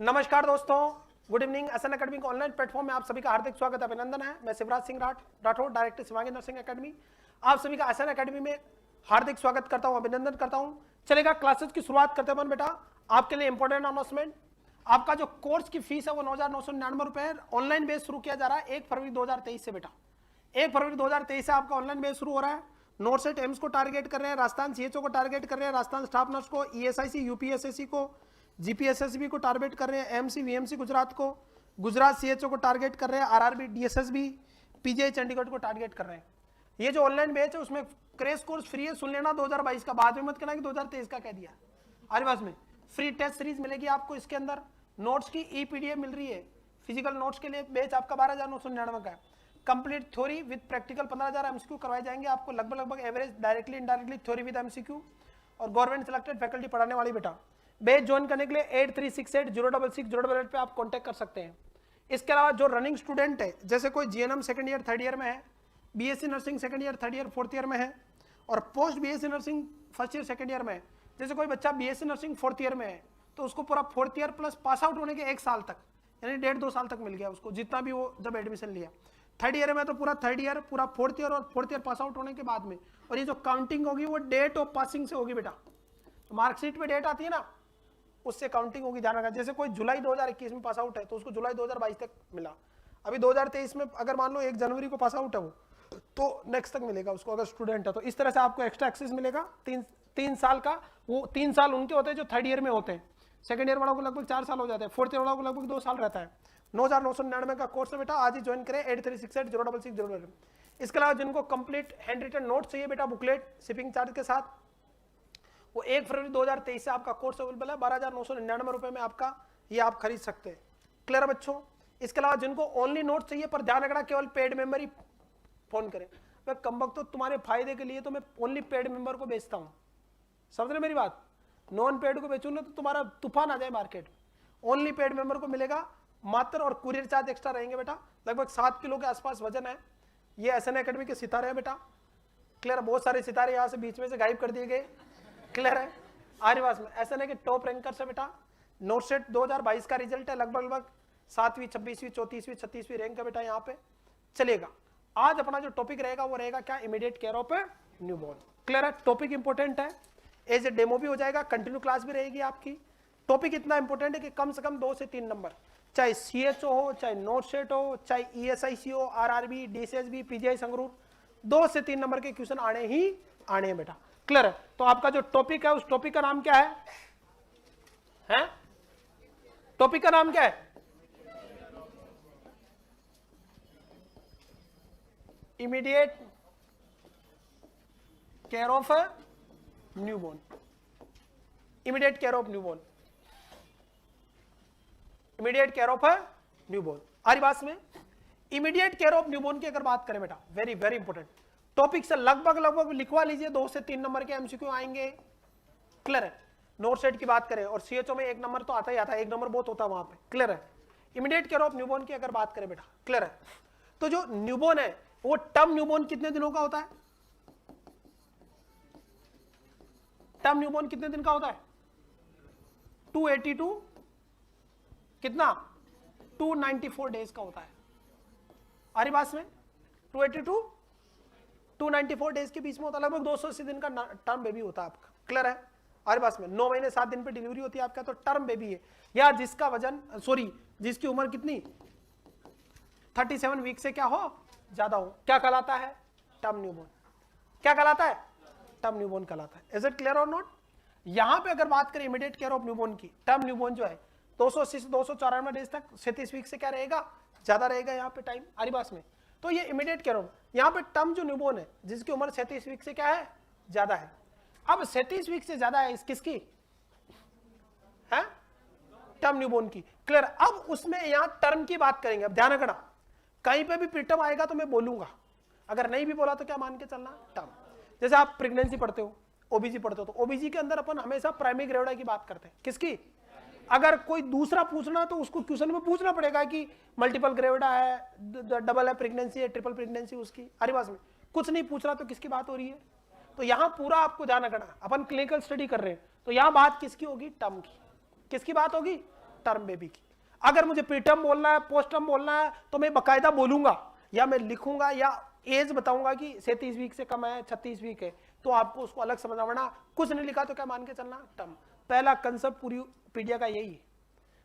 नमस्कार दोस्तों, good evening. SN academy के ऑनलाइन प्लेटफॉर्म में आप सभी का हार्दिक स्वागत अभिनंदन है। मैं Shivraj Singh Rathore, director Shivangi nursing academy, आप सभी का एसएन एकेडमी में हार्दिक स्वागत करता हूं, अभिनंदन करता हूं। चलेगा, क्लासेस की शुरुआत करते हैं बेटा। आपके लिए इंपॉर्टेंट अनाउंसमेंट, आपका जो कोर्स की फीस है वो 9,999 रुपए है। ऑनलाइन बेस शुरू किया जा रहा है 1 फरवरी 2023 से बेटा। 1 फरवरी 2023 से आपका ऑनलाइन बेस शुरू हो रहा है। नोट सेट एम्स को टारगेट कर रहे हैं, राजस्थान सीएचओ को टारगेट कर रहे हैं, राजस्थान स्टाफ नर्स को, ईएसआईसी यूपीएसएससी को, जीपीएसएसबी को टारगेट कर रहे हैं, एमसी वीएमसी गुजरात को, गुजरात सीएचओ को टारगेट कर रहे हैं, आरआरबी डीएसएसबी, पीजीआई चंडीगढ़ को टारगेट कर रहे हैं। ये जो ऑनलाइन बैच है उसमें क्रैश कोर्स फ्री है, सुन लेना 2022 का, बाद में मत कहना कि 2023 का कह दिया। हमारे पास में फ्री टेस्ट सीरीज मिलेगी आपको, इसके अंदर नोट्स की ई पीडीएफ मिल रही है। फिजिकल नोट्स के लिए बैच आपका 12,999 का है। Complete theory with practical 15,000 MCQ करवाए जाएंगे आपको, लगभग average directly indirectly theory with MCQ, और गवर्नमेंट सिलेक्टेड फैकल्टी पढ़ाने वाली बेटा। बैच ज्वाइन करने के लिए 8368066088 पे आप कांटेक्ट कर सकते हैं। इसके अलावा जो रनिंग स्टूडेंट है, जैसे कोई GNM second year third year में है, BSc nursing second year third year fourth year में है, और post BSc nursing first year second year में है। जैसे कोई बच्चा बीएससी नर्सिंग फोर्थ ईयर में है तो उसको पूरा fourth year plus pass out होने के 1 साल तक, यानी 1.5-2 साल तक मिल गया उसको, जितना भी वो जब एडमिशन लिया। थर्ड ईयर में तो पूरा थर्ड ईयर, पूरा फोर्थ ईयर, और फोर्थ ईयर पास आउट होने के बाद में। और ये जो काउंटिंग होगी वो डेट ऑफ पासिंग से होगी बेटा। तो मार्कशीट पे डेट आती है ना, उससे काउंटिंग होगी, ध्यान रखना। जैसे कोई जुलाई 2021 में पास आउट है तो उसको जुलाई 2022 तक मिला। अभी 2023 में अगर मान लो 1 जनवरी को पास आउट है वो, तो नेक्स्ट तक मिलेगा उसको, अगर स्टूडेंट है तो। इस तरह से आपको एक्स्ट्रा एक्सेस मिलेगा 3 साल का। वो 3 साल उनके होते हैं जो थर्ड ईयर में होते हैं, सेकंड ईयर वालों को लगभग 4 साल हो जाते हैं, फोर्थ ईयर वालों को लगभग 2 साल रहता है। 9,999 का कोर्स है बेटा, आज ही ज्वाइन करें 8368066088। इसके अलावा जिनको कंप्लीट हैंड रिटन नोट चाहिए बेटा, बुकलेट शिपिंग चार्ज के साथ, वो 1 फरवरी 2023 से आपका कोर्स अवेलेबल है। 12,999 रुपए में आपका ये आप खरीद सकते हैं। क्लियर बच्चों? इसके अलावा जिनको ओनली नोट चाहिए, पर ध्यान रखना केवल पेड मेंबर ही फोन करें। मैं कमबख्त तो तुम्हारे फायदे के लिए तो मैं ओनली पेड मेंबर को बेचता हूं, समझ रहे मेरी बात? नॉन पेड को बेचूंगा तो तुम्हारा तूफान आ जाए मार्केट। ओनली पेड मेंबर को मिलेगा मात्र, और कुरियर चार्ज एक्स्ट्रा रहेंगे बेटा। लगभग 7 किलो के आसपास वजन है। ये एसएन एकेडमी के सितारे हैं बेटा। क्लियर? बहुत सारे सितारे यहाँ से बीच में से गायब कर दिए गए। क्लियर है? आर्यवास में एसएनए के टॉप रैंकर से बेटा। नोट सेट 2022 का रिजल्ट है, लगभग 7वीं 26वीं 34वीं 36वीं रैंक का बेटा यहाँ पे चलेगा। आज अपना जो टॉपिक रहेगा वो रहेगा क्या? Immediate care of newborn. Clear है? टॉपिक इंपॉर्टेंट है, एज ए डेमो भी हो जाएगा, कंटिन्यू क्लास भी रहेगी आपकी। टॉपिक इतना इंपॉर्टेंट है कि कम से कम 2 से 3 नंबर, चाहे सीएचओ हो, चाहे नोट सेट हो, चाहे ईएसआईसी हो, आरआरबी, डीएसएसबी, पीजीआई संगरूर, 2 से 3 नंबर के क्वेश्चन आने ही आने हैं बेटा। क्लियर है? तो आपका जो टॉपिक है उस टॉपिक का नाम क्या है? हैं? टॉपिक का नाम क्या है? Immediate care of newborn. Immediate care of newborn. Immediate care of newborn. आ रही बात में? इमीडिएट केयर ऑफ न्यूबॉर्न की अगर बात करें बेटा, वेरी वेरी इंपॉर्टेंट टॉपिक से लगभग लिखवा लीजिए, 2 से 3 नंबर के एमसीक्यू आएंगे। क्लियर है? नोट सेट की बात करें, और सीएचओ में 1 नंबर तो आता ही आता है, 1 नंबर बहुत होता है वहां पे। क्लियर है? इमीडिएट केयर ऑफ न्यूबॉर्न की अगर बात करें बेटा, क्लियर है? तो जो न्यूबॉर्न है वो टर्म न्यूबॉर्न कितने दिनों का होता है? टर्म न्यूबॉर्न कितने दिन का होता है? 282 कितना? 294 डेज का होता है। आ रही बात में? 294 डेज के बीच में होता है, लगभग 280 दिन का टर्म बेबी होता है आपका। क्लियर है? हर बात में 9 महीने 7 दिन पे डिलीवरी होती है आपका, तो टर्म बेबी है। या जिसका वजन जिसकी उम्र कितनी 37 वीक से क्या हो ज्यादा हो, क्या कहलाता है? Term newborn. क्या कहलाता है? टर्म न्यूबॉर्न कहलाता है। इज इट क्लियर और नॉट? यहां पे अगर बात करें इमीडिएट केयर ऑफ न्यूबॉर्न की, टर्म न्यूबॉर्न जो है 280 से 294 डेज तक, 37 वीक से क्या रहेगा? ज्यादा रहेगा यहाँ पे टाइम। हरी बात में? तो ये इमीडिएट केयर ऑफ, यहाँ पे टर्म जो न्यूबॉर्न है जिसकी उम्र 37 वीक से क्या है? ज्यादा है। अब 37 वीक से ज्यादा है किसकी? है टर्म न्यूबॉर्न की। क्लियर? अब उसमें यहां टर्म की बात करेंगे। अब ध्यान रखना, कहीं पे भी प्रीटर्म आएगा तो मैं बोलूंगा, अगर नहीं भी बोला तो क्या मान के चलना? टर्म। जैसे आप प्रेगनेंसी पढ़ते हो, ओबीजी पढ़ते हो, तो ओबीजी के अंदर अपन हमेशा प्राइमरी ग्रेविडा की बात करते हैं। किसकी? अगर कोई दूसरा पूछना तो उसको क्वेश्चन में पूछना पड़ेगा कि मल्टीपल ग्रेविडा है, डबल है प्रेगनेंसी है, ट्रिपल प्रेगनेंसी उसकी। अरे बात में कुछ नहीं पूछ रहा तो किसकी बात हो रही है? तो यहां पूरा आपको ध्यान रखना, अपन क्लिनिकल स्टडी कर रहे हैं तो यहां बात किसकी होगी? टर्म की। किसकी बात होगी? टर्म बेबी की। अगर मुझे प्रीटर्म बोलना है, पोस्ट टर्म बोलना है, तो मैं बकायदा बोलूंगा या मैं लिखूंगा या एज बताऊंगा कि 37 वीक से कम है, 36 वीक है, तो आपको उसको अलग समझना, वरना कुछ नहीं लिखा तो क्या मान के चलना टर्म। पहला कंसेप्ट पूरी पीडिया का यही है।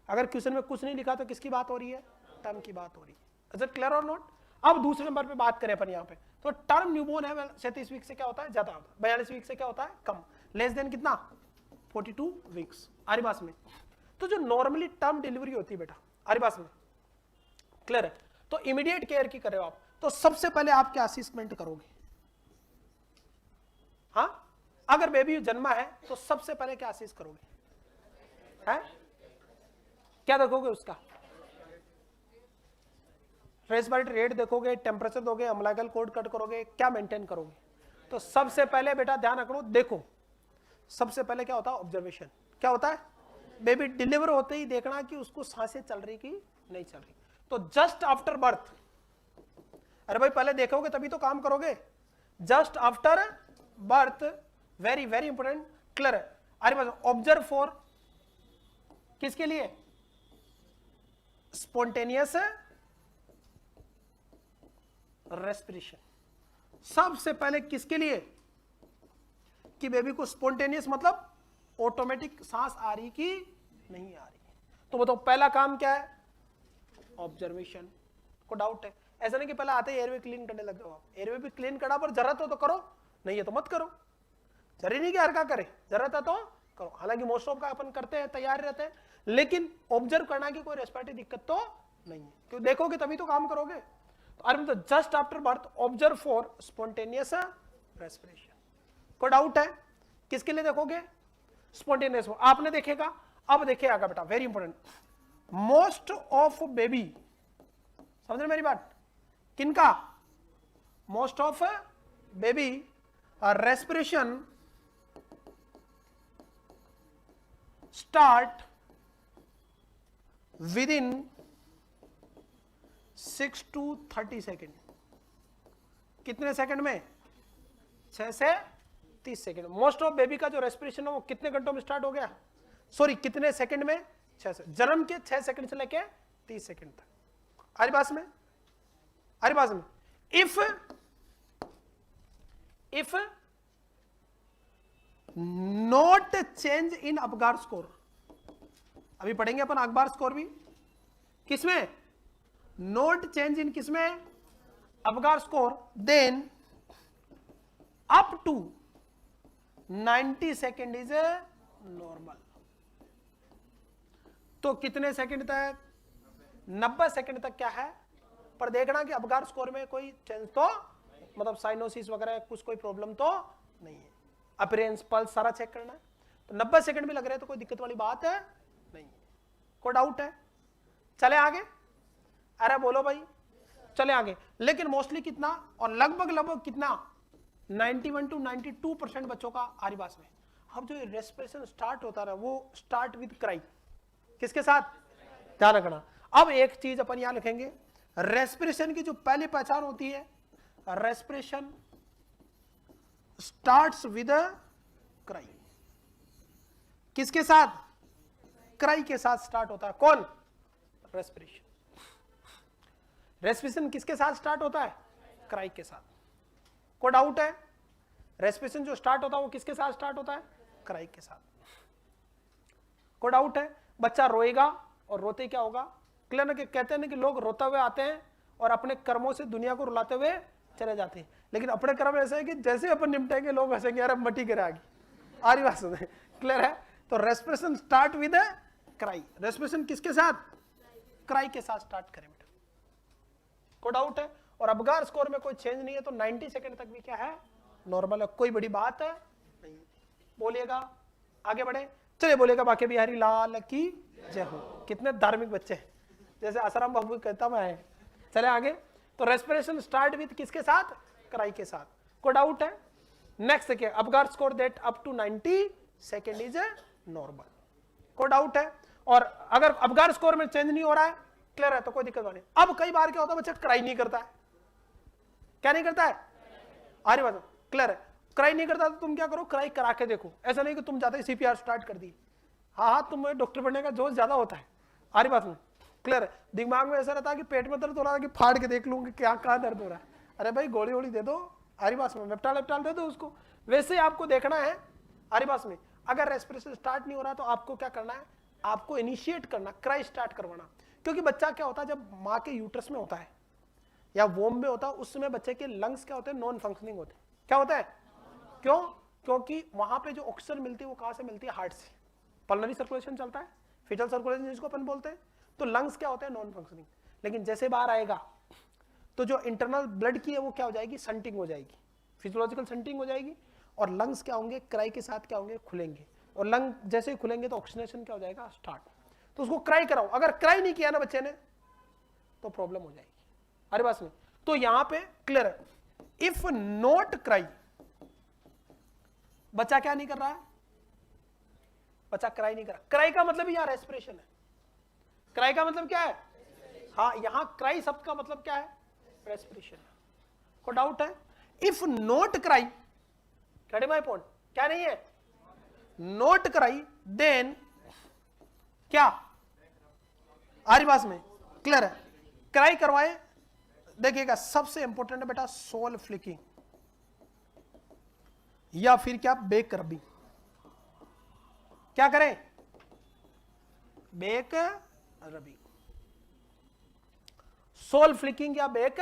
अगर क्वेश्चन में कुछ नहीं लिखा तो किसकी बात हो रही है? टर्म की बात हो रही है। इज इट क्लियर और नॉट? अब दूसरे नंबर पे बात करें अपन यहाँ पे, तो टर्म न्यूबॉर्न है 37 वीक से क्या होता है? ज्यादा होता है। 42 वीक से क्या होता है? कम। लेस देन कितना? 42 वीक्स। आरिबास में तो जो नॉर्मली टर्म डिलीवरी होती है बेटा, आरिबास में क्लियर है, तो इमीडिएट केयर की कर रहे हो आप, तो सबसे पहले आप क्या असेसमेंट करोगे? हाँ, अगर बेबी जन्मा है तो सबसे पहले क्या असेस करोगे? है क्या देखोगे? उसका रेस्पिरेटरी रेट देखोगे, टेम्परेचर दोगे, अम्लाइकल कोड कट करोगे, क्या मेंटेन करोगे? तो सबसे पहले बेटा ध्यान रखो, देखो सबसे पहले क्या होता है? ऑब्जर्वेशन। क्या होता है? बेबी डिलीवर होते ही देखना कि उसको सांसें चल रही कि नहीं चल रही। तो जस्ट आफ्टर बर्थ, अरे भाई पहले देखोगे तभी तो काम करोगे। Just after birth, very very important, clear है? अरे बस ऑब्जर्व फॉर किसके लिए? Spontaneous respiration. सबसे पहले किसके लिए? कि बेबी को स्पॉन्टेनियस मतलब ऑटोमेटिक सांस आ रही कि नहीं आ रही। तो बताओ पहला काम क्या है? ऑब्जर्वेशन। को डाउट है? ऐसा नहीं कि पहले आते ही एयरवे क्लीन करने लग जाओ आप। एयरवे भी क्लीन करा, पर जरूरत हो तो करो, नहीं है तो मत करो। जरूरी नहीं कि हर का करे, जरूरत है तो करो। हालांकि मोस्ट ऑफ का अपन करते हैं, तैयार रहते हैं, लेकिन ऑब्जर्व करना की कोई रेस्पिरेटरी दिक्कत तो नहीं है, क्योंकि देखोगे तभी तो काम करोगे। तो अरे मतलब just after birth observe for spontaneous respiration. कोई डाउट है? किसके लिए देखोगे? स्पॉन्टेनियस। आपने देखेगा। अब देखिए आगे बेटा, very important, most of baby, समझ रहे मेरी बात? किनका? Most of baby respiration start with in 6 to 30 second. कितने सेकंड में? 6 से 30 सेकंड। मोस्ट ऑफ बेबी का जो रेस्पिरेशन है वो कितने घंटों में स्टार्ट हो गया? सॉरी, कितने सेकंड में? 6 से। जन्म के 6 सेकंड से लेके 30 सेकंड तक। आरिबास में, आरिबास में if not change in Apgar score, अभी पढ़ेंगे अपन अपगार स्कोर भी, किसमें? नॉट चेंज इन किसमें? Apgar score, then up to 90 second is normal. तो कितने सेकंड तक? 90 सेकंड तक क्या है? पर देखना कि अपगार स्कोर में कोई चेंज तो, मतलब साइनोसिस वगैरह कुछ कोई प्रॉब्लम तो नहीं है। अपीयरेंस, पल्स सारा चेक करना है। तो 90 सेकंड भी लग रहे हैं तो कोई दिक्कत वाली बात है नहीं। कोई डाउट है? चले आगे? अरे बोलो भाई, चले आगे। लेकिन मोस्टली कितना, और लगभग कितना, 91 to 92% बच्चों का आरिबास में। अब जो रेस्पिरेशन स्टार्ट होता है वो स्टार्ट विद क्राई। किसके साथ? ध्यान रखना। अब एक चीज अपन यहां लिखेंगे, रेस्पिरेशन की जो पहली पहचान होती है, रेस्पिरेशन स्टार्ट्स विद क्राई। किसके साथ? क्राई के साथ स्टार्ट होता है। कौन? रेस्पिरेशन। रेस्पिरेशन किसके साथ स्टार्ट होता है? क्राई के साथ। कोई डाउट है? रेस्पिरेशन जो स्टार्ट होता है वो किसके साथ स्टार्ट होता है? क्राई के साथ। कोई डाउट है? बच्चा रोएगा और रोते क्या होगा? क्लियर ना? कि कहते हैं ना कि लोग रोते हुए आते हैं और अपने कर्मों से दुनिया को रुलाते हुए चले जाते हैं, लेकिन अपने कर्म ऐसा है कि जैसे अपन निपटेंगे लोग हंसेंगे, यार मटी गिराएगी। आ रही बात सुने? क्लियर है? तो respiration start with cry. Respiration किसके साथ? क्राई के साथ स्टार्ट करें बेटा। कोई डाउट है? और अपगार स्कोर में कोई चेंज नहीं है, तो 90 सेकंड तक भी क्या है? नॉर्मल है, कोई बड़ी बात है नहीं। बोलिएगा, आगे बढ़े, चलिए बोलिएगा बाकी बिहारी लाल की जय हो। कितने धार्मिक बच्चे हैं, जैसे आसाराम बाबू कहता मैं। चले आगे। तो रेस्पिरेशन स्टार्ट विद किसके साथ? क्राई के साथ। कोई डाउट है? नेक्स्ट देखिए, Apgar score that up to 90 second is normal. कोई डाउट है? और अगर अपगार स्कोर में चेंज नहीं हो रहा है, क्लियर है, तो कोई दिक्कत नहीं। अब कई बार क्या होता है, बच्चा क्राई नहीं करता है। क्या नहीं करता है? आरी बात क्लियर है? क्राई नहीं करता तो तुम क्या करो? क्राई करा के देखो। ऐसा नहीं कि तुम जाते ही CPR स्टार्ट कर दी। हाँ, तुम्हें डॉक्टर बनने का जोश ज्यादा होता है, आ रही बात में? क्लियर है? दिमाग में ऐसा रहता है कि पेट में दर्द हो रहा है कि फाड़ के देख लूंगी क्या कहाँ दर्द हो रहा है, अरे भाई गोली वोली दे दो, आ रही बात में, मेप्टाल वेप्टाल दे दो उसको। वैसे आपको देखना है, आ रही बात में, अगर रेस्पिरेशन स्टार्ट नहीं हो रहा तो आपको क्या करना है, आपको इनिशिएट करना, क्राई स्टार्ट करवाना। क्योंकि बच्चा क्या होता है जब माँ के यूट्रस में होता है या वोम में होता है, उस समय बच्चे के लंग्स क्या होते हैं, नॉन फंक्शनिंग होते हैं। क्या होता है? क्यों? क्योंकि वहां पे जो ऑक्सीजन मिलती है वो कहां से मिलती है, हार्ट से। पल्मोनरी सर्कुलेशन चलता है, फीटल सर्कुलेशन जिसको अपन बोलते हैं। तो लंग्स क्या होते हैं, नॉन फंक्शनिंग। लेकिन जैसे बाहर आएगा तो जो इंटरनल ब्लड की है वो क्या हो जाएगी, संटिंग हो जाएगी, फिजियोलॉजिकल संटिंग हो जाएगी, और लंग्स क्या होंगे, क्राई के साथ क्या होंगे, खुलेंगे। और लंग जैसे ही खुलेंगे तो ऑक्सीजनेशन क्या हो जाएगा, स्टार्ट। तो उसको क्राई कराओ, अगर क्राई नहीं किया ना बच्चे ने तो प्रॉब्लम हो जाएगी। अरे बात नहीं, तो यहां पे क्लियर है, इफ नॉट क्राई, बच्चा क्या नहीं कर रहा है, बच्चा क्राई नहीं कर रहा। क्राई का मतलब यहां रेस्पिरेशन है। क्राई का मतलब क्या है, हाँ यहां क्राई शब्द का मतलब क्या है, रेस्पिरेशन। को डाउट है? इफ नॉट क्राई, क्या माय पॉइंट, क्या नहीं है, नॉट क्राई, देन क्या, आरिवास में क्लियर है, क्राई करवाए। देखिएगा सबसे इंपॉर्टेंट है बेटा सोल फ्लिकिंग या फिर क्या, बेक रबिंग। क्या करें, बेक रबिंग, सोल फ्लिकिंग या बेक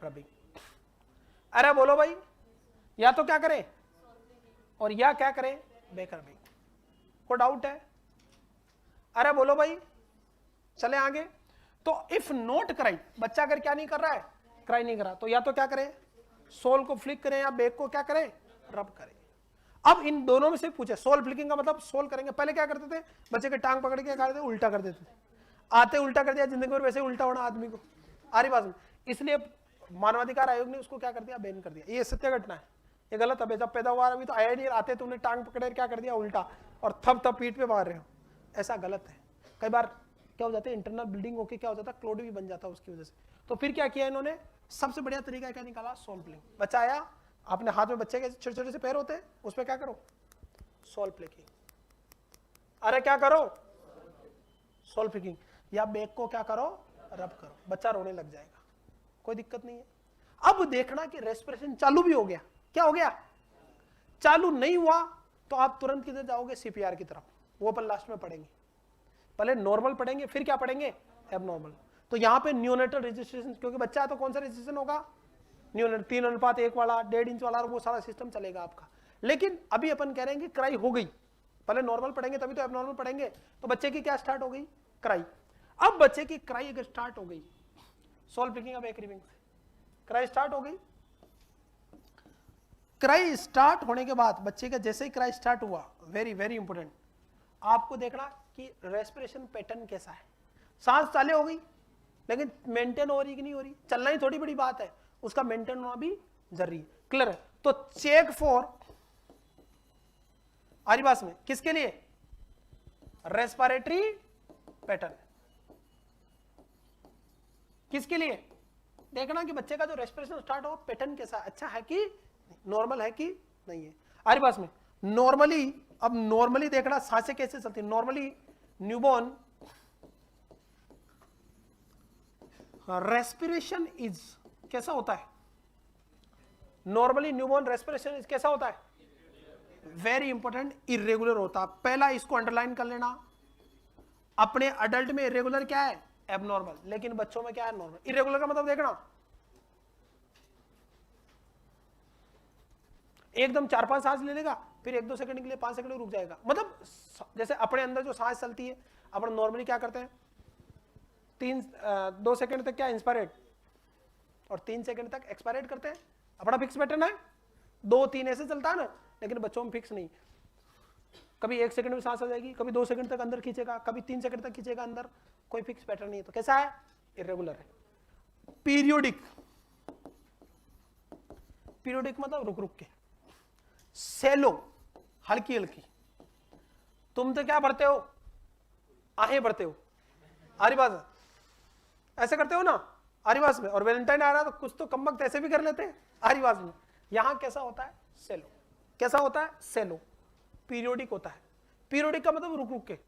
रबिंग। अरे बोलो भाई, या तो क्या करें और या क्या करें, बेक रबिंग। को डाउट है? अरे बोलो भाई, चले आगे। तो इफ नॉट क्राई, बच्चा अगर क्या नहीं कर रहा है, क्राई नहीं कर रहा, तो या तो क्या करें, सोल को फ्लिक करें या बेक को क्या करें, रब करें। अब इन दोनों में से पूछे, सोल फ्लिकिंग का मतलब सोल करेंगे। पहले क्या करते थे, बच्चे के टांग पकड़ के करते थे, उल्टा कर देते थे, आते उल्टा कर दिया, जिंदगी में वैसे उल्टा होना आदमी को, आ रही बात में। इसलिए मानवाधिकार आयोग ने उसको क्या कर दिया, बैन कर दिया। ये सत्य घटना है, ये गलत है। जब पैदा हुआ अभी तो आया नहीं, आते तुमने टांग पकड़े क्या कर दिया, उल्टा, और थप पीठ पे मार रहे हो, ऐसा गलत है। कई बार क्या हो जाता है, इंटरनल ब्लीडिंग होकर क्या हो जाता है, क्लोड भी बन जाता है उसकी वजह से। तो फिर क्या किया इन्होंने, सबसे बढ़िया तरीका क्या निकाला, सोल फ्लिकिंग। बच्चा आया, अपने हाथ में बच्चे के छोटे छोटे से पैर होते हैं, उस पर क्या करो, सोल फ्लिकिंग। अरे क्या करो, सोल फ्लिकिंग, या बैक को क्या करो, रब करो, बच्चा रोने लग जाएगा, कोई दिक्कत नहीं है। अब देखना कि रेस्पिरेशन चालू भी हो गया, क्या हो गया, चालू नहीं हुआ तो आप तुरंत किधर जाओगे, सीपीआर की तरफ, वो अपन लास्ट में पढ़ेंगे। पहले नॉर्मल पढ़ेंगे, फिर क्या पढ़ेंगे, एबनॉर्मल। तो यहां पे न्यूनेटल रजिस्ट्रेशन, क्योंकि बच्चा है तो कौन सा रजिस्ट्रेशन होगा, न्यूनेटल 3:1 वाला, 1.5 इंच वाला, वो सारा सिस्टम चलेगा आपका। लेकिन अभी अपन कह रहे हैं कि क्राई हो गई, पहले नॉर्मल पढ़ेंगे तभी तो एबनॉर्मल पढ़ेंगे। तो बच्चे की क्या स्टार्ट हो गई, क्राई। अब बच्चे की क्राई अगर स्टार्ट हो गई, सोल फ्लिकिंग अब एक रिविंग से क्राई स्टार्ट हो गई। क्राई स्टार्ट होने के बाद बच्चे का जैसे ही क्राई स्टार्ट हुआ, वेरी वेरी इंपॉर्टेंट, आपको देखना कि रेस्पिरेशन पैटर्न कैसा है। सांस चालू हो गई लेकिन मेंटेन हो रही कि नहीं हो रही, चलना ही थोड़ी बड़ी बात है, उसका मेंटेन होना भी जरूरी है। क्लियर है? तो चेक फॉर आरिवास में किसके लिए, रेस्पिरेटरी पैटर्न, किसके लिए, देखना कि बच्चे का जो रेस्पिरेशन स्टार्ट हो पैटर्न कैसा, अच्छा है कि नॉर्मल है कि नहीं है। आरिवास में नॉर्मली, अब नॉर्मली देखना सांसें कैसे चलती है। नॉर्मली न्यूबॉर्न रेस्पिरेशन इज कैसा होता है, नॉर्मली न्यूबॉर्न रेस्पिरेशन इज कैसा होता है, वेरी इंपॉर्टेंट, इरेगुलर होता है। पहला इसको अंडरलाइन कर लेना, अपने अडल्ट में इरेगुलर क्या है, एबनॉर्मल, लेकिन बच्चों में क्या है, नॉर्मल। इरेगुलर का मतलब देखना, एकदम 4-5 सांस ले लेगा, फिर 1-2 सेकंड के लिए 5 सेकंड रुक जाएगा। मतलब जैसे अपने अंदर जो सांस चलती है, अपन नॉर्मली क्या करते हैं, 2 सेकंड तक क्या इंस्पायरेट और 3 सेकंड तक एक्सपायरेट करते हैं, अपना फिक्स पैटर्न है। 2-3 ऐसे चलता है ना, लेकिन बच्चों में फिक्स नहीं, कभी 1 सेकंड में सांस आ जाएगी, कभी 2 सेकंड तक अंदर खींचेगा, कभी 3 सेकंड तक खींचेगा अंदर, कोई फिक्स पैटर्न नहीं है। तो कैसा है, इरेगुलर है। पीरियोडिक, पीरियोडिक मतलब रुक रुक के, सेलो हल्की हल्की। तुम तो क्या भरते हो, आहें भरते हो, आरिवास ऐसे करते हो ना आरिवास में, और वैलेंटाइन आ रहा है तो कुछ तो कमबख्त ऐसे भी कर लेते हैं आरिवास में। यहां कैसा होता है, सेलो, कैसा होता है, सेलो, पीरियोडिक होता है। पीरियोडिक का मतलब रुक रुक के,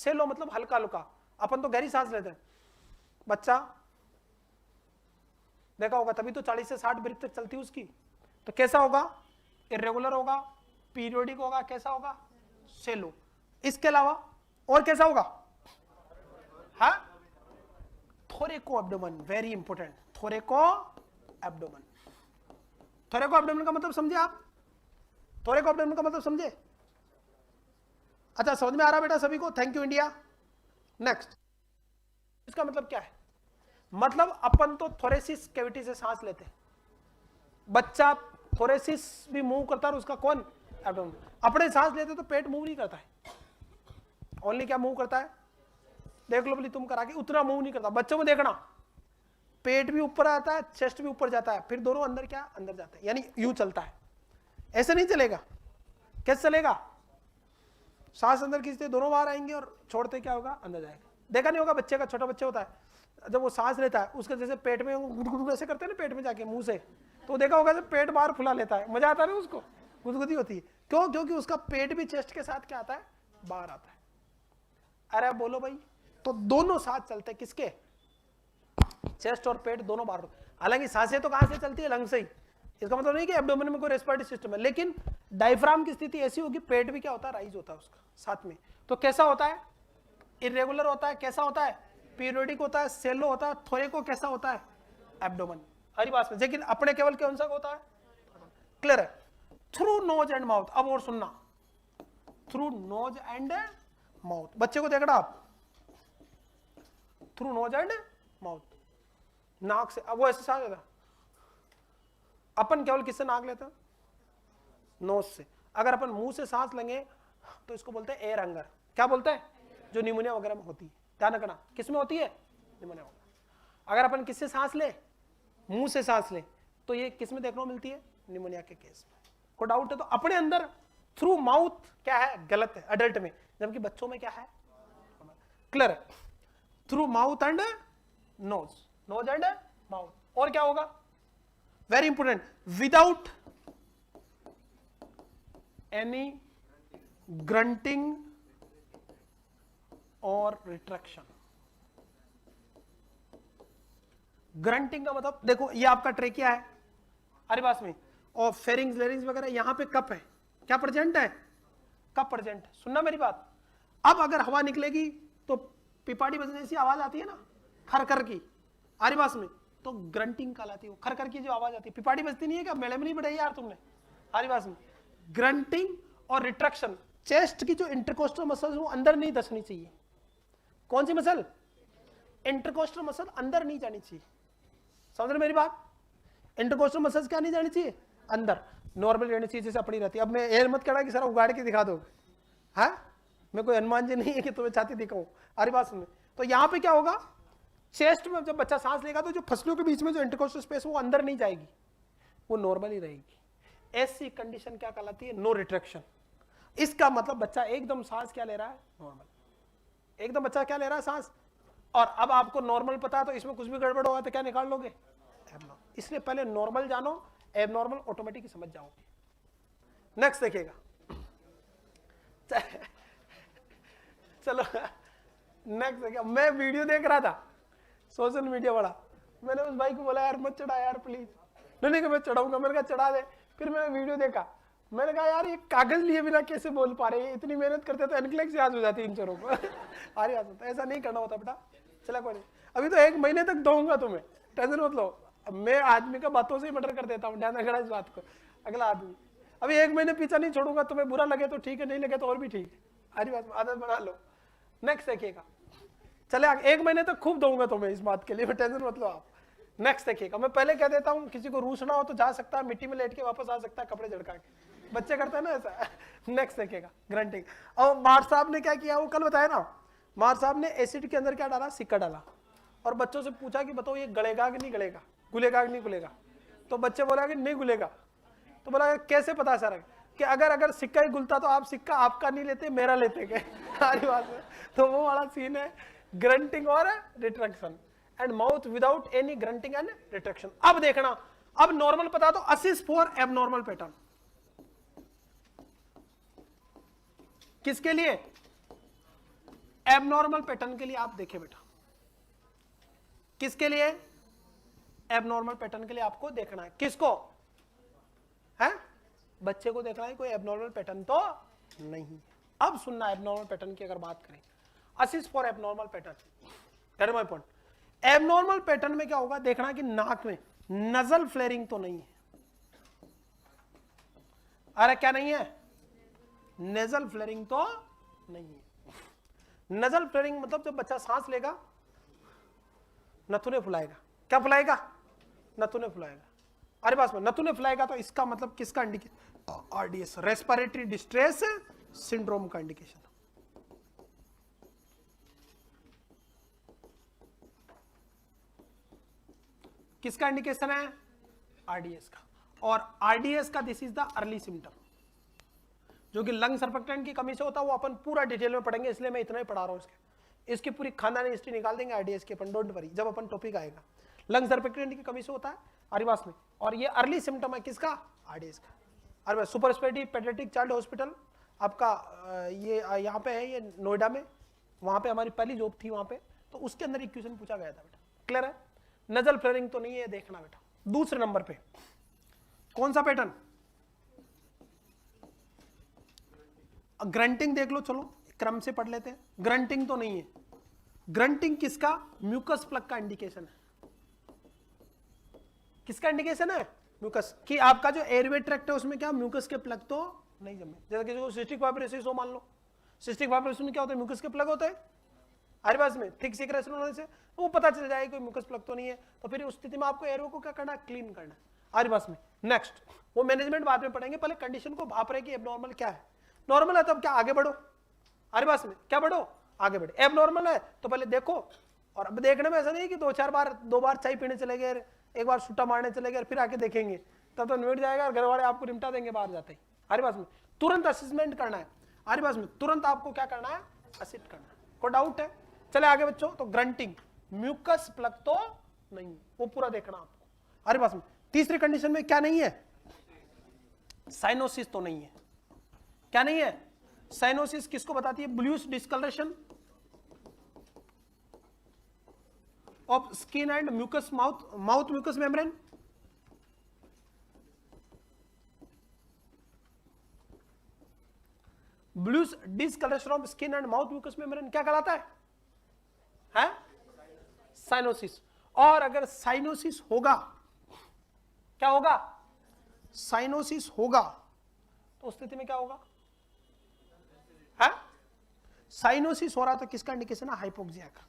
सेलो मतलब हल्का हल्का, अपन तो गहरी सांस लेते हैं। बच्चा देखा होगा, तभी तो 40 से 60 ब्रीथ तक चलती है उसकी। तो कैसा होगा? इरेगुलर होगा, पीरियोडिक होगा, कैसा होगा? सेलो। इसके अलावा और कैसा होगा? हाँ, थोरेको abdomen, very important, थोरेको abdomen. थोरेको abdomen का मतलब समझे आप? थोरेको एब्डोमेन का मतलब समझे? अच्छा, समझ में आ रहा बेटा सभी को? Thank you India. नेक्स्ट, इसका मतलब क्या है? मतलब अपन तो थोरेसिस कैविटी से सांस लेते हैं, बच्चा थोरेसिस भी मूव करता है और उसका कौन? एब्डोमेन। अपने सांस लेते तो पेट मूव नहीं करता है, ओनली क्या मूव करता है? देख लो बोली तुम करा के, उतना मूव नहीं करता। बच्चों में देखना, पेट भी ऊपर आता है, चेस्ट भी ऊपर जाता है, फिर दोनों अंदर क्या? अंदर जाते हैं, यानी यूं चलता है। ऐसे नहीं चलेगा। कैसे चलेगा? सांस अंदर खींचते दोनों बाहर आएंगे और छोड़ते क्या होगा? अंदर जाएगा। देखा नहीं होगा बच्चे का, छोटा बच्चा होता है जब वो सांस लेता है, उसके जैसे पेट में गुदगुद ऐसे करते हैं ना, पेट में जाके मुंह से, तो देखा होगा जब पेट बाहर फुला लेता है, मजा आता है ना उसको, गुदगुदी होती है। क्यों? क्योंकि उसका पेट भी चेस्ट के साथ क्या आता है? बाहर आता है। अरे बोलो भाई, तो दोनों साथ चलते हैं, किसके? चेस्ट और पेट दोनों बाहर। हालांकि सांसें तो कहां से चलती है? लंग से ही। इसका मतलब नहीं कि एब्डोमेन में कोई रेस्पिरेटरी सिस्टम है, लेकिन डायफ्राम की स्थिति ऐसी होगी, पेट भी क्या होता है? राइज होता है उसका साथ में। तो कैसा होता है? इरेगुलर होता है। कैसा होता है? पीरियोडिक होता है, सेलो होता है। थोरेको कैसा होता है? एब्डोमेन। हरी बात में, लेकिन अपने केवल कौन सा होता है? क्लियर है? Through nose and mouth. अब और सुनना, थ्रू नोज एंड माउथ। बच्चे को देखना आप, थ्रू नोज एंड माउथ, नाक से। अब वो ऐसे सांस लेता, अपन केवल किससे नाक लेते हैं? नोज से। अगर अपन मुंह से सांस लेंगे तो इसको बोलते हैं एयर हंगर। क्या बोलते हैं? जो निमोनिया वगैरह में होती है। ध्यान रखना, किस में होती है? निमोनिया वगैरह। अगर अपन किससे सांस ले? मुंह से सांस ले, तो ये किस में देखने को मिलती है? निमोनिया के केस में। कोई डाउट है तो अपने अंदर थ्रू माउथ क्या है? गलत है अडल्ट में, जबकि बच्चों में क्या है? क्लियर है? Through mouth and nose, nose and mouth. और क्या होगा? Very important, without any grunting और रिट्रैक्शन। ग्रंटिंग का मतलब देखो, ये आपका ट्रेकिया है, अरे बात में, और फेरिंग्स लेरिंग्स वगैरह, यहां पे कप है, क्या प्रेजेंट है? Cup present. सुनना मेरी बात, अब अगर हवा निकलेगी तो पिपाड़ी बजने से आवाज आती है ना, खरखर की, अरे बात में, तो ग्रंटिंग कहलाती है। खरखर की जो आवाज आती है, पिपाड़ी बजती नहीं है क्या? मेले में नहीं बढ़ाई यार तुमने, अरे बात में। ग्रंटिंग और रिट्रैक्शन, चेस्ट की जो इंटरकोस्टल मसल्स वो अंदर नहीं धसनी चाहिए। कौन सी मसल? इंटरकोस्टल मसल अंदर नहीं जानी चाहिए। समझ रहे मेरी बात? इंटरकोस्टल मसल्स क्या नहीं जानी चाहिए? अंदर, नॉर्मल रहनी चाहिए जैसे अपनी रहती है। अब मैं एयर मत करा कि सारा उगाड़ के दिखा दो, हाँ? मैं कोई हनुमान जी नहीं है कि तुम्हें छाती दिखाऊं, अरे बात सुन। तो यहां पे क्या होगा? चेस्ट में जब बच्चा सांस लेगा तो जो फसलों के बीच में जो इंटरकोस्टल स्पेस वो अंदर नहीं जाएगी, वो नॉर्मल ही रहेगी। ऐसी कंडीशन क्या कहलाती है? No retraction. इसका मतलब बच्चा एकदम सांस क्या ले रहा है? नॉर्मल। एकदम बच्चा क्या ले रहा है? सांस। और अब आपको नॉर्मल पता है तो इसमें कुछ भी गड़बड़ होगा तो क्या निकाल लोगे? एबनॉर्मल। इसलिए पहले नॉर्मल जानो, एबनॉर्मल ऑटोमेटिक समझ जाओगे। नेक्स्ट देखिएगा, चलो नेक्स्ट देखिए। मैं वीडियो देख रहा था सोशल मीडिया वाला, मैंने उस भाई को बोला यार मत चढ़ा यार प्लीज। नहीं मैं चढ़ाऊंगा, मैंने कहा चढ़ा दे। फिर मैंने वीडियो देखा, मैंने कहा यार ये कागज लिए बिना कैसे बोल पा रहे हैं? इतनी मेहनत करते तो एनक्लेक्स याद हो जाती इन चोरों को। अरे याद होता, ऐसा नहीं करना होता बेटा। चला कोई नहीं, अभी तो 1 महीने तक दूंगा तुम्हें, टेंशन मत लो। मैं आदमी का बातों से ही मर्डर कर देता हूँ, ध्यान रखना इस बात को। अगला आदमी अभी 1 महीने पीछा नहीं छोड़ूंगा, तुम्हें बुरा लगे तो ठीक है, नहीं लगे तो और भी ठीक है। अरे बात आदत बना लो। नेक्स्ट देखिएगा, चले 1 महीने तक खूब दूंगा तुम्हें इस बात के लिए, टेंशन मत लो आप। नेक्स्ट देखिएगा, मैं पहले कह देता हूँ, किसी को रूसना हो तो जा सकता है, मिट्टी में लेट के वापस आ सकता है, कपड़े झड़का के। बच्चे करते हैं ना ऐसा। नेक्स्ट देखिएगा, ग्रंटिंग। और मार साहब ने क्या किया, वो कल बताया ना, मार साहब ने एसिड के अंदर क्या डाला? सिक्का डाला, और बच्चों से पूछा कि बताओ ये गलेगा कि नहीं गलेगा, घुलेगा कि नहीं घुलेगा? तो बच्चे बोला कि नहीं घुलेगा। तो बोला कैसे पता सर? कि अगर सिक्का ही घुलता तो आप सिक्का आपका नहीं लेते, मेरा लेते क्या? सारी बात है। तो वो वाला सीन है, ग्रंटिंग और retraction, and mouth without any grunting and retraction. अब देखना, अब नॉर्मल पता तो असिस्ट फॉर एबनॉर्मल पैटर्न। किसके लिए? एबनॉर्मल पैटर्न के लिए आप देखें बेटा, किसके लिए? एबनॉर्मल पैटर्न के लिए आपको देखना है, किसको है? बच्चे को देखना है, कोई एबनॉर्मल पैटर्न तो नहीं। अब सुनना, एबनॉर्मल पैटर्न की अगर बात करें, assist for abnormal pattern, gate my point. Abnormal pattern में क्या होगा, देखना कि नाक में नजल फ्लेयरिंग तो नहीं है। अरे क्या नहीं है? नेजल फ्लेयरिंग तो नहीं है। नजल फ्लेयरिंग मतलब जब बच्चा सांस लेगा नथुने फुलाएगा। क्या फुलाएगा? नथुने फुलाएगा। अरे पास में नथुने फुलाएगा तो इसका मतलब किसका indication? RDS, respiratory distress syndrome का इंडिकेशन। किसका इंडिकेशन है? आरडीएस का। और आरडीएस का this is the early symptom, जो कि लंग सर्फेक्टेंट की कमी से होता है, वो अपन पूरा डिटेल में पढ़ेंगे, इसलिए मैं इतना ही पढ़ा रहा हूं। इसकी पूरी खानदानी हिस्ट्री निकाल देंगे आरडीएस की अपन, डोंट वरी, जब अपन टॉपिक आएगा। लंग सर्फेक्टेंट की कमी से होता है आरिवास में, और ये अर्ली सिम्टम है किसका? आरडीएस का। अरे super speciality paediatric child hospital आपका ये यहाँ पे है, ये नोएडा में, वहां पे हमारी पहली जॉब थी वहां पे, तो उसके अंदर एक क्वेश्चन पूछा गया था बेटा। क्लियर है? नजल फ्लेयरिंग तो नहीं है, देखना बेटा। दूसरे नंबर पे कौन सा पैटर्न? ग्रंटिंग देख लो, चलो क्रम से पढ़ लेते हैं। ग्रंटिंग तो नहीं है। ग्रंटिंग किसका? म्यूकस प्लग का इंडिकेशन है। किसका इंडिकेशन है? म्यूकस की। आपका जो एयरवे ट्रैक्ट है उसमें क्या म्यूकस के प्लग तो नहीं जमे। जैसे किसी को सिस्टिक फाइब्रोसिस हो, मान लो सिस्टिक फाइब्रोसिस में क्या होता है? म्यूकस के प्लग होते हैं आरिवास में, थिक सीक्रेशन होने से वो पता चल जाएगा कोई म्यूकस प्लग तो नहीं है। तो फिर उस स्थिति में आपको एयरवे को क्या करना है? क्लीन करना है आरिवास में। नेक्स्ट, वो मैनेजमेंट बाद में पढ़ेंगे, पहले कंडीशन को भाप रहे कि एबनॉर्मल क्या है। नॉर्मल है तो अब क्या आगे बढ़ो, आरिवास में क्या बढ़ो, आगे बढ़े। एबनॉर्मल है तो पहले देखो, और अब देखने में ऐसा नहीं कि दो बार चाय पीने चले गए, एक बार सुट्टा मारने चले गए, फिर आके देखेंगे, तब तो निपट जाएगा और घर वाले आपको निपटा देंगे बाहर जाते ही। आरिवास में तुरंत असेसमेंट करना है, आरिवास में तुरंत आपको क्या करना है? असिस्ट करना है। कोई डाउट है? चले आगे बच्चों। तो ग्रंटिंग, म्यूकस प्लग तो नहीं, वो पूरा देखना आपको आरिवास में। तीसरी कंडीशन में क्या नहीं है? साइनोसिस तो नहीं है। क्या नहीं है? साइनोसिस किसको बताती है? Bluish discolouration of skin and mucous, mouth mucous membrane. Bluish discolouration of skin and mouth mucous membrane क्या कहलाता है? साइनोसिस। और अगर साइनोसिस होगा, क्या होगा? साइनोसिस होगा तो उस स्थिति में क्या होगा? साइनोसिस हो रहा तो किसका इंडिकेशन है? हाइपोक्सिया का।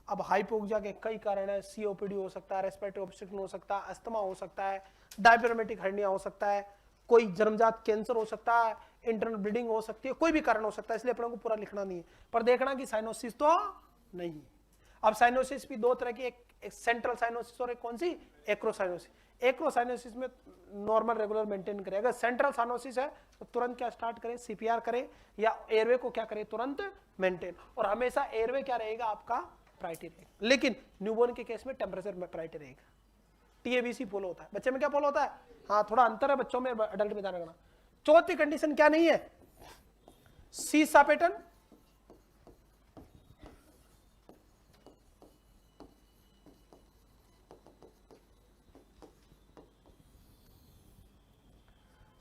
अब हाइपोक्सिया के कई कारण है, सीओपीडी हो सकता है, रेस्पिरेटरी ऑब्स्ट्रक्शन हो सकता है, अस्थमा हो सकता है, डायफ्रागमेटिक हर्निया हो सकता है, कोई जन्मजात कैंसर हो सकता है, इंटरनल ब्लीडिंग हो सकती है, कोई भी कारण हो सकता है, इसलिए अपने को पूरा लिखना नहीं है, पर देखना कि साइनोसिस तो नहीं। अब साइनोसिस भी दो तरह की, एक सेंट्रल साइनोसिस और एक कौन सी? एक्रोसाइनोसिस। एक्रोसाइनोसिस में नॉर्मल रेगुलर मेंटेन करें। अगर सेंट्रल साइनोसिस है तो तुरंत क्या स्टार्ट करें? सीपीआर करें, या एयरवे को क्या करें? तुरंत मेंटेन। और हमेशा एयरवे क्या रहेगा आपका? प्रायोरिटी रहेगा। लेकिन न्यूबॉर्न के केस में टेम्परेचर में प्रायोरिटी रहेगा। टीएबीसी फॉलो होता है, बच्चे में क्या फॉलो होता है? हाँ, थोड़ा अंतर है बच्चों में, अडल्ट में ध्यान रखना। चौथी कंडीशन क्या नहीं है? सीसा पैटर्न।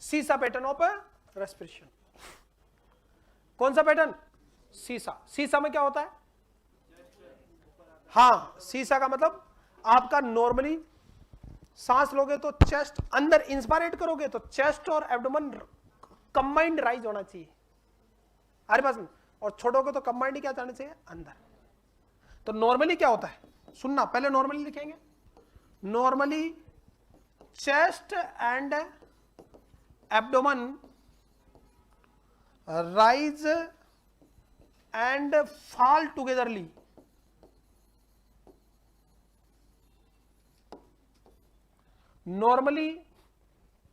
सीसा पैटर्न ऑफ रेस्पिरेशन। कौन सा पैटर्न? सीसा। सीसा में क्या होता है? हाँ, सीसा का मतलब आपका नॉर्मली सांस लोगे तो चेस्ट अंदर इंस्पायरेट करोगे तो चेस्ट और एब्डोमेन कंबाइंड राइज होना चाहिए हमारे पास में, और छोड़ोगे तो कंबाइंड क्या जाना चाहिए? अंदर। तो नॉर्मली क्या होता है? सुनना, पहले नॉर्मली लिखेंगे। Normally chest and abdomen rise and fall togetherly. Normally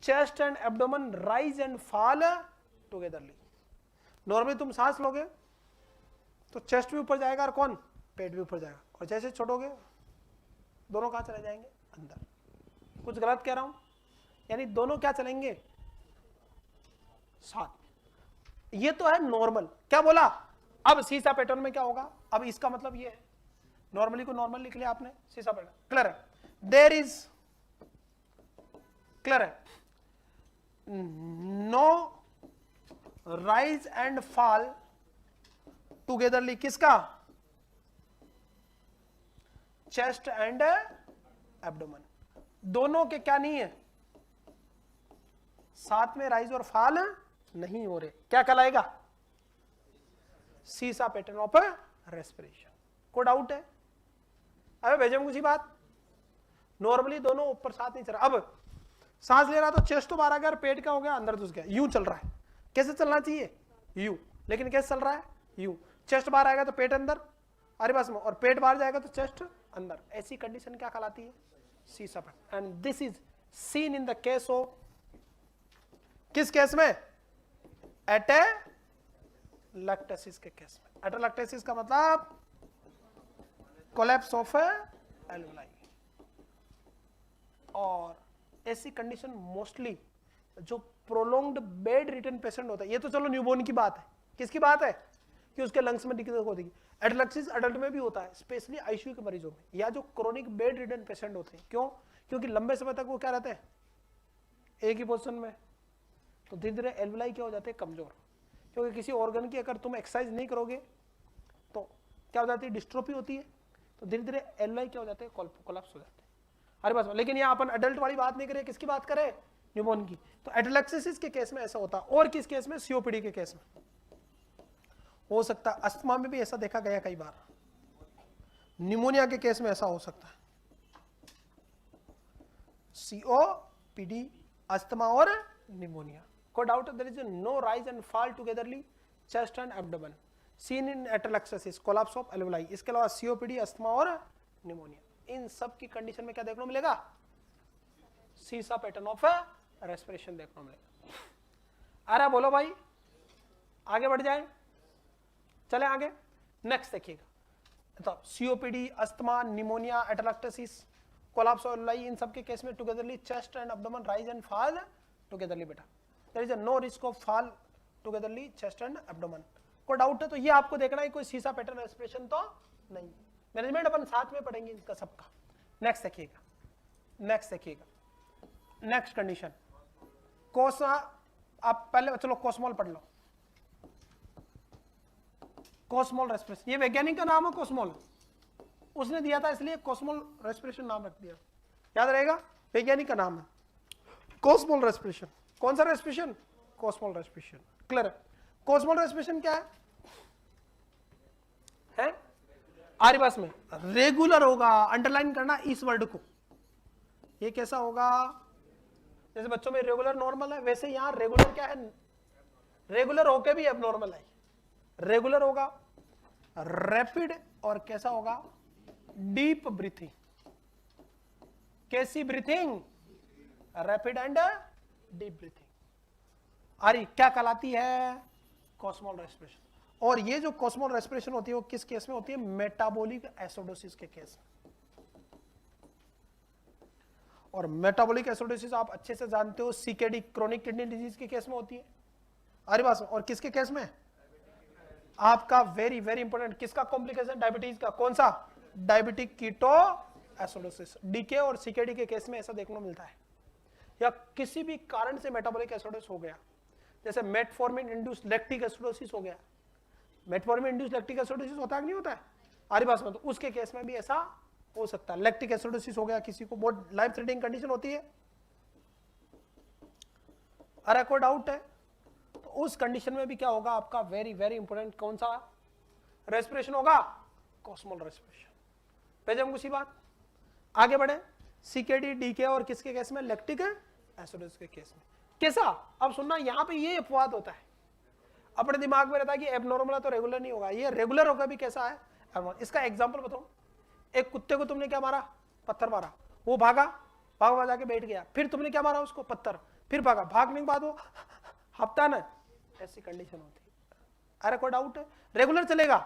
chest and abdomen rise and fall togetherly. Normally तुम सांस लोगे तो चेस्ट भी ऊपर जाएगा और कौन? पेट भी ऊपर जाएगा, और जैसे छोड़ोगे दोनों कहां चले जाएंगे? अंदर। कुछ गलत कह रहा हूं? यानी दोनों क्या चलेंगे? साथ। ये तो है नॉर्मल। क्या बोला? अब सीसा पैटर्न में क्या होगा, अब इसका मतलब ये है, नॉर्मली को नॉर्मल लिख लिया आपने, सीसा पैटर्न क्लियर है, देयर इज क्लियर है, no rise and fall togetherly, किसका, चेस्ट एंड एब्डोमेन, दोनों के क्या नहीं है, साथ में राइज और फॉल नहीं हो रहे, क्या कहलाएगा, सीसा पैटर्न ऑफ रेस्पिरेशन। को डाउट है, अबे भेजम कुछ ही बात, नॉर्मली दोनों ऊपर साथ नहीं चल रहा, अब सांस ले रहा तो चेस्ट तो बाहर आ गया और पेट क्या हो गया, अंदर घुस गया, यूं चल रहा है, कैसे चलना चाहिए, यूं, लेकिन कैसे चल रहा है, यूं, चेस्ट बाहर आएगा तो पेट अंदर, अरे बस में, और पेट बाहर जाएगा तो चेस्ट अंदर, ऐसी कंडीशन क्या कहलाती है, सीसा pattern. And this is seen in the case of, किस केस में, एटेलेक्टेसिस के केस में, एटेलेक्टेसिस का मतलब कोलैप्स ऑफ एल्वुलाई, और ऐसी कंडीशन मोस्टली जो प्रोलोंग्ड बेड रिटर्न पेशेंट होता है, ये तो चलो न्यूबॉर्न की बात है, किसकी बात है कि उसके लंग्स में दिक्कत होती है, एटेलेक्सिस अडल्ट में भी होता है, स्पेशली आईसीयू के मरीजों में, या जो क्रोनिक बेड रिटर्न पेशेंट होते हैं, क्यों, क्योंकि लंबे समय तक वो क्या रहते हैं, एक ही पोजीशन में, तो धीरे धीरे एल्वुलाई क्या हो जाते हैं, कमजोर, क्योंकि किसी ऑर्गन की अगर तुम एक्सरसाइज नहीं करोगे तो क्या हो जाती है, डिस्ट्रोफी होती है, तो धीरे धीरे एल्वुलाई क्या हो जाते हैं, कोलैप्स हो जाते हैं, अरे बस, लेकिन यहाँ अपन अडल्ट वाली बात नहीं करें, किसकी बात करें, न्यूबॉर्न की, तो एटेलेक्सिस के केस में ऐसा होता है, और किस केस में, सीओपीडी के केस में हो सकता है, अस्थमा में भी ऐसा देखा गया कई बार, निमोनिया के केस में ऐसा हो सकता है, सीओपीडी, अस्थमा और निमोनिया। को doubt, there is no rise and fall togetherly chest and abdomen seen in atelectasis, collapse of alveoli, इसके अलावा सीओपीडी, अस्थमा और निमोनिया, इन सब की कंडीशन में क्या देखने को मिलेगा, सीसा पैटर्न ऑफ रेस्पिरेशन देखने को मिलेगा। अरे बोलो भाई, आगे बढ़ जाए, चले आगे, नेक्स्ट देखिएगा, तो COPD, asthma, pneumonia, atelectasis, collapse of alveoli, इन सब के केस में togetherly chest and abdomen rise and fall togetherly, बेटा there is no risk of fall togetherly chest and abdomen. को डाउट है तो ये आपको देखना है, कोई सीसा पैटर्न रेस्पिरेशन तो नहीं, मैनेजमेंट अपन साथ में पढ़ेंगे इनका सबका। नेक्स्ट देखिएगा, नेक्स्ट देखिएगा, नेक्स्ट कंडीशन, कोसा, आप पहले चलो कोस्मोल पढ़ लो, कोस्मोल रेस्पिरेशन, ये वैज्ञानिक का नाम है कोस्मोल, उसने दिया था इसलिए कोस्मोल रेस्पिरेशन नाम रख दिया, याद रहेगा, वैज्ञानिक का नाम है कोस्मोल रेस्पिरेशन। कौन सा रेस्पिरेशन, कोस्मोल रेस्पिरेशन, क्लियर है। कोस्मोल रेस्पिरेशन क्या है आर्यवास में, रेगुलर होगा, अंडरलाइन करना इस वर्ड को, ये कैसा होगा, जैसे बच्चों में रेगुलर नॉर्मल है, वैसे यहां रेगुलर क्या है, रेगुलर होके भी अब नॉर्मल है, रेगुलर होगा, रैपिड, और कैसा होगा, डीप ब्रीथिंग, कैसी breathing, rapid and deep breathing, अरे क्या कहलाती है, कोस्मोल रेस्पिरेशन। और ये जो कोस्मोल रेस्पिरेशन होती है वो किस केस में होती है, मेटाबॉलिक एसिडोसिस के केस में, और मेटाबॉलिक एसिडोसिस आप अच्छे से जानते हो, सीकेडी, क्रोनिक किडनी डिजीज के केस में होती है, अरे बस, और किसके केस में, आपका वेरी वेरी इंपॉर्टेंट, किसका कॉम्प्लिकेशन, डायबिटीज का, कौन सा, डायबिटिक कीटो एसिडोसिस, डीके और सीकेडी के केस में ऐसा देखने को मिलता है, या किसी भी कारण से मेटाबॉलिक एसिडोसिस हो गया, जैसे मेटफॉर्मिन इंड्यूस्ड लैक्टिक एसिडोसिस हो गया, मेटफॉर्मिन इंड्यूस्ड लैक्टिक एसिडोसिस होता है कि नहीं होता है, अरे बस, तो उसके केस में भी ऐसा हो सकता है, लैक्टिक एसिडोसिस हो गया किसी को, बहुत लाइफ थ्रेटनिंग कंडीशन होती है, अरे कोई डाउट है तो उस कंडीशन में भी क्या होगा आपका, वेरी वेरी इंपॉर्टेंट, कौन सा रेस्पिरेशन होगा, कोस्मोल रेस्पिरेशन। भेजे हम उसी बात, आगे बढ़े, सीकेडी, डीके और किसके केस में, लैक्टिक एसिडोसिस के केस में, कैसा, अब सुनना, यहां पे ये अपवाद होता है, अपने दिमाग में रहता है कि एबनॉर्मल है तो रेगुलर नहीं होगा, ये रेगुलर होगा भी कैसा है, एबनॉर्मल। इसका एग्जांपल बताऊं, एक कुत्ते को तुमने क्या मारा, पत्थर मारा, वो भागा, भाग जाके बैठ गया, फिर तुमने क्या मारा उसको, पत्थर, फिर भागा, भागने के बाद वो हफ्ता ना, ऐसी कंडीशन होती है, अरे कोई डाउट है, रेगुलर चलेगा,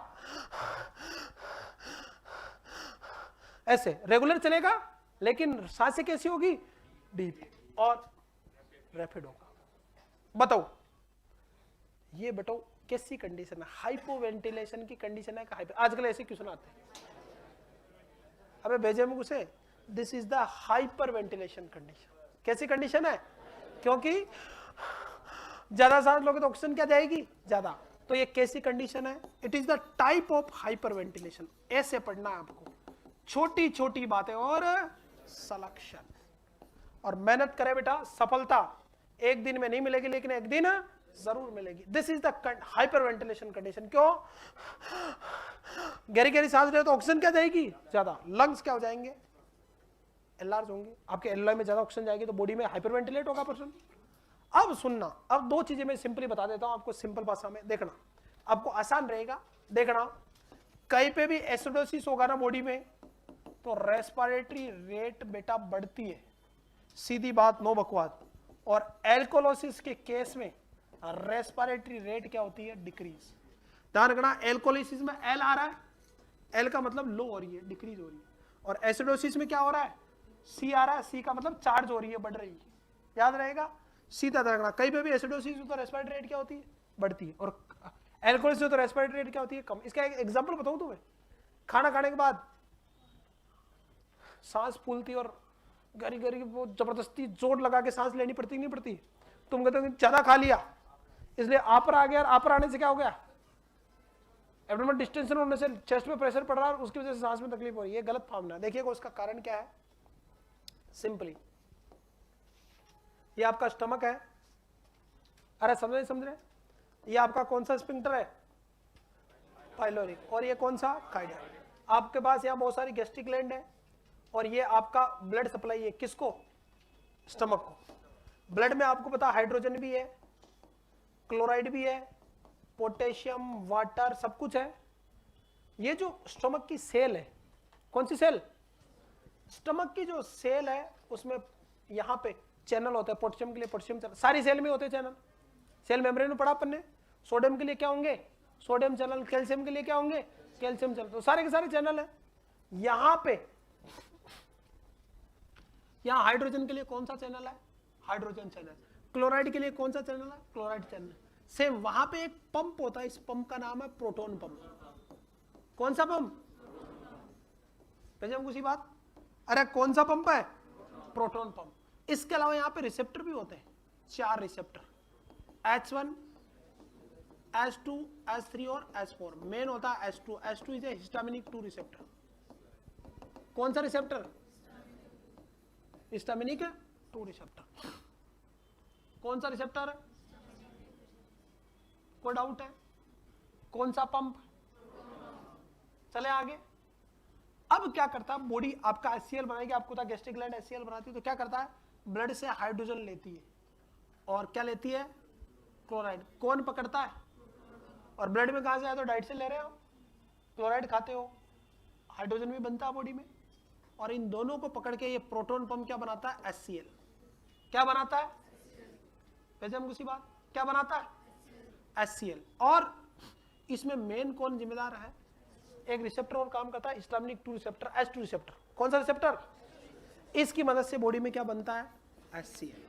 ऐसे रेगुलर चलेगा, लेकिन सांसें कैसी होगी, डीप और रैपिड होगा। बताओ ये बताओ कैसी कंडीशन है, हाइपोवेंटिलेशन की कंडीशन है कि हाइपर, आजकल ऐसे क्वेश्चन आते हैं, अबे भेजे में घुसे, this is the hyper ventilation condition. कैसी कंडीशन है? क्योंकि ज्यादा सांस लोगे तो ऑक्सीजन क्या जाएगी? ज्यादा। तो ये कैसी कंडीशन है? It is the type of hyper ventilation. ऐसे पढ़ना है आपको, छोटी छोटी बातें और सलेक्शन, और मेहनत करे बेटा, सफलता एक दिन में नहीं मिलेगी लेकिन एक दिन जरूर मिलेगी। This is the hyper ventilation condition. क्यों? गहरी गहरी सांस ले तो ऑक्सीजन क्या जाएगी? ज्यादा। लंग्स क्या हो जाएंगे? एनलार्ज होंगे। आपके एलॉय में ज्यादा ऑक्सीजन जाएगी तो बॉडी में हाइपर वेंटिलेट होगा पर्सन। अब सुनना, अब दो चीजें मैं सिंपली बता देता हूं आपको, सिंपल भाषा में देखना, आपको आसान रहेगा। देखना, कहीं पे भी एसिडोसिस होगा ना बॉडी में तो रेस्पिरेटरी रेट बेटा बढ़ती है, सीधी बात, नो बकवास। और एल्कोलोसिस के केस में रेस्पिरेटरी रेट क्या होती है? डिक्रीज। ध्यान रखना, एल्कोलिसिस में एल आ रहा है, एल का मतलब लो हो रही है, डिक्रीज हो रही है। और एसिडोसिस में क्या हो रहा है? सी आ रहा है, सी का मतलब चार्ज हो रही है, बढ़ रही है। याद रहेगा, सीधा रखना। कहीं पे भी एसिडोसिस हो तो रेस्पिरेटरी रेट क्या होती है? बढ़ती है। और एल्कोलिसिस हो तो रेस्पिरेटरी रेट क्या होती है? कम। इसका एक एग्जांपल बताऊं तुम्हें, खाना खाने के बाद सांस फूलती और गरी गरी वो जबरदस्ती जोर लगा के सांस लेनी पड़ती नहीं पड़ती? तुम कहते हो ज्यादा खा लिया इसलिए आपर आ गया, और आपर आने से क्या हो गया? एब्डोमेन डिस्टेंशन होने से चेस्ट में प्रेशर पड़ रहा है और उसकी वजह से सांस में तकलीफ हो रही है। ये गलत भावना। देखिएगा उसका कारण क्या है, सिंपली ये आपका स्टमक है, अरे समझ रहे, ये आपका कौन सा स्फिंक्टर है? पाइलोरिक। और ये कौन सा? कार्डियक। आपके पास यहाँ बहुत सारी गैस्ट्रिक ग्लैंड है, और ये आपका ब्लड सप्लाई है किसको? स्टमक को। ब्लड में आपको पता हाइड्रोजन भी है, क्लोराइड भी है, पोटेशियम, वाटर, सब कुछ है। ये जो स्टमक की सेल है, कौन सी सेल? स्टमक की जो सेल है उसमें यहां पे चैनल होता है, पोटेशियम के लिए पोटेशियम चैनल, सारी सेल में होते हैं चैनल। सेल मेम्ब्रेन में पढ़ा अपन ने। सोडियम के लिए क्या होंगे? Sodium channel. कैल्शियम के लिए क्या होंगे? Calcium channel. तो सारे के सारे चैनल है। यहां पे यहां हाइड्रोजन के लिए कौन सा चैनल है? Hydrogen channel. क्लोराइड के लिए कौन सा चैनल है? Chloride channel. सेम वहां पे एक पंप होता है, इस पंप का नाम है प्रोटोन पंप। कौन सा पंप? उसी बात, अरे कौन सा पंप है? Proton pump. इसके अलावा यहां पे रिसेप्टर भी होते हैं, 4 रिसेप्टर, H1, H2, H3 और H4। मेन होता है H2। H2 is a histaminic 2 receptor. कौन सा रिसेप्टर? Histaminic 2 receptor. कौन सा रिसेप्टर है? कोई डाउट है? कौन सा पंप? चले आगे। अब क्या करता है बॉडी? आपका HCl बनाएगी, आपको पता गैस्ट्रिक ग्लैंड HCl बनाती है, तो क्या करता है? ब्लड से हाइड्रोजन लेती है, और क्या लेती है? क्लोराइड। कौन पकड़ता है? और ब्लड में कहां से आया? तो डाइट से ले रहे हो, क्लोराइड खाते हो, हाइड्रोजन भी बनता है बॉडी में, और इन दोनों को पकड़ के ये प्रोटोन पंप क्या बनाता है? HCl। क्या बनाता है? वैसे हम उसी बात, क्या बनाता है? HCl। और इसमें मेन कौन जिम्मेदार है? एक रिसेप्टर और काम करता है, हिस्टामिनिक 2 रिसेप्टर, H2 रिसेप्टर। कौन सा रिसेप्टर? इसकी मदद से बॉडी में क्या बनता है? HCl।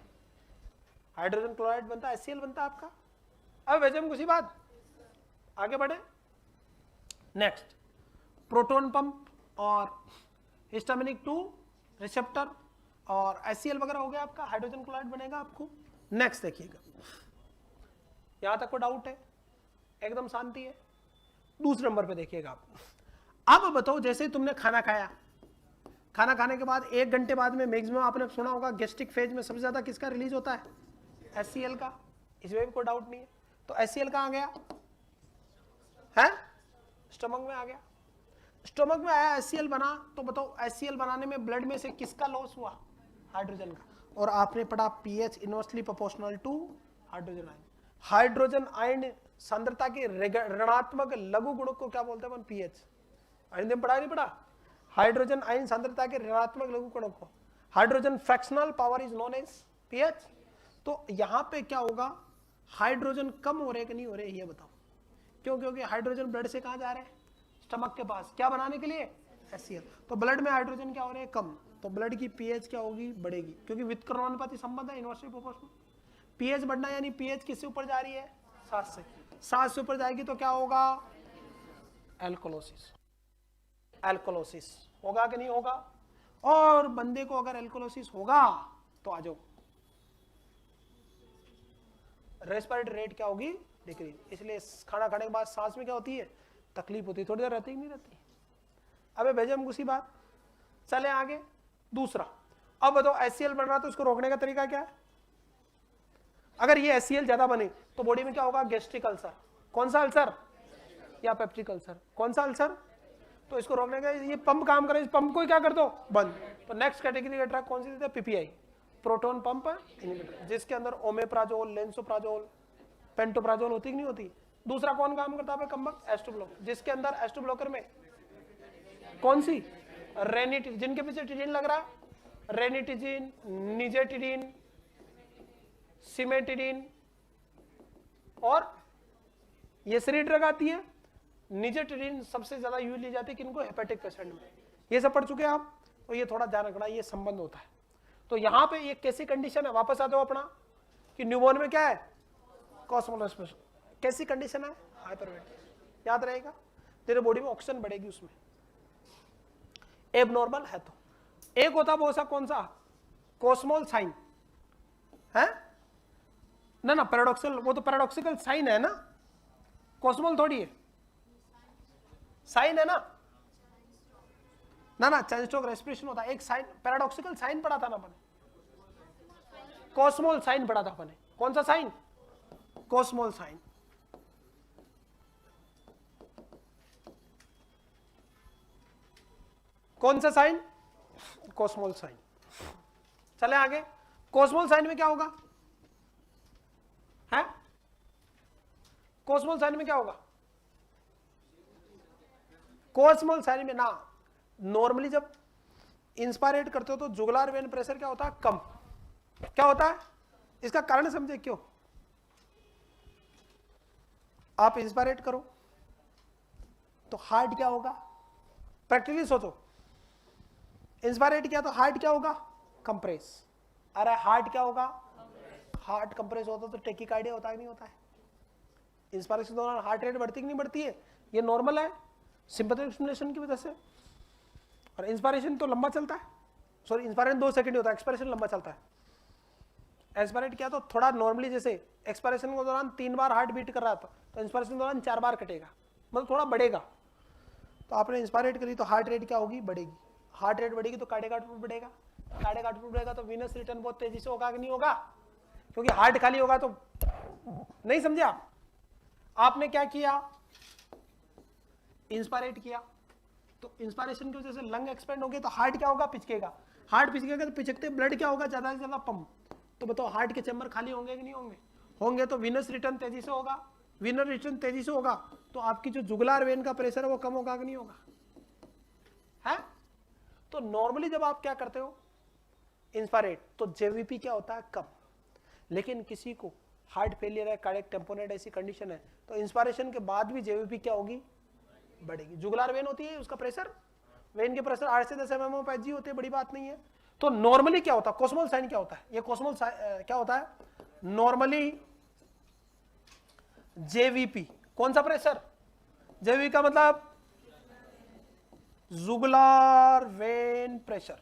हाइड्रोजन क्लोराइड बनता है, HCl बनता है आपका। अब वैसे हम उसी बात, आगे बढ़े। नेक्स्ट, प्रोटोन पंप और हिस्टामिनिक 2 रिसेप्टर और HCl वगैरह हो गया आपका, हाइड्रोजन क्लोराइड बनेगा आपको। नेक्स्ट देखिएगा, यहां तक को डाउट है? एकदम शांति है। दूसरे नंबर पे देखिएगा आप। अब बताओ, जैसे तुमने खाना खाया, खाना खाने के बाद 1 घंटे बाद में मैक्सिमम आपने सुना होगा गैस्ट्रिक फेज में सबसे ज्यादा किसका रिलीज होता है? HCl का। इसमें भी कोई डाउट नहीं है। तो HCl कहां गया है? स्टमक में आ गया। स्टमक में आया, HCl बना, तो बताओ HCl बनाने में ब्लड में से किसका लॉस हुआ? हाइड्रोजन का। और आपने पढ़ा pH inversely proportional to hydrogen ion. Hydrogen ion सांद्रता के ऋणात्मक लघु गुणक को क्या बोलते हैं? pH। हिंदी में पढ़ा नहीं पढ़ा? हाइड्रोजन आयन सांद्रता के ऋणात्मक लघु गुणक को hydrogen fractional power is known as pH। तो यहां पे क्या होगा? हाइड्रोजन कम हो रहे कि नहीं हो रहे, ये बताओ। क्यों? क्योंकि हाइड्रोजन ब्लड से कहां जा रहे हैं? स्टमक के पास। क्या बनाने के लिए? HCl। तो ब्लड में हाइड्रोजन क्या हो रहे हैं? कम। तो ब्लड की pH क्या होगी? बढ़ेगी, क्योंकि व्युत्क्रमणानुपाती संबंध है, इनवर्सली प्रोपोर्शनल। pH बढ़ना यानी pH किससे ऊपर जा रही है? 7 से, 7 से ऊपर जाएगी तो क्या होगा? एल्कोलोसिस। एल्कोलोसिस होगा कि नहीं होगा? और बंदे को अगर एल्कोलोसिस होगा तो आ जाओ, रेस्पिरेटरी रेट क्या होगी? डिक्रीज। इसलिए खाना खाने के बाद सांस में क्या होती है? तकलीफ होती है, थोड़ी देर रहती ही नहीं रहती। अबे भेजे हम उसी बात, चले आगे। दूसरा, अब बताओ HCl बढ़ रहा तो इसको रोकने का तरीका क्या है? अगर ये HCl ज्यादा बने तो बॉडी में क्या होगा? Gastric ulcer. कौन सा अल्सर? या पेप्टिक अल्सर। कौन सा अल्सर? तो इसको रोकने का ये पंप काम करे, इस पंप को क्या कर दो? बंद। तो नेक्स्ट कैटेगरी का ड्रग कौन सी देते हैं? PPI, प्रोटोन पंप इनहिबिटर, जिसके अंदर ओमेप्राजोल, लेंसोप्राजोल, पेंटोप्राजोल होती कि नहीं होती? दूसरा कौन काम करता है? कम्बक एस्ट्रो ब्लॉकर, जिसके अंदर एस्ट्रो ब्लॉकर में कौन सी? रेनिटिजिन, जिनके पीछे टिजिन लग रहा है, रेनिटिजिन, निजेटिडिन, सिमेटिडिन, और ये सारी ड्रग आती है। निजेटिडिन सबसे ज्यादा यूज ली जाती है किनको? हेपेटिक पेशेंट में। ये सब पढ़ चुके हैं आप, तो ये थोड़ा ध्यान रखना, ये संबंध होता है। तो यहां पे ये कैसी कंडीशन है? वापस आ जाओ अपना, कि न्यूबॉर्न में क्या है? कॉस्मोलॉजिस्ट। कैसी कंडीशन है? हाइपरवेंटिलेशन। याद रहेगा, तेरे बॉडी में ऑक्सीजन बढ़ेगी उसमें। एबनॉर्मल है तो एक होता वो सा कौन सा? कोस्मोल साइन है ना? ना पैराडॉक्सिकल, वो तो पैराडॉक्सिकल साइन है ना, कोस्मोल थोड़ी है, साइन है ना? ना ना चेस्ट स्ट्रोक रेस्पिरेशन होता है, एक साइन पैराडॉक्सिकल साइन पढ़ा था ना अपन, कोस्मोल साइन पढ़ा था अपन। कौन सा साइन? कोस्मोल साइन। कौन सा साइन? कोस्मोल साइन। चले आगे। कोस्मोल साइन में क्या होगा? है कोस्मोल साइन में क्या होगा? कोस्मोल साइन में ना, नॉर्मली जब इंस्पायरेट करते हो तो जुगुलार वेन प्रेशर क्या होता है? कम। क्या होता है? इसका कारण समझे क्यों? आप इंस्पायरेट करो तो हार्ट क्या होगा? प्रैक्टिकली सोचो, इंस्पायरेट किया तो हार्ट क्या होगा? कंप्रेस। अरे हार्ट क्या होगा? हार्ट कंप्रेस होता तो टेकिकार्डिया होता है नहीं होता है? इंस्पायरेशन के दौरान हार्ट रेट बढ़ती कि नहीं बढ़ती है? ये नॉर्मल है सिंपैथेटिक स्टिमुलेशन की वजह से। और इंस्पायरेशन तो लंबा चलता है, सॉरी इंस्पायरेशन 2 सेकंड होता है, एक्सपायरेशन लंबा चलता है। एक्सपायरेट किया तो थोड़ा नॉर्मली, जैसे एक्सपायरेशन के दौरान 3 बार हार्ट बीट कर रहा था तो इंस्पायरेशन के दौरान 4 बार कटेगा, मतलब थोड़ा बढ़ेगा। तो आपने इंस्पायरेट करी तो हार्ट रेट क्या होगी? बढ़ेगी। हार्ट रेट बढ़ेगी तो कार्डियक आउटपुट बढ़ेगा, कार्डियक आउटपुट बढ़ेगा तो वीनस रिटर्न बहुत तेजी से होगा कि नहीं होगा? क्योंकि हार्ट खाली होगा तो नहीं समझे आप? आपने क्या किया? इंस्पायरेट किया तो इंस्पायरेशन की वजह से लंग एक्सपेंड हो गए तो हार्ट क्या होगा? पिचकेगा। हार्ट पिचकेगा तो पिचकते ब्लड क्या होगा? ज्यादा से ज्यादा पंप। तो बताओ हार्ट के चैम्बर खाली होंगे कि नहीं होंगे? होंगे। तो वीनस रिटर्न तेजी से होगा, वीनस रिटर्न तेजी से होगा तो आपकी जो जुगुलार वेन का प्रेशर है वो कम होगा कि नहीं होगा? है? तो नॉर्मली जब आप क्या करते हो इंस्पायरेट तो जेवीपी क्या होता है? कम। लेकिन किसी को हार्ट फेलियर है, कार्डियक टेम्पोनेट ऐसी कंडीशन है तो इंस्पायरेशन के बाद भी जेवीपी क्या होगी? बढ़ेगी। जुगुलार वेन होती है, उसका प्रेशर, वेन के प्रेशर 8 से 10 mm ऑफ एचजी होते हैं, बड़ी बात नहीं है। तो नॉर्मली क्या होता है? कोस्मोल साइन क्या होता है? ये कोस्मोल क्या होता है? Normally JVP. कौन सा प्रेशर? जेवीपी का मतलब जुगुलार वेन प्रेशर।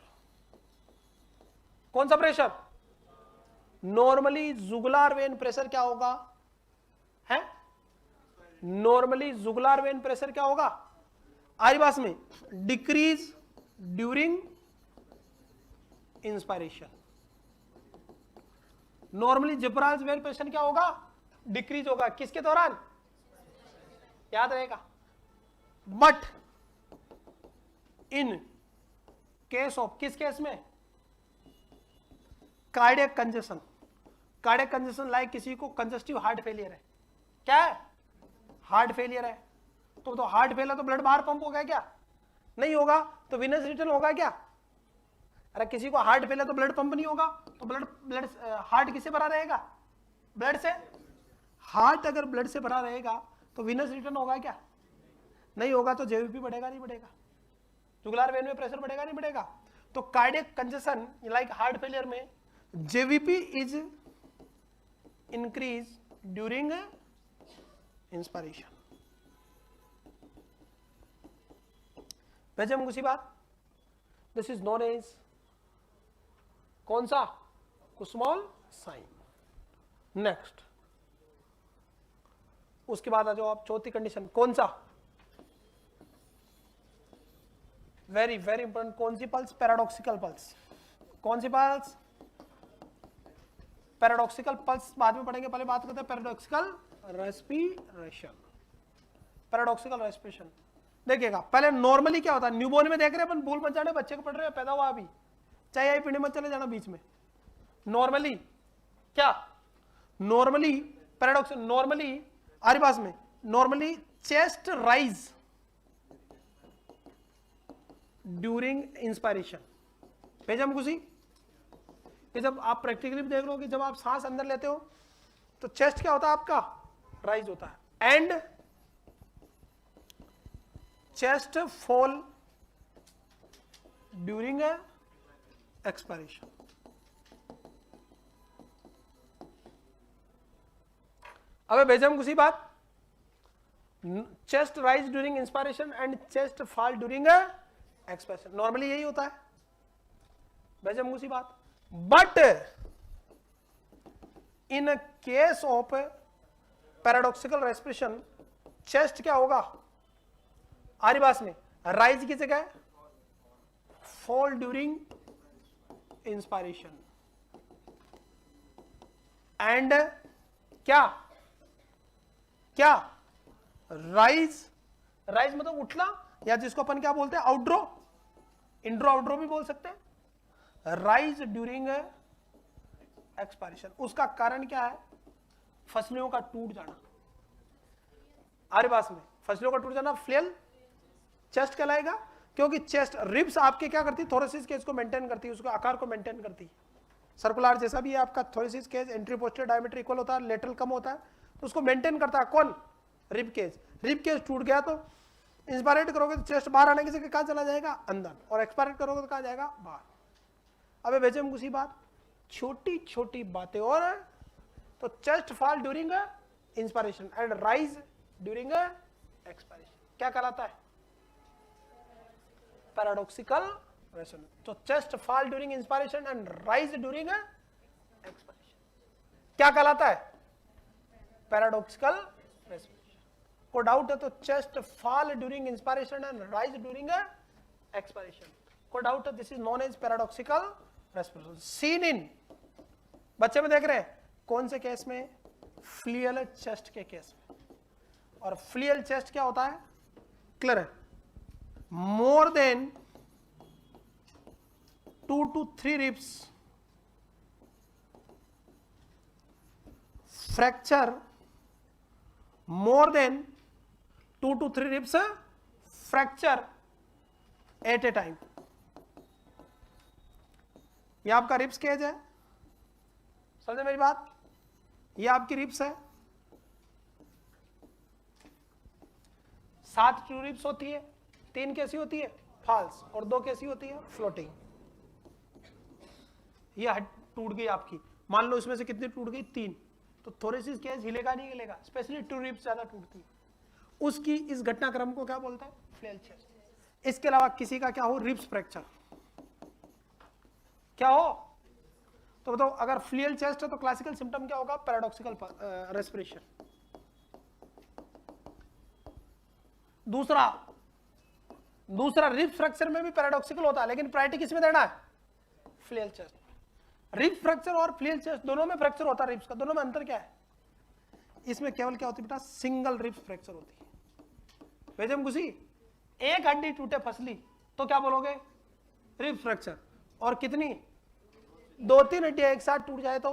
कौन सा प्रेशर? नॉर्मली जुगुलार वेन प्रेशर क्या होगा? है नॉर्मली जुगुलार वेन प्रेशर क्या होगा? आई बास में डिक्रीज ड्यूरिंग इंस्पायरेशन। नॉर्मली जिब्राल्स वेन प्रेशर क्या होगा? डिक्रीज होगा। किसके दौरान? याद रहेगा। बट इन केस ऑफ, किस केस में? Cardiac congestion. Cardiac congestion like किसी को कंजेस्टिव हार्ट फेलियर है, क्या है? हार्ट फेलियर है तो हार्ट फेल है तो ब्लड बाहर पंप होगा क्या? नहीं होगा। तो विनस रिटर्न होगा क्या? अरे किसी को हार्ट फेल है तो ब्लड पंप नहीं होगा तो ब्लड हार्ट किससे भरा रहेगा? ब्लड से। हार्ट अगर ब्लड से भरा रहेगा तो विनस रिटर्न होगा क्या? नहीं होगा। तो जेवीपी बढ़ेगा नहीं बढ़ेगा? जुगुलार वेन में प्रेशर बढ़ेगा नहीं बढ़ेगा? तो cardiac congestion like heart failure में JVP is increase during inspiration. भेजे हम उसी बात, दिस इज नोन एज कौन सा, कुसुमोल साइन। नेक्स्ट, उसके बाद आ जाओ आप चौथी कंडीशन, कौन सा, वेरी वेरी इंपॉर्टेंट, कौन सी पल्स, पैराडॉक्सिकल पल्स। कौन सी पल्स, पैराडॉक्सिकल पल्स बाद में पढ़ेंगे, पहले बात करते हैं पैराडॉक्सिकल रेस्पिरेशन। पैराडॉक्सिकल रेस्पिरेशन देखिएगा, पहले नॉर्मली क्या होता है, न्यूबॉर्न में देख रहे हैं अपन, भूल मत जाने, बच्चे को पढ़ रहे हैं, पैदा हुआ अभी, चाहे आई पीने मत चले जाना बीच में। नॉर्मली क्या, नॉर्मली पैराडॉक्स, नॉर्मली आरी पास में, normally chest rise during inspiration. भेजा हम खुशी कि जब आप प्रैक्टिकली देख लो कि जब आप सांस अंदर लेते हो तो चेस्ट क्या होता है आपका, राइज होता है, and chest fall during expiration. अब भेजा हम उसी बात, chest rise during inspiration and chest fall during expiration, normally यही होता है। भेजा हम उसी बात, but in case of paradoxical respiration chest क्या होगा, आरिबास में राइज की जगह फॉल ड्यूरिंग इंस्पायरेशन एंड क्या क्या राइज, राइज मतलब उठना, या जिसको अपन क्या बोलते हैं आउटड्रो, इंड्रो आउटड्रो भी बोल सकते हैं, राइज ड्यूरिंग एक्सपायरेशन। उसका कारण क्या है, फसलियों का टूट जाना, आरिबास में फसलियों का टूट जाना फ्लेल चेस्ट कहलाएगा, क्योंकि चेस्ट रिब्स आपके क्या करती है, थोरेसिस केज को मेंटेन करती है, उसके आकार को मेंटेन करती है। सर्कुलर जैसा भी है आपका thoracic cage, antero posterior diameter equal होता है, लेटरल कम होता है, तो उसको मेंटेन करता है कौन, रिब केज। रिब केज टूट गया तो इंस्पायरेट करोगे तो चेस्ट बाहर आने की जगह कहां चला जाएगा, अंदर, और एक्सपायरेट करोगे तो कहां जाएगा, बाहर। अबे भेजे हम उसी बात, छोटी छोटी बातें और तो chest fall during inspiration and rise during expiration क्या कहलाता है, पैराडॉक्सिकल रेस्पिरेशन। तो chest fall during inspiration and rise during expiration क्या कहलाता है, पैराडॉक्सिकल रेस्पिरेशन। को डाउट है तो chest fall during inspiration and rise during expiration, को डाउट है, this is known as paradoxical respiration. Seen in, बच्चे में देख रहे हैं कौन से केस में, फ्लियल चेस्ट के केस में। और फ्लियल चेस्ट क्या होता है, क्लियर है, more than 2 to 3 ribs fracture, more than 2 to 3 ribs fracture at a time। ये आपका रिब्स केज है, समझे मेरी बात, ये आपकी रिब्स है, 7 ट्रू रिब्स होती है, 3 कैसी होती है फॉल्स, और 2 कैसी होती है फ्लोटिंग। ये हट टूट गई आपकी, मान लो इसमें से कितनी टूट गई, 3, तो थोरेसिस केस हिलेगा नहीं हिलेगा, स्पेशली ट्रू रिब्स ज्यादा टूटती है, उसकी इस घटनाक्रम को क्या बोलते हैं, फ्लेल चेस्ट। इसके अलावा किसी का क्या हो, रिब्स फ्रैक्चर क्या हो, तो बताओ अगर फ्लियल चेस्ट है तो क्लासिकल सिम्टम क्या होगा, पैराडॉक्सिकल रेस्पिरेशन। दूसरा रिब्स फ्रैक्चर में भी पैराडॉक्सिकल होता है, लेकिन प्रायोरिटी किस में देना है, फ्लियल चेस्ट। रिब्स फ्रैक्चर और फ्लियल चेस्ट दोनों में फ्रैक्चर होता है रिब्स का, दोनों में अंतर क्या है, इसमें केवल क्या होती है बेटा, सिंगल रिब्स फ्रैक्चर होती है। भेजम घुसी, एक हड्डी टूटे फसली तो क्या बोलोगे, रिब्स फ्रैक्चर, और कितनी 2-3 हड्डियां एक साथ टूट जाए तो,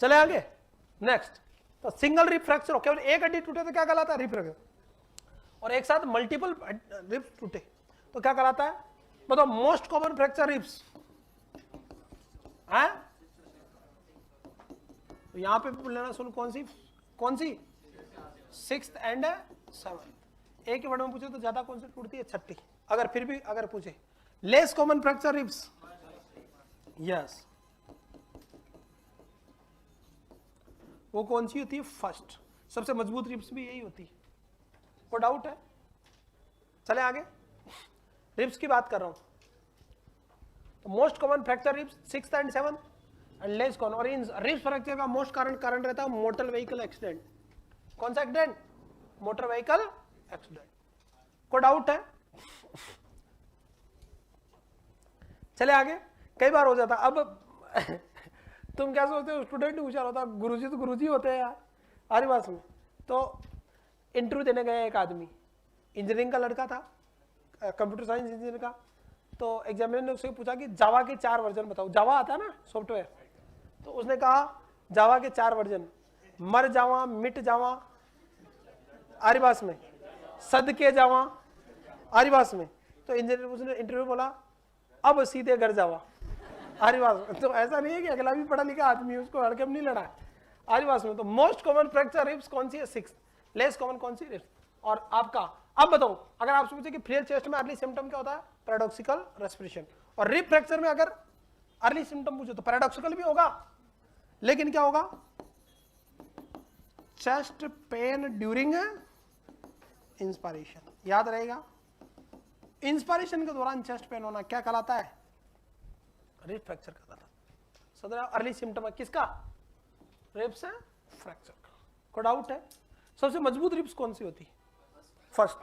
चले आगे नेक्स्ट। तो सिंगल रिब फ्रैक्चर हो, केवल एक हड्डी टूटे तो क्या कहलाता है, रिब फ्रैक्चर, और एक साथ मल्टीपल रिब्स टूटे तो क्या कहलाता है, बताओ मोस्ट कॉमन फ्रैक्चर रिब्स है, तो यहां पे लेना सुन, कौन सी 6th and 7th। एक ही वर्ड में पूछे तो ज्यादा कौन सी टूटती है, 6ठी। अगर फिर भी अगर पूछे less common fracture ribs, yes, वो कौन सी होती है, फर्स्ट। सबसे मजबूत रिब्स भी यही होती है, कोई डाउट है? चले आगे, रिब्स की बात कर रहा हूं। तो most common fracture ribs 6th and 7th and less common. और इन रिब्स फ्रैक्चर का मोस्ट कारण रहता है मोटर व्हीकल एक्सीडेंट। कौन सा एक्सीडेंट? Motor vehicle accident. कोई डाउट है? चले आगे, कई बार हो जाता। अब तुम क्या सोचते हो स्टूडेंट होशियार होता, गुरुजी तो गुरुजी होते हैं यार। आरी बात में तो इंटरव्यू देने गया एक आदमी, इंजीनियरिंग का लड़का था, कंप्यूटर साइंस इंजीनियर का। तो एग्जामिनर ने उससे पूछा कि जावा के 4 वर्जन बताओ। जावा आता है ना सॉफ्टवेयर, तो उसने कहा जावा के 4 वर्जन, मर जावा, मिट जावा, आरिबास में, सद के जावा, आरिबास में। तो इंजीनियर उसने इंटरव्यू बोला अब सीधे घर जावा, आरिबास में। तो ऐसा नहीं है कि अगला भी पढ़ा लिखा आदमी उसको हड़कम नहीं लड़ा है, आरिबास में। तो मोस्ट कॉमन फ्रैक्चर रिब्स कौन सी है? 6। लेस कॉमन कौन सी रिब्स? और आपका अब बताओ, अगर आपसे पूछे कि फ्लेयर चेस्ट में अर्ली सिम्टम क्या होता है? Paradoxical respiration. और रिब फ्रैक्चर में अगर अर्ली सिम्टम पूछो तो पैराडॉक्सिकल भी होगा, लेकिन क्या होगा? Chest pain during inspiration. याद रहेगा, इंस्पायरेशन के दौरान चेस्ट पेन होना क्या कहलाता है? रिब फ्रैक्चर कहलाता है। सदर अर्ली सिम्टम है किसका? रिब्स फ्रैक्चर का। कोई डाउट है? सबसे मजबूत रिब्स कौन सी होती? फर्स्ट।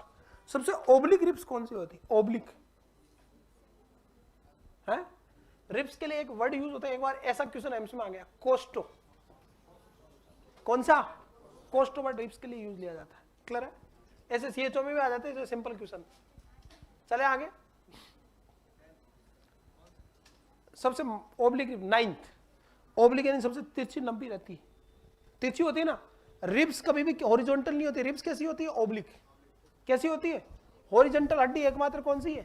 सबसे ओब्लिक रिब्स कौन सी होती? ओब्लिक है। रिब्स के लिए एक वर्ड यूज होता है, एक बार ऐसा क्वेश्चन एमसी में आ गया, कोस्टो। कौन सा? कोस्टो वर्ड रिब्स के लिए यूज लिया जाता है। क्लियर है? ऐसे सीएचओ में भी आ जाते हैं सिंपल क्वेश्चन। चले आगे, सबसे ओब्लिक रिब 9th। ओब्लिक यानी सबसे तिरछी लंबी रहती है, तिरछी होती है ना। रिब्स कभी भी हॉरिजॉन्टल नहीं होती। रिब्स कैसी होती है? ओब्लिक। कैसी होती है? हॉरिजॉन्टल हड्डी एकमात्र कौन सी है?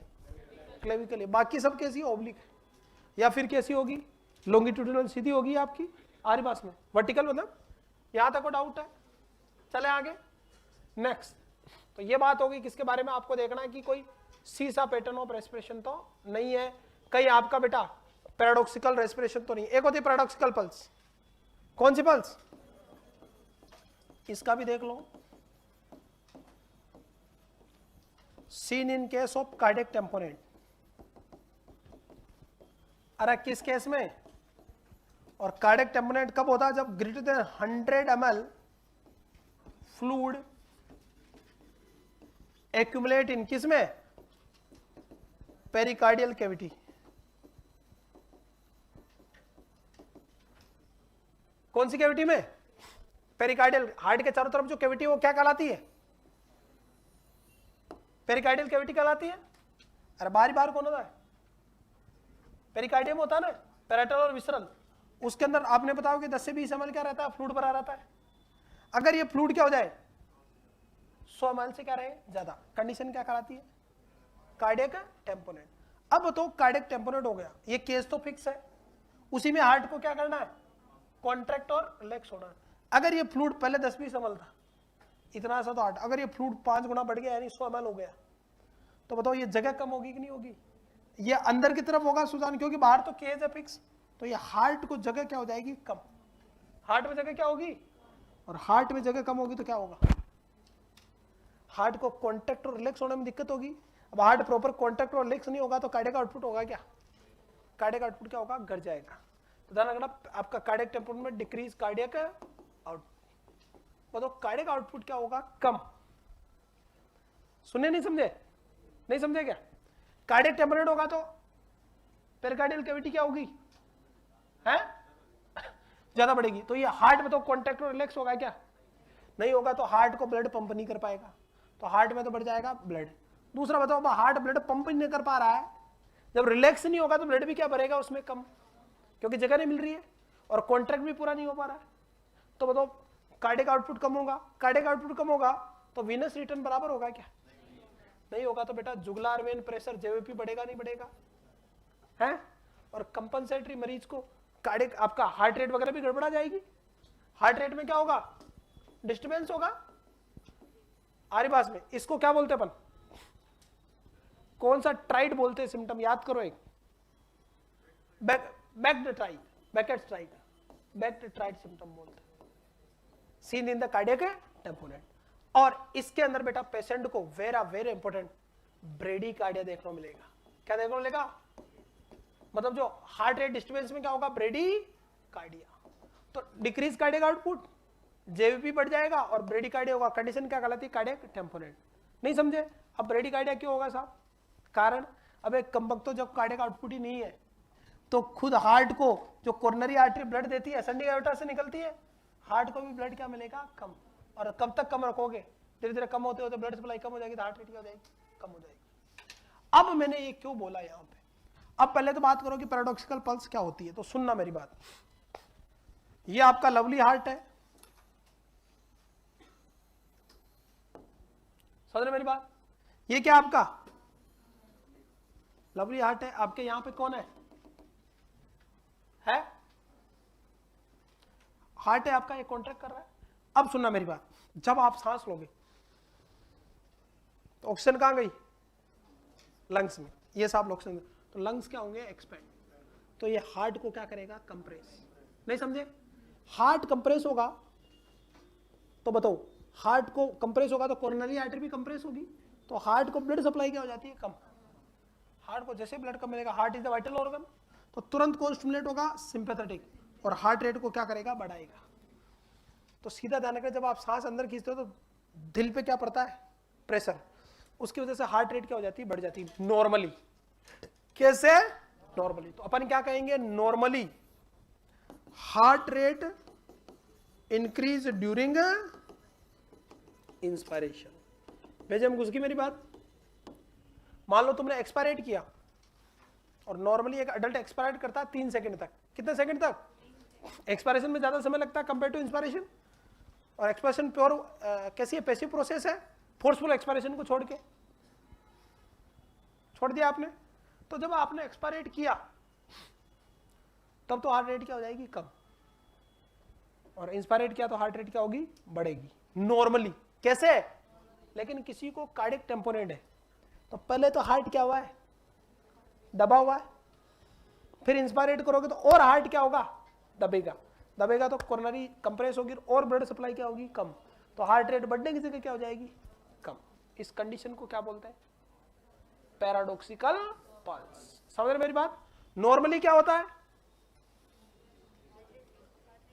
क्लेविकल है। बाकी सब कैसी है? ओब्लिक। या फिर कैसी होगी? लॉन्गिट्यूडिनल सीधी होगी आपकी आरिबास में, वर्टिकल मतलब। यहां तक को डाउट है? चले आगे, नेक्स्ट। तो ये बात होगी किसके बारे में आपको देखना है कि कोई सीसा पैटर्न ऑफ रेस्पिरेशन तो नहीं है, कहीं आपका बेटा पैराडॉक्सिकल रेस्पिरेशन तो नहीं। एक होती है पैराडॉक्सिकल पल्स। कौन सी पल्स? इसका भी देख लो, seen in case of cardiac tamponade. अरे किस केस में? और कार्डियक टेम्पोनेंट कब होता है? जब greater than 100 ml fluid accumulate in किस में? Pericardial cavity. कौन सी कैविटी में? पेरिकार्डियल। हार्ट के चारों तरफ जो कैविटी है वो क्या कहलाती है? पेरिकार्डियल कैविटी कहलाती है। अरे बारी बार कौन होता है? पेरिकार्डियम होता है ना, पैराइटल और विसरल। उसके अंदर आपने बताओ कि 10 से 20 ml क्या रहता है? फ्लूइड भरा रहता है। अगर ये फ्लूइड क्या हो जाए? 100 ml से क्या रहे? ज्यादा, कंडीशन क्या कहलाती है? कार्डियक टेम्पोनेंट। अब तो कार्डियक टेम्पोनेंट हो गया, ये केस तो फिक्स है। उसी में हार्ट को क्या करना है? कॉन्ट्रैक्ट और रिलैक्स होना है। अगर ये फ्लूइड पहले 10-20 ml था, इतना सा तो 8, अगर ये फ्लूइड 5 गुना बढ़ गया यानी 100 ml हो गया, तो बताओ ये जगह कम होगी कि नहीं होगी? ये अंदर की तरफ होगा सुजान, क्योंकि बाहर तो केज है फिक्स। तो ये हार्ट को जगह क्या हो जाएगी? कम। हार्ट में जगह क्या होगी? और हार्ट में जगह कम होगी तो क्या होगा? हार्ट को कॉन्टैक्ट और रिलैक्स होने में दिक्कत होगी। अब हार्ट प्रॉपर कॉन्टैक्ट और रिलैक्स नहीं होगा तो कार्डियक आउटपुट होगा क्या? कार्डियक आउटपुट क्या होगा? घट जाएगा। तो ध्यान रखना, आपका कार्डियक टेम्पोनेंट में डिक्रीज कार्डियक आउटपुट। बताओ कार्डियक आउटपुट क्या होगा? कम। सुनने नहीं समझे? नहीं समझे क्या? कार्डियक टेम्पोनेंट होगा तो पेरिकार्डियल कैविटी क्या होगी? है ज्यादा बढ़ेगी। तो ये हार्ट में तो कॉन्टैक्ट और रिलैक्स होगा क्या? नहीं होगा। तो हार्ट को ब्लड पंप नहीं कर पाएगा, तो हार्ट में तो बढ़ जाएगा ब्लड। दूसरा बताओ, हार्ट ब्लड पंप नहीं कर पा रहा है, जब रिलैक्स नहीं होगा तो ब्लड भी क्या भरेगा उसमें? कम, क्योंकि जगह नहीं मिल रही है और कॉन्ट्रैक्ट भी पूरा नहीं हो पा रहा है। तो बताओ कार्डियक आउटपुट कम होगा। कार्डियक आउटपुट कम होगा तो वीनस रिटर्न बराबर होगा क्या? नहीं होगा। तो बेटा जुगुलार वेन प्रेशर जेवीपी बढ़ेगा नहीं बढ़ेगा? है। और कंपनसेटरी मरीज को कार्डियक आपका हार्ट रेट वगैरह भी गड़बड़ा जाएगी। हार्ट रेट में क्या होगा? डिस्टर्बेंस होगा आरिबास में। इसको क्या बोलते हैं अपन? कौन सा ट्राइड बोलते हैं? सिम्टम याद करो, एक backed tried, baked tried, backed tried symptom बोलते हैं। Scene in the cardiac tamponade. और इसके अंदर बेटा पेशेंट को वेरी इंपॉर्टेंट ब्रेडी कार्डिया देखने को मिलेगा। क्या देखने को मिलेगा? मतलब जो हार्ट रेट डिस्टर्बेंस में क्या होगा? Bradycardia. तो डिक्रीज कार्डियक आउटपुट, जेवीपी बढ़ जाएगा और ब्रेडी कार्डिया होगा। कंडीशन क्या कहलाती है? Cardiac tamponade. नहीं समझे? अब ब्रेडी कार्डिया क्यों होगा साहब? कारण अब एक कम वक्त तो जब कार्डियक आउटपुट ही नहीं है तो खुद हार्ट को जो कोरोनरी आर्टरी ब्लड देती है असेंडिंग एओर्टा से निकलती है, हार्ट को भी ब्लड क्या मिलेगा? कम। और कब तक कम रखोगे? धीरे धीरे कम होते होते ब्लड सप्लाई कम हो जाएगी तो हार्ट रेट क्या हो जाएगी? कम हो जाएगी। अब मैंने ये क्यों बोला यहाँ पे? अब पहले तो बात करो कि पैराडॉक्सिकल पल्स क्या होती है, तो सुनना मेरी बात। ये आपका लवली हार्ट है, समझ रहे मेरी बात? ये क्या आपका लवली हार्ट है। आपके यहां पे कौन है? हार्ट है आपका, ये कॉन्ट्रैक्ट कर रहा है। अब सुनना मेरी बात, जब आप सांस लोगे तो ऑक्सीजन कहां गई? लंग्स में। ये साहब ऑक्सीजन, तो लंग्स क्या होंगे? एक्सपेंड। तो ये हार्ट को क्या करेगा? कंप्रेस। नहीं समझे? हार्ट कंप्रेस होगा तो बताओ, हार्ट को कंप्रेस होगा तो कोरोनरी आर्टरी भी कंप्रेस होगी, तो हार्ट को ब्लड सप्लाई क्या हो जाती है? कम। हार्ट को जैसे ब्लड कम मिलेगा, heart is the vital organ, तो तुरंत कौन स्टिमुलेट होगा? सिंपैथेटिक, और हार्ट रेट को क्या करेगा? बढ़ाएगा। तो सीधा ध्यान रखना, जब आप सांस अंदर खींचते हो तो दिल पे क्या पड़ता है? प्रेशर। उसकी वजह से हार्ट रेट क्या हो जाती है? बढ़ जाती है नॉर्मली। कैसे? नॉर्मली। तो अपन क्या कहेंगे? Normally heart rate increase during inspiration. भेजे हम घुस गई मेरी बात? मान लो तुमने एक्सपायरेट किया, और नॉर्मली एक अडल्ट एक्सपायरेट करता है 3 सेकंड तक। कितने सेकंड तक? एक्सपायरेशन में ज्यादा समय लगता है कंपेयर टू इंस्पायरेशन। और एक्सपायरेशन प्योर कैसी है? पैसिव प्रोसेस है, फोर्सफुल एक्सपायरेशन को छोड़ के छोड़ दिया आपने। तो जब आपने एक्सपायरेट किया तब तो हार्ट रेट क्या हो जाएगी? कम। और इंस्पायरेट किया तो हार्ट रेट क्या होगी? बढ़ेगी नॉर्मली। कैसे? लेकिन किसी को कार्डियक टेम्पोनेट है तो पहले तो हार्ट क्या हुआ है? दबा हुआ है। फिर इंस्पायरेट करोगे तो और हार्ट क्या होगा? दबेगा। दबेगा तो कोरोनरी कंप्रेस होगी और ब्लड सप्लाई क्या होगी? कम। तो हार्ट रेट बढ़ने की जगह क्या हो जाएगी? कम। इस कंडीशन को क्या बोलते हैं? Paradoxical pulse. समझ रहे मेरी बात? नॉर्मली क्या होता है?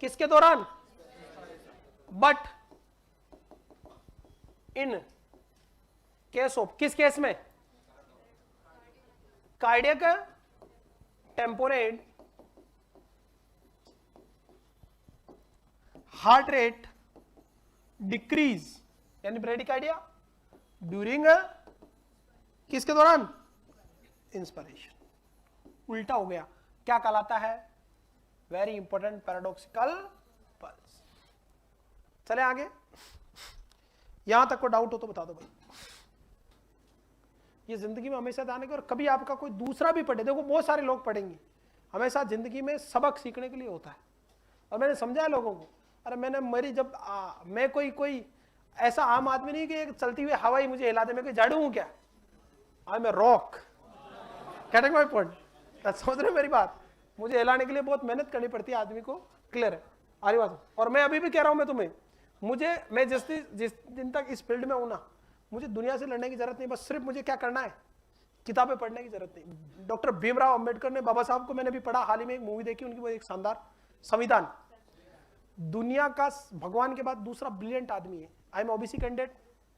किसके दौरान? बट इन केस ऑफ, किस केस में? Cardiac tamponade heart rate decrease यानी ब्रेडिकार्डिया ड्यूरिंग किसके दौरान? इंस्पिरेशन। उल्टा हो गया। क्या कहलाता है? Very important paradoxical pulse. चले आगे। यहां तक को डाउट हो तो बता दो भाई। ये जिंदगी में हमेशा ध्यान रखिए, और कभी आपका कोई दूसरा भी पढ़े, देखो बहुत सारे लोग पढ़ेंगे, हमेशा जिंदगी में सबक सीखने के लिए होता है। और मैंने समझाया लोगों को, अरे मैंने मेरी जब मैं कोई ऐसा आम आदमी नहीं कि एक चलती हुई हवा ही मुझे हिला दे, मैं कोई झाड़ू हूं क्या? I am a rock. Getting my point? समझ रहे मेरी बात? मुझे हिलाने के लिए बहुत मेहनत करनी पड़ती है आदमी को। क्लियर है आरी बात? और मैं अभी भी कह रहा हूं मैं तुम्हें, मैं जिस दिन तक इस फील्ड में हूं ना, मुझे दुनिया से लड़ने की जरूरत नहीं, बस सिर्फ मुझे क्या करना है? किताबें पढ़ने की जरूरत नहीं। डॉक्टर भीमराव अंबेडकर ने, बाबा साहब को मैंने भी पढ़ा, हाल ही में एक मूवी देखी उनकी, वो एक शानदार संविधान। दुनिया का भगवान के बाद दूसरा ब्रिलियंट आदमी है। I am OBC candidate,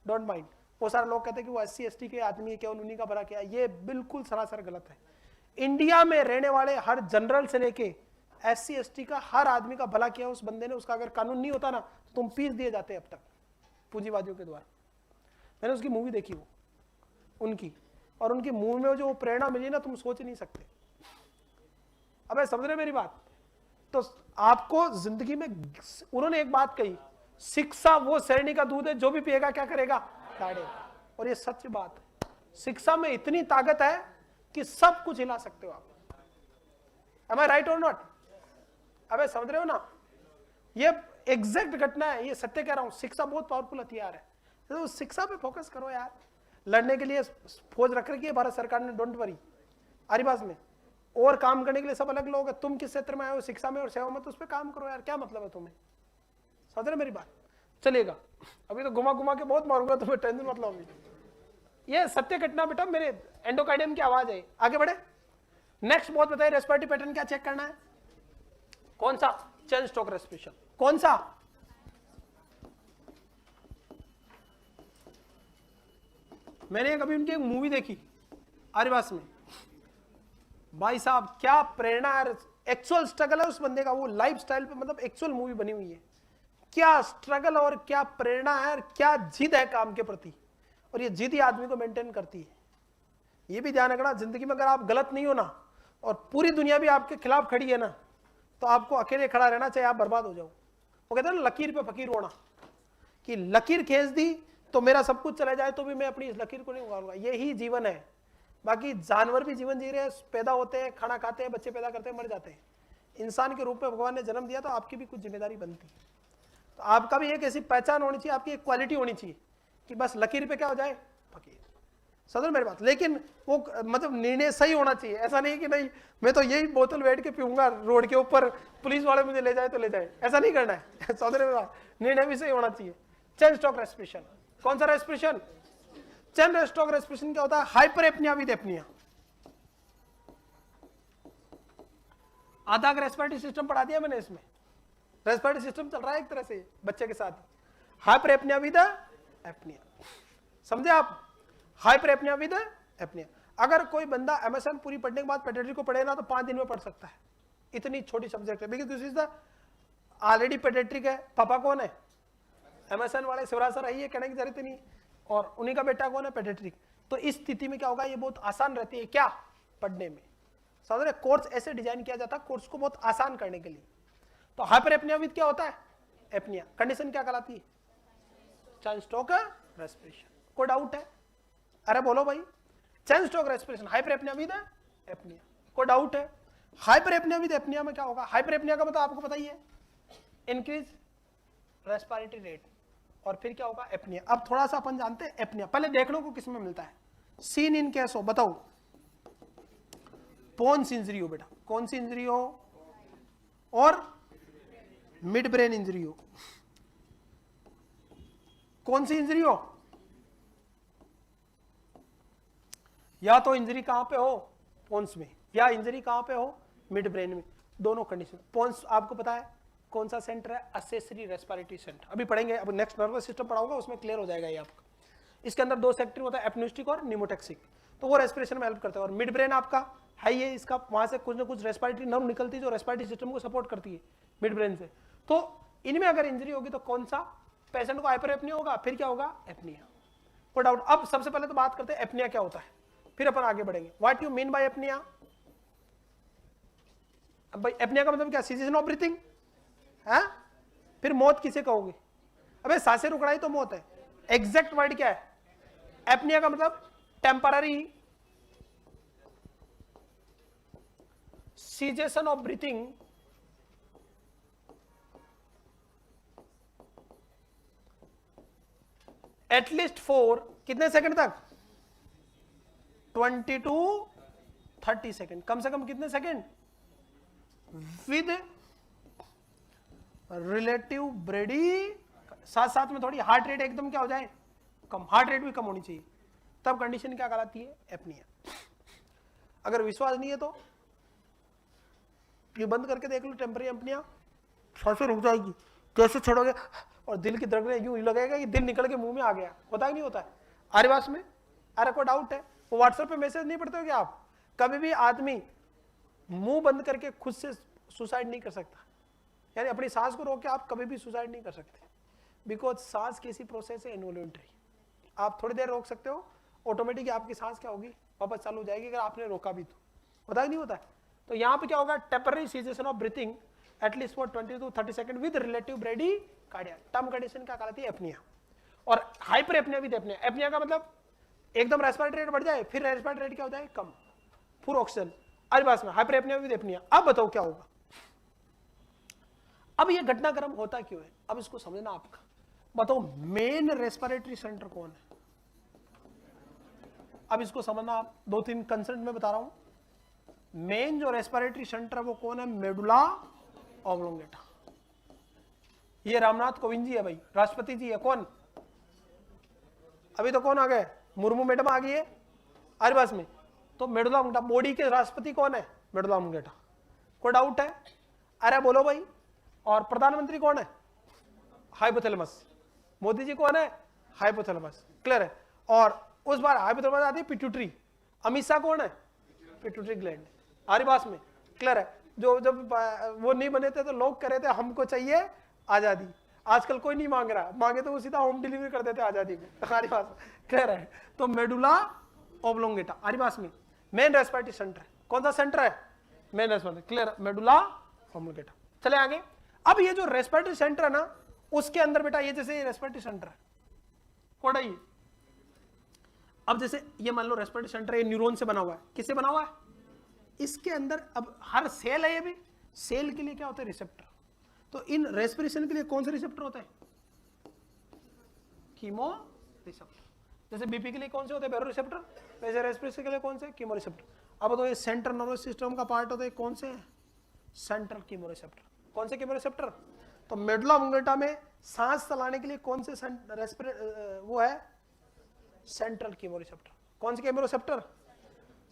don't mind. बहुत सारे लोग कहते हैं कि वो SC ST के आदमी है, केवल उन्हीं का भला किया। ये बिल्कुल सरासर गलत है। इंडिया में रहने वाले हर जनरल से लेके SC ST का हर आदमी का भला किया उस बंदे ने। उसका अगर कानून नहीं होता ना तो तुम पीस दिए जाते अब तक पूंजीवादियों के द्वारा। मैंने उसकी मूवी देखी वो उनकी, और उनकी मूवी में जो प्रेरणा मिली ना, तुम सोच नहीं सकते। अब समझ रहे मेरी बात? तो आपको जिंदगी में उन्होंने एक बात कही, शिक्षा वो शैरणी का दूध है, जो भी पिएगा क्या करेगा? दाढ़ेगा। और ये सच बात है। शिक्षा में इतनी ताकत है कि सब कुछ हिला सकते हो आप। Am I right or not? अबे समझ रहे हो ना? ये एग्जैक्ट घटना है, ये सत्य कह रहा हूं। शिक्षा बहुत पावरफुल हथियार है, तो शिक्षा पे फोकस करो यार। लड़ने के लिए फौज रख रखी है भारत सरकार ने, डोंट वरी। अरिबाज में और काम करने के लिए सब अलग लोग हैं। तुम किस क्षेत्र में आए हो? शिक्षा में और सेवा में, तो उस पर काम करो यार। क्या मतलब है तुम्हें? समझ रहे मेरी बात? चलेगा, अभी तो घुमा घुमा के बहुत मारूंगा तुम्हें, टेंशन मत लो। अभी ये सत्य घटना बेटा, मेरे एंडोकार्डियम की आवाज है। आगे बढ़े, नेक्स्ट बहुत बताइए, रेस्पिरेटरी पैटर्न क्या चेक करना है? कौन सा? Cheyne Stokes respiration. कौन सा? मैंने कभी उनकी एक मूवी देखी आर्यवास में, भाई साहब क्या प्रेरणा है, एक्चुअल स्ट्रगल है उस बंदे का, वो लाइफ स्टाइल पे मतलब एक्चुअल मूवी बनी हुई है। क्या स्ट्रगल और क्या प्रेरणा है, क्या जिद है काम के प्रति, और ये जिद ही आदमी को मेंटेन करती है। ये भी ध्यान रखना, जिंदगी में अगर आप गलत नहीं हो ना, और पूरी दुनिया भी आपके खिलाफ खड़ी है ना, तो आपको अकेले खड़ा रहना चाहिए, आप बर्बाद हो जाओ। वो कहते हैं ना लकीर पे फकीर होना, कि लकीर खींच दी तो मेरा सब कुछ चला जाए तो भी मैं अपनी इस लकीर को नहीं उगाऊंगा। यही जीवन है। बाकी जानवर भी जीवन जी रहे हैं, पैदा होते हैं, खाना खाते हैं, बच्चे पैदा करते हैं, मर जाते हैं। इंसान के रूप में भगवान ने जन्म दिया तो आपकी भी कुछ जिम्मेदारी बनती है। तो आपका भी एक ऐसी पहचान होनी चाहिए, आपकी एक क्वालिटी होनी चाहिए कि बस लकीर पे क्या हो जाए, फकीर। समझ मेरी बात? लेकिन वो मतलब निर्णय सही होना चाहिए। ऐसा नहीं कि नहीं मैं तो यही बोतल बैठ के पीऊंगा रोड के ऊपर, पुलिस वाले मुझे ले जाए तो ले जाए, ऐसा नहीं करना है। समझ मेरी बात? निर्णय भी सही होना चाहिए। Cheyne Stokes respiration. कौन सा रेस्पिरेशन? चेन स्टोक रेस्पिरेशन क्या होता है? Hyper apnoea with apnoea. आधा रेस्पिरेटरी सिस्टम पढ़ा दिया मैंने इसमें। रेस्पिरेटरी सिस्टम चल रहा है एक तरह से बच्चे के साथ। हाइपर एपनिया विद एपनिया, समझे आप? Hyper apnoea with apnoea. अगर कोई बंदा एमएसएन पूरी पढ़ने के बाद पेडियाट्री को पढ़े ना तो 5 दिन में पढ़ सकता है, इतनी छोटी सब्जेक्ट है। Because this is the already paediatric है। पापा कौन है? एमएसएन वाले शिवराज सर, आइए, कहने की जरूरत नहीं। और उन्हीं का बेटा कौन है? पेडियाट्रिक। तो इस स्थिति में क्या होगा, ये बहुत आसान रहती है क्या पढ़ने में। समझ रहे? कोर्स ऐसे डिजाइन किया जाता है कोर्स को बहुत आसान करने के लिए। तो हाइपर एपनिया विद क्या होता है? एपनिया। कंडीशन क्या कहलाती है? Cheyne Stokes respiration. कोई डाउट है? अरे बोलो भाई। Cheyne Stokes respiration, hyper apnoea with apnoea. कोई डाउट है? हाइपर एपनिया विद एपनिया में क्या होगा? हाइपर एपनिया का मतलब आपको पता ही है, इंक्रीज रेस्पिरेटरी रेट, और फिर क्या होगा? एपनिया। अब थोड़ा सा अपन जानते हैं एपनिया। पहले देख लो को किस में मिलता है। सीन इन केस हो, बताओ पोन्स इंजरी हो बेटा, कौन सी इंजरी हो? और मिड ब्रेन इंजरी हो। कौन सी इंजरी हो? या तो इंजरी कहां पे हो? पोन्स में। या इंजरी कहां पे हो? मिड ब्रेन में। दोनों कंडीशन। पोन्स आपको पता है कौन सा सेंटर है? Accessory respiratory centre. अभी पढ़ेंगे, अब नेक्स्ट नर्वस सिस्टम पढ़ाऊंगा, उसमें क्लियर हो जाएगा ये आपका। इसके अंदर 2 सेक्टर होता है, एपनिस्टिक और निमोटेक्सिक, तो वो रेस्पिरेशन में हेल्प करता है। और मिड ब्रेन आपका है ये, इसका वहां से कुछ ना कुछ रेस्पिरेटरी नर्व निकलती है जो रेस्पिरेटरी सिस्टम को सपोर्ट करती है मिड ब्रेन से। तो इनमें अगर इंजरी होगी तो कौन सा? पेशेंट को हाइपर एपनिया होगा, फिर क्या होगा? एपनिया। कोई डाउट? अब सबसे पहले तो बात करते हैं एपनिया क्या होता है, फिर अपन आगे बढ़ेंगे। What you mean by apnoea? अब भाई एपनिया का मतलब क्या? सीजेशन ऑफ ब्रीथिंग है। फिर मौत किसे कहोगे? अबे सांसें रुकनाई तो मौत है। एग्जैक्ट वर्ड क्या है? एपनिया का मतलब temporary cessation of breathing at least for कितने सेकंड तक? 20 to 30 सेकंड। कम से कम कितने सेकंड? विद रिलेटिव ब्रेडी, साथ साथ में थोड़ी हार्ट रेट एकदम क्या हो जाए? कम। हार्ट रेट भी कम होनी चाहिए, तब कंडीशन क्या कहलाती है? एपनिया। अगर विश्वास नहीं है तो ये बंद करके देख लो, टेम्पररी एपनिया, सांसें रुक जाएगी। कैसे छोड़ोगे? और दिल की धड़कनें यूं लगेगा कि दिल निकल के मुंह में आ गया। होता है नहीं होता है आर्यवास में? अरे कोई डाउट है? वो व्हाट्सएप पे मैसेज नहीं पढ़ते हो क्या आप? कभी भी आदमी मुंह बंद करके खुद से सुसाइड नहीं कर सकता, यानी अपनी सांस को रोक के आप कभी भी सुसाइड नहीं कर सकते, बिकॉज सांस कैसी प्रोसेस है? इनवॉलंटरी। आप थोड़ी देर रोक सकते हो, ऑटोमेटिक आपकी सांस क्या होगी? वापस चालू हो जाएगी, अगर आपने रोका भी तो। होता है नहीं होता है? तो यहाँ पे क्या होगा? Temporary cessation of breathing at least for 20 to 30 second with relative bradycardia. Term condition क्या कहलाती है? एपनिया। और hyper apnoea with apnoea. Apnoea का मतलब एकदम रेस्पिरेटरी रेट बढ़ जाए, फिर रेस्पिरेटरी रेट क्या हो जाए? कम, फुल ऑक्सीजन। आर्यवास में हाइपर एपनिया विद एपनिया। अब बताओ क्या होगा? अब ये घटनाक्रम होता क्यों है? अब इसको समझना आपका। बताओ मेन रेस्पिरेटरी सेंटर कौन है? अब इसको समझना आप। 2-3 कंसेप्ट में बता रहा हूं। मेन जो रेस्पिरेटरी सेंटर है वो कौन है? Medulla oblongata. ये रामनाथ कोविंद जी है भाई, राष्ट्रपति जी है। कौन? अभी तो कौन आ गए? मुर्मू मैडम आ गई है हमारे पास में। तो मेडुला ऑब्लोंगेटा, बॉडी के राष्ट्रपति कौन है? Medulla oblongata. कोई डाउट है? अरे बोलो भाई। और प्रधानमंत्री कौन है? हाइपोथैलेमस। मोदी जी कौन है? हाइपोथैलेमस। क्लियर है? और उस बार हाइपोथैलेमस आती है पिट्यूटरी। अमित शाह कौन है? Pituitary gland. हमारी पास में क्लियर है? जो जब वो नहीं बने थे तो लोग कह रहे थे हमको चाहिए आजादी। आजकल कोई नहीं मांग रहा, मांगे तो वो सीधा होम डिलीवरी कर देते आजादी को। हमारे पास क्लियर है? तो मेडुला ऑब्लोंगेटा हमारे पास में मेन रेस्पिरेटरी सेंटर है। कौन सा सेंटर है? Main respiratory. Clear? Medulla oblongata. चले आगे। अब ये जो रेस्पिरेटरी सेंटर है ना, उसके अंदर बेटा ये जैसे रेस्पिरेटरी सेंटर है कोड़ा ये। अब जैसे ये मान लो रेस्पिरेटरी सेंटर, ये न्यूरॉन से बना हुआ है। किससे बना हुआ है? इसके अंदर अब हर सेल है, ये भी सेल के लिए क्या होता है? रिसेप्टर। तो इन रेस्पिरेशन के लिए कौन से रिसेप्टर होते हैं? Chemo receptor. जैसे बीपी के लिए कौन से होते हैं? बैरो रिसेप्टर। वैसे रेस्पिरेशन के लिए कौन से? Chemo receptor. अब तो ये सेंट्रल नर्वस सिस्टम का पार्ट होता है, कौन से? Central chemo receptor. कौन से कीमो रिसेप्टर? तो मेडुला ऑब्लोंगेटा में सांस चलाने के लिए कौन से वो है? Central chemo receptor. कौन से chemo receptor?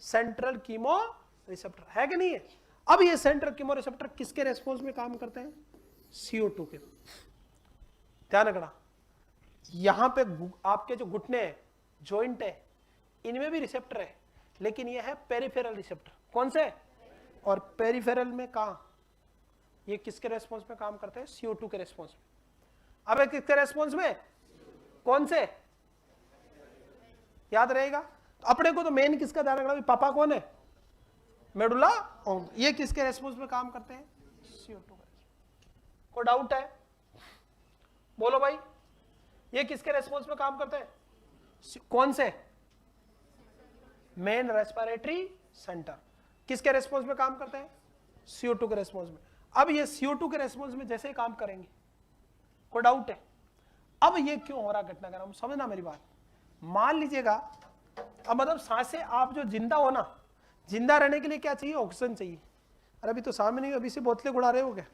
Central chemo receptor है कि नहीं है? अब ये सेंट्रल कीमो रिसेप्टर किसके रेस्पॉन्स में काम करते हैं? CO2 के। ध्यान रखना, यहां पे आपके जो घुटने हैं, जॉइंट है, इनमें भी रिसेप्टर है, लेकिन ये है पेरिफेरल रिसेप्टर। कौन से? और पेरिफेरल में कहां? ये किसके रेस्पॉन्स में काम करते हैं? CO2 के रेस्पॉन्स में। अब किसके रेस्पॉन्स में? कौन से? याद रहेगा। तो अपने को तो मेन किसका ध्यान रखना? पापा कौन है? Medulla oblongata. ये किसके रेस्पॉन्स में काम करते हैं? CO2 का। कोई डाउट है? बोलो भाई। ये किसके रेस्पॉन्स में काम करते हैं? कौन से? Main respiratory centre. किसके रेस्पॉन्स में काम करते हैं? CO2 के रेस्पॉन्स में। अब ये CO2 के रेस्पॉन्स में जैसे ही काम करेंगे, कोई डाउट है? अब ये क्यों हो रहा घटनाक्रम, समझना मेरी बात। मान लीजिएगा, अब मतलब सांसें, आप जो जिंदा हो ना, जिंदा रहने के लिए क्या चाहिए? ऑक्सीजन चाहिए। अरे अभी तो शाम नहीं, अभी से बोतलें गुड़ा रहे हो क्या?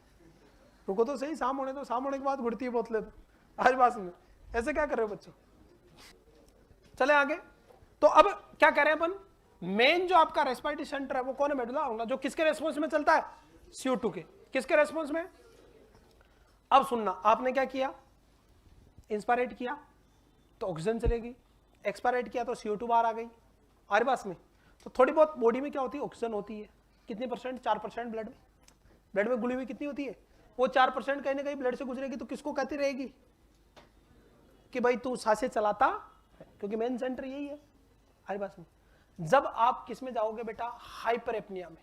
रुको तो सही, शाम होने, तो शाम होने के बाद गुड़ती है बोतलें। तो आज बात में ऐसे क्या कर रहे हो बच्चों? चले आगे। तो अब क्या कह रहे हैं अपन? मेन जो आपका रेस्पिरेटरी सेंटर है वो कौन है? Medulla oblongata. जो किसके रेस्पॉन्स में चलता है? CO2 के। किसके रेस्पॉन्स में? अब सुनना, आपने क्या किया? इंस्पायरेट किया तो ऑक्सीजन चलेगी, एक्सपायरेट किया तो CO2 बाहर आ गई हमारे पास में। तो थोड़ी बहुत बॉडी में क्या होती है? ऑक्सीजन होती है। कितनी परसेंट? 4% ब्लड में। ब्लड में घुली हुई कितनी होती है? वो 4% कहीं ना कहीं ब्लड से गुजरेगी, तो किसको कहती रहेगी कि भाई तू सांसें चलाता है? क्योंकि मेन सेंटर यही है हमारे पास में। जब आप किस में जाओगे बेटा? हाइपर एपनिया में।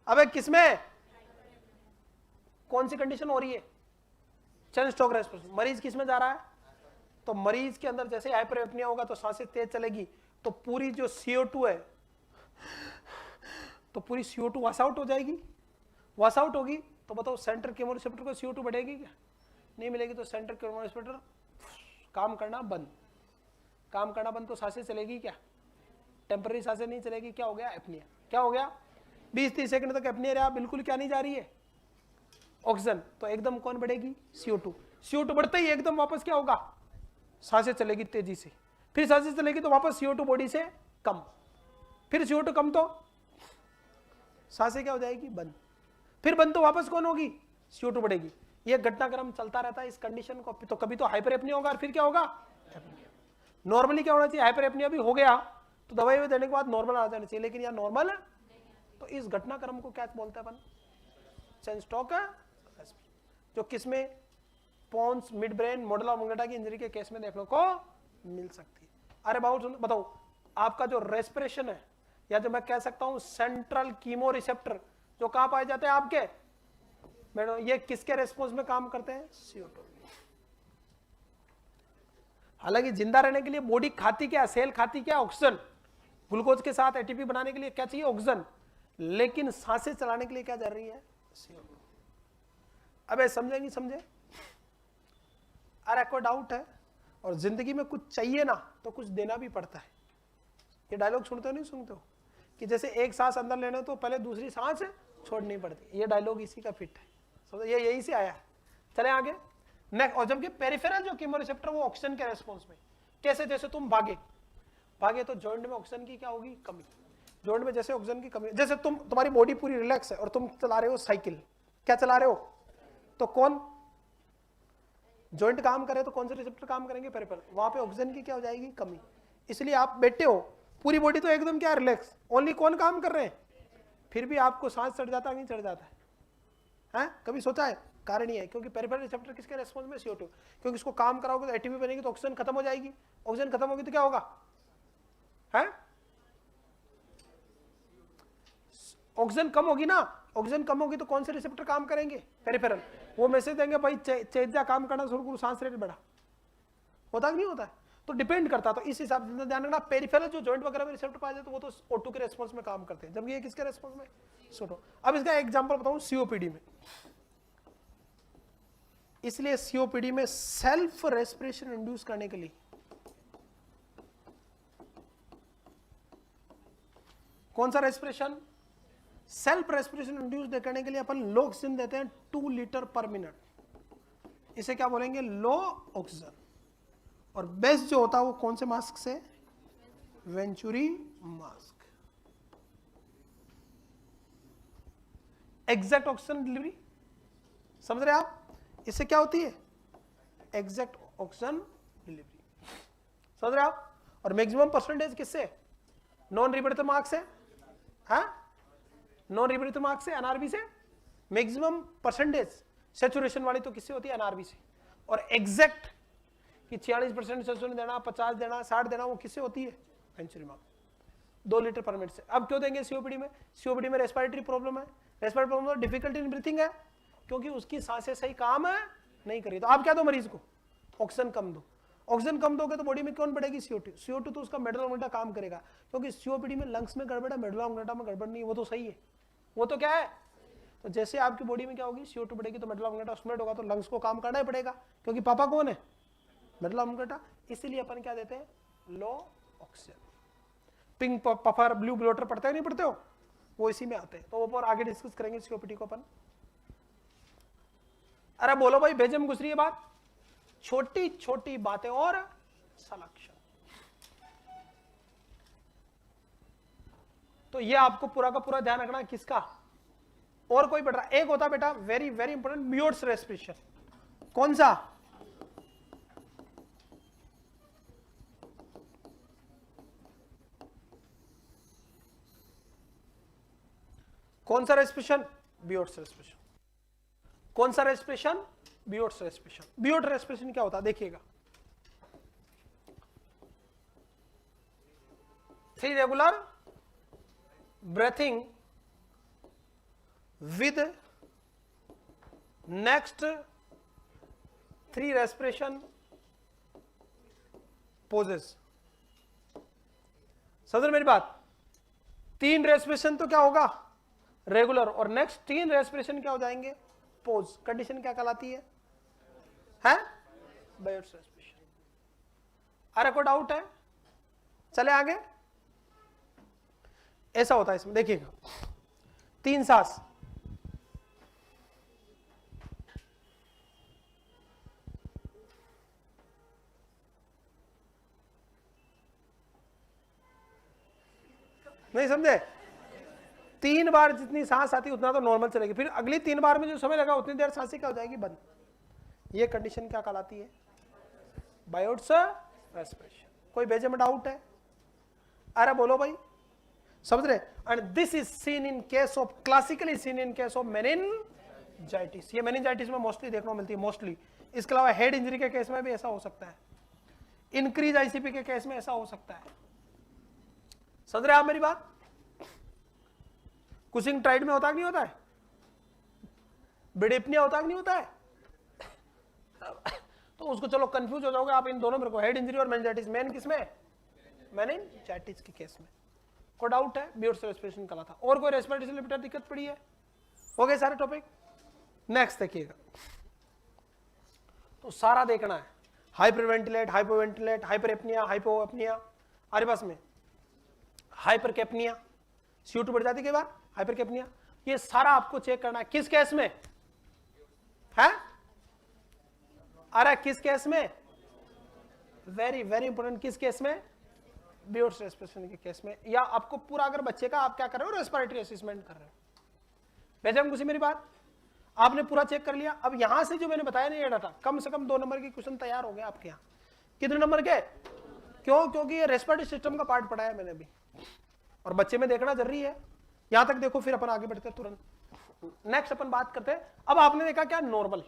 अब किस में? कौन सी कंडीशन हो रही है? Chain stroke respiration. मरीज किस में जा रहा है? तो मरीज के अंदर जैसे हाइपर एपनिया होगा तो सांसें तेज चलेगी, तो पूरी जो CO2 है, तो पूरी CO2 वॉश आउट हो जाएगी। वॉश आउट होगी तो बताओ सेंट्रल कीमो रिसेप्टर को CO2 बढ़ेगी क्या? नहीं मिलेगी। तो सेंट्रल कीमो रिसेप्टर काम करना बंद। काम करना बंद तो सांसें चलेगी क्या? टेम्पररी सांसें नहीं चलेगी। क्या हो गया? एपनिया। क्या हो गया? 20-30 सेकंड तक एपनिया रहा, बिल्कुल क्या नहीं जा रही है? ऑक्सीजन। तो एकदम कौन बढ़ेगी? CO2। CO2 बढ़ते ही एकदम वापस क्या होगा? सांसें चलेगी तेजी से। फिर सांसें चलेगी तो वापस CO2 बॉडी से कम, फिर CO2 कम तो सांसें क्या हो जाएगी? बंद। फिर बंद तो वापस कौन होगी? CO2 बढ़ेगी। ये घटनाक्रम चलता रहता है इस कंडीशन को। तो कभी तो हाइपर एपनिया होगा और फिर क्या होगा? नॉर्मली क्या होना चाहिए? हाइपर एपनिया भी हो गया तो दवाई देने के बाद नॉर्मल आ जाना चाहिए, लेकिन यह नॉर्मल है। तो इस घटनाक्रम को क्या बोलते हैं अपन? चेन स्ट्रोक, जो किसमें? Pons mid brain medulla oblongata की इंजरी के केस में देखने को मिल सकती है। अरे बताओ, आपका जो रेस्पिरेशन है, या जो मैं कह सकता हूं सेंट्रल कीमो रिसेप्टर, जो कहां पाए जाते हैं आपके? मैडम, ये किसके रेस्पॉन्स में काम करते हैं? CO2। हालांकि जिंदा रहने के लिए बॉडी खाती क्या? सेल खाती क्या? ऑक्सीजन। ग्लूकोज के साथ ATP बनाने के लिए क्या चाहिए? ऑक्सीजन। लेकिन सांसें चलाने के लिए क्या जरूरी है? CO2। अब समझेंगे? समझे? अरे कोई डाउट है? और जिंदगी में कुछ चाहिए ना तो कुछ देना भी पड़ता है। ये डायलॉग सुनते हो नहीं सुनते हो? कि जैसे एक सांस अंदर लेने तो पहले दूसरी सांस छोड़नी पड़ती है। ये डायलॉग इसी का फिट है, समझो? ये यही से आया है। चले आगे। नेक्स्ट, और जबकि पेरिफेरल जो कीमोरिसेप्टर वो ऑक्सीजन के रेस्पॉन्स में, कैसे, जैसे तुम भागे तो जॉइंट में ऑक्सीजन की क्या होगी, कमी। जॉइंट में जैसे ऑक्सीजन की कमी, जैसे तुम्हारी बॉडी पूरी रिलैक्स है और तुम चला रहे हो साइकिल, क्या चला रहे हो, तो कौन जॉइंट काम करे तो कौन से रिसेप्टर काम करेंगे, पेरिफेरल, वहां पे ऑक्सीजन की क्या हो जाएगी, कमी। इसलिए आप बैठे हो, पूरी बॉडी तो एकदम क्या रिलैक्स, ओनली कौन काम कर रहे हैं, फिर भी आपको सांस चढ़ जाता है, नहीं चढ़ जाता है? कभी सोचा है? कारण ये है क्योंकि पेरिफेरल रिसेप्टर किसके रेस्पॉन्स में, CO2, क्योंकि इसको काम कराओगे तो एटीपी बनेगी तो ऑक्सीजन खत्म हो जाएगी, ऑक्सीजन खत्म होगी तो क्या होगा, है ऑक्सीजन कम होगी ना, ऑक्सीजन कम होगी तो कौन से रिसेप्टर काम करेंगे, पेरिफेरल, वो मैसेज देंगे भाई चेजा काम करना शुरू करो, सांस रेट बढ़ा, होता कि नहीं होता है, तो डिपेंड करता, तो इस हिसाब से ध्यान रखना, पेरिफेरल जो जॉइंट वगैरह में रिसेप्टर पाए जाते तो वो तो O2 के रेस्पॉन्स में काम करते हैं, जबकि ये किसके रेस्पॉन्स में, CO2। अब इसका एग्जांपल बताऊं COPD में, इसलिए COPD में सेल्फ रेस्पिरेशन इंड्यूस करने के लिए कौन सा रेस्पिरेशन, सेल्फ रेस्पिरेशन इंड्यूस करने के लिए अपन लो ऑक्सीजन देते हैं 2 लीटर पर मिनट, इसे क्या बोलेंगे, लो ऑक्सीजन। और बेस्ट जो होता है वो कौन से मास्क से, venturi mask. Exact oxygen delivery, समझ रहे आप, इससे क्या होती है, एग्जैक्ट ऑक्सीजन डिलीवरी, समझ रहे आप। और मैक्सिमम परसेंटेज किससे, नॉन रिपीटेटिव मार्क्स से, नॉन रिपीटेटिव मार्क्स से, NRB से। मैक्सिमम परसेंटेज सैचुरेशन वाली तो किससे होती है, NRB से। और एग्जैक्ट कि 46% सैचुरेशन देना, 50 देना, 60 देना, वो किससे होती है, वेंचुरी मार्क, 2 लीटर पर मिनट से। अब क्यों देंगे COPD में, COPD में रेस्पिरेटरी प्रॉब्लम है, respiratory problem, difficulty in breathing है, क्योंकि उसकी सांसें सही काम है नहीं करी, तो आप क्या दो मरीज को, ऑक्सीजन कम दो, ऑक्सीजन कम दोगे तो बॉडी में कौन बढ़ेगी, CO2 तो उसका मेडुला ऑब्लांगेटा काम करेगा, क्योंकि COPD में लंग्स में गड़बड़ है, मेडुला ऑब्लांगेटा में गड़बड़ नहीं, वो तो सही है, वो तो क्या है, तो जैसे आपकी बॉडी में क्या होगी, CO2 बढ़ेगी तो मेडुला ऑब्लांगेटा स्टिमुलेट होगा, तो लंग्स को काम करना ही पड़ेगा, क्योंकि पापा कौन है, मेडुला ऑब्लांगेटा। इसीलिए अपन क्या देते हैं, low oxygen. Pink puffer, blue bloater पढ़ते हो नहीं पढ़ते हो, वो इसी में आते हैं, तो वो आगे डिस्कस करेंगे COPD को अपन। अरे बोलो भाई, भेजे में घुस रही है बात, छोटी छोटी बातें और सलेक्शन, तो ये आपको पूरा का पूरा ध्यान रखना, किसका, और कोई पढ़ रहा, एक होता बेटा वेरी वेरी इंपॉर्टेंट, म्यूट्स रेस्पिरेशन, कौन सा, कौन सा रेस्पिरेशन, बियोट्स रेस्पिरेशन, कौन सा respiration, Biot's respiration. Biot respiration क्या होता है, देखिएगा, 3 regular breathing with next 3 respiration pauses. समझ मेरी बात, 3 रेस्पिरेशन तो क्या होगा, रेगुलर, और नेक्स्ट 3 रेस्पिरेशन क्या हो जाएंगे, पोज। कंडीशन क्या कहलाती है, बायोट्स रेस्पिरेशन। अरे कोई डाउट है, चले आगे। ऐसा होता है इसमें, देखिएगा, 3 सांस, नहीं समझे, 3 बार जितनी सांस आती है उतना तो नॉर्मल चलेगी, फिर अगली 3 बार में जो समय लगा उतनी देर सांसें क्या हो जाएगी, बंद। ये कंडीशन क्या कहलाती है, बायोट्स रेस्पिरेशन। कोई भेजे में डाउट है, अरे बोलो भाई, समझ रहे। And this is seen in case of, classically scene in case of meningitis. ये मेनिनजाइटिस में मोस्टली देखने को मिलती है, मोस्टली। इसके अलावा हेड इंजरी के केस में भी ऐसा हो सकता है, इंक्रीज ICP के केस में ऐसा हो सकता है। समझ रहे आप मेरी बात, कुशिंग ट्राइड में होता कि नहीं होता है, बिडेप्निया होता कि नहीं होता है, तो उसको चलो कंफ्यूज हो जाओगे आप इन दोनों में रखो, हेड इंजरी और मेनिनजाइटिस। मेन किसमें, मेनिनजाइटिस के केस में। कोई डाउट है, बियोट्स रेस्पिरेशन कला था। और कोई रेस्पिरेटरी से रिलेटेड दिक्कत पड़ी है, हो गए सारे टॉपिक। नेक्स्ट देखिएगा, तो सारा देखना है, हाइपरवेंटिलेट, हाइपोवेंटिलेट, हाइपरएपनिया, हाइपोएपनिया, हमारे पास में हाइपरकेपनिया, CO2 बढ़ जाती है कई बार, हाइपरकेपनिया, ये सारा आपको चेक करना है। किस केस में है, अरे किस केस में, वेरी वेरी इंपॉर्टेंट, किस केस में, बेहोश रेस्पिरेशन के केस में, या आपको पूरा अगर बच्चे का आप क्या कर रहे हो, रेस्पिरेटरी असेसमेंट कर रहे हो। बेजम घुसी मेरी बात, आपने पूरा चेक कर लिया। अब यहां से जो मैंने बताया नहीं, ये डाटा कम से कम 2 नंबर के क्वेश्चन तैयार हो गए आपके यहाँ। कितने नंबर के, क्यों, क्योंकि ये रेस्पिरेटरी सिस्टम का पार्ट पढ़ाया मैंने अभी, और बच्चे में देखना जरूरी है। यहां तक देखो, फिर अपन आगे बढ़ते हैं तुरंत। नेक्स्ट अपन बात करते हैं, अब आपने देखा क्या नॉर्मल,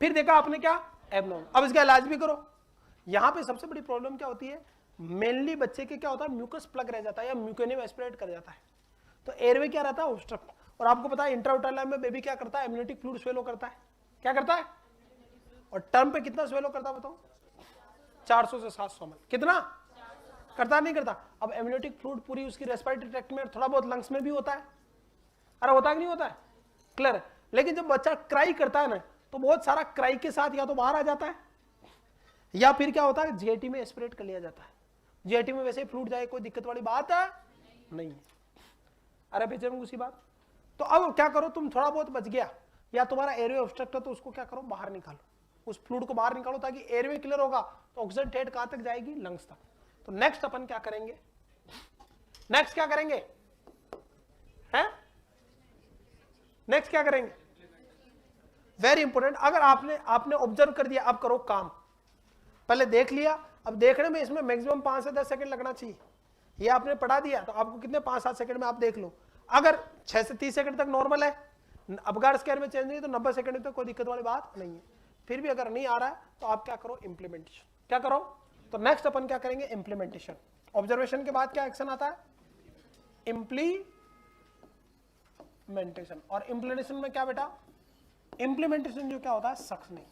फिर देखा आपने क्या एबनॉर्मल। अब इसका इलाज भी करो। यहां पे सबसे बड़ी प्रॉब्लम क्या होती है, मेनली बच्चे के क्या होता है, म्यूकस प्लग रह जाता है या म्यूकेनियम एस्पिरेट कर जाता है, तो एयरवे क्या रहता है, ऑब्स्ट्रक्ट। और आपको पता है इंट्राउटेरल में बेबी क्या करता है, एमनियोटिक फ्लूइड स्वेलो करता है, क्या करता है, और टर्म पे कितना स्वेलो करता है बताओ, 400 से 700 ml, कितना करता नहीं करता। अब एमनियोटिक फ्लूइड पूरी उसकी रेस्पिरेटरी ट्रैक्ट में, थोड़ा बहुत लंग्स में भी होता है, अरे होता है कि नहीं होता है, क्लियर। लेकिन जब बच्चा क्राई करता है ना, तो बहुत सारा क्राई के साथ या तो बाहर आ जाता है, या फिर क्या होता है, जीआईटी में एस्पिरेट कर लिया जाता है। जीआईटी में वैसे फ्लूइड जाए, कोई दिक्कत वाली बात है नहीं है। अरे बेचैन उसी बात। तो अब क्या करो, तुम थोड़ा बहुत बच गया, या तुम्हारा एयरवे ऑब्स्ट्रक्ट है, तो उसको क्या करो, बाहर निकालो, उस फ्लूइड को बाहर निकालो, ताकि एयरवे क्लियर होगा तो ऑक्सीजन ठेठ कहां तक जाएगी, लंग्स तक। तो नेक्स्ट अपन क्या करेंगे, नेक्स्ट क्या करेंगे, हैं, नेक्स्ट क्या करेंगे, वेरी इंपॉर्टेंट। अगर आपने ऑब्जर्व कर दिया, अब करो काम। पहले देख लिया, अब देखने में इसमें मैक्सिमम 5 से 10 सेकंड लगना चाहिए। ये आपने पढ़ा दिया, तो आपको कितने 5-7 सेकंड में आप देख लो। अगर 6 से 30 सेकंड तक नॉर्मल है, अबगार स्केयर में चेंज नहीं, तो 90 सेकंड तक कोई दिक्कत वाली बात नहीं है। फिर भी अगर नहीं आ रहा है, तो आप क्या करो, इंप्लीमेंटेशन। क्या करो, तो नेक्स्ट अपन क्या करेंगे, इंप्लीमेंटेशन। ऑब्जर्वेशन के बाद क्या एक्शन आता है, इंप्लीमेंटेशन। और इंप्लीमेंटेशन में क्या बेटा, इंप्लीमेंटेशन जो क्या होता है, सक्शनिंग।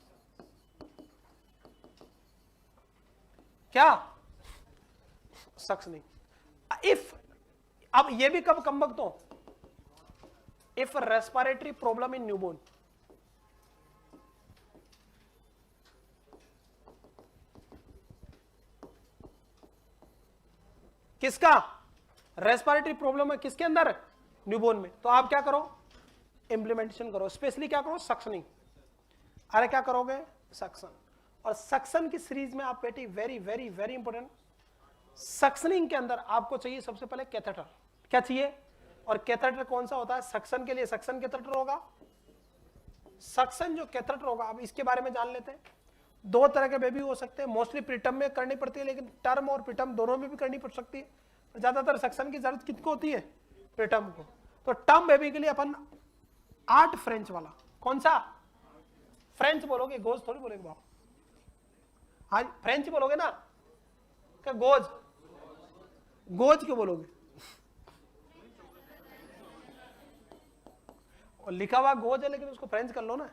क्या, सक्शनिंग। इफ, अब ये भी कब कम वक्त हो, if respiratory problem in newborn, किसका, रेस्पिरेटरी प्रॉब्लम है किसके अंदर, न्यूबॉर्न में, तो आप क्या करो, इंप्लीमेंटेशन करो। स्पेशली क्या करो, सक्शनिंग। अरे क्या करोगे, सक्शन। और सक्शन की सीरीज में आप बेटी very very very important, suctioning के अंदर आपको चाहिए सबसे पहले कैथेटर। क्या चाहिए, और कैथेटर कौन सा होता है, सक्शन के लिए सक्शन कैथेटर होगा। सक्शन जो कैथेटर होगा, अब इसके बारे में जान लेते हैं। 2 तरह के बेबी हो सकते हैं, मोस्टली प्रीटर्म में करनी पड़ती है, लेकिन टर्म और प्रीटर्म दोनों में भी करनी पड़ सकती है। ज्यादातर सक्शन की जरूरत किसको होती है, प्रीटर्म को। तो टर्म बेबी के लिए अपन 8 फ्रेंच वाला, कौन सा, फ्रेंच बोलोगे, गोज थोड़ी बोलेगे बाबू, हाँ फ्रेंच बोलोगे ना, क्या गोज, गोज क्यों बोलोगे, और लिखा हुआ गोज है, लेकिन उसको फ्रेंच कर लो ना,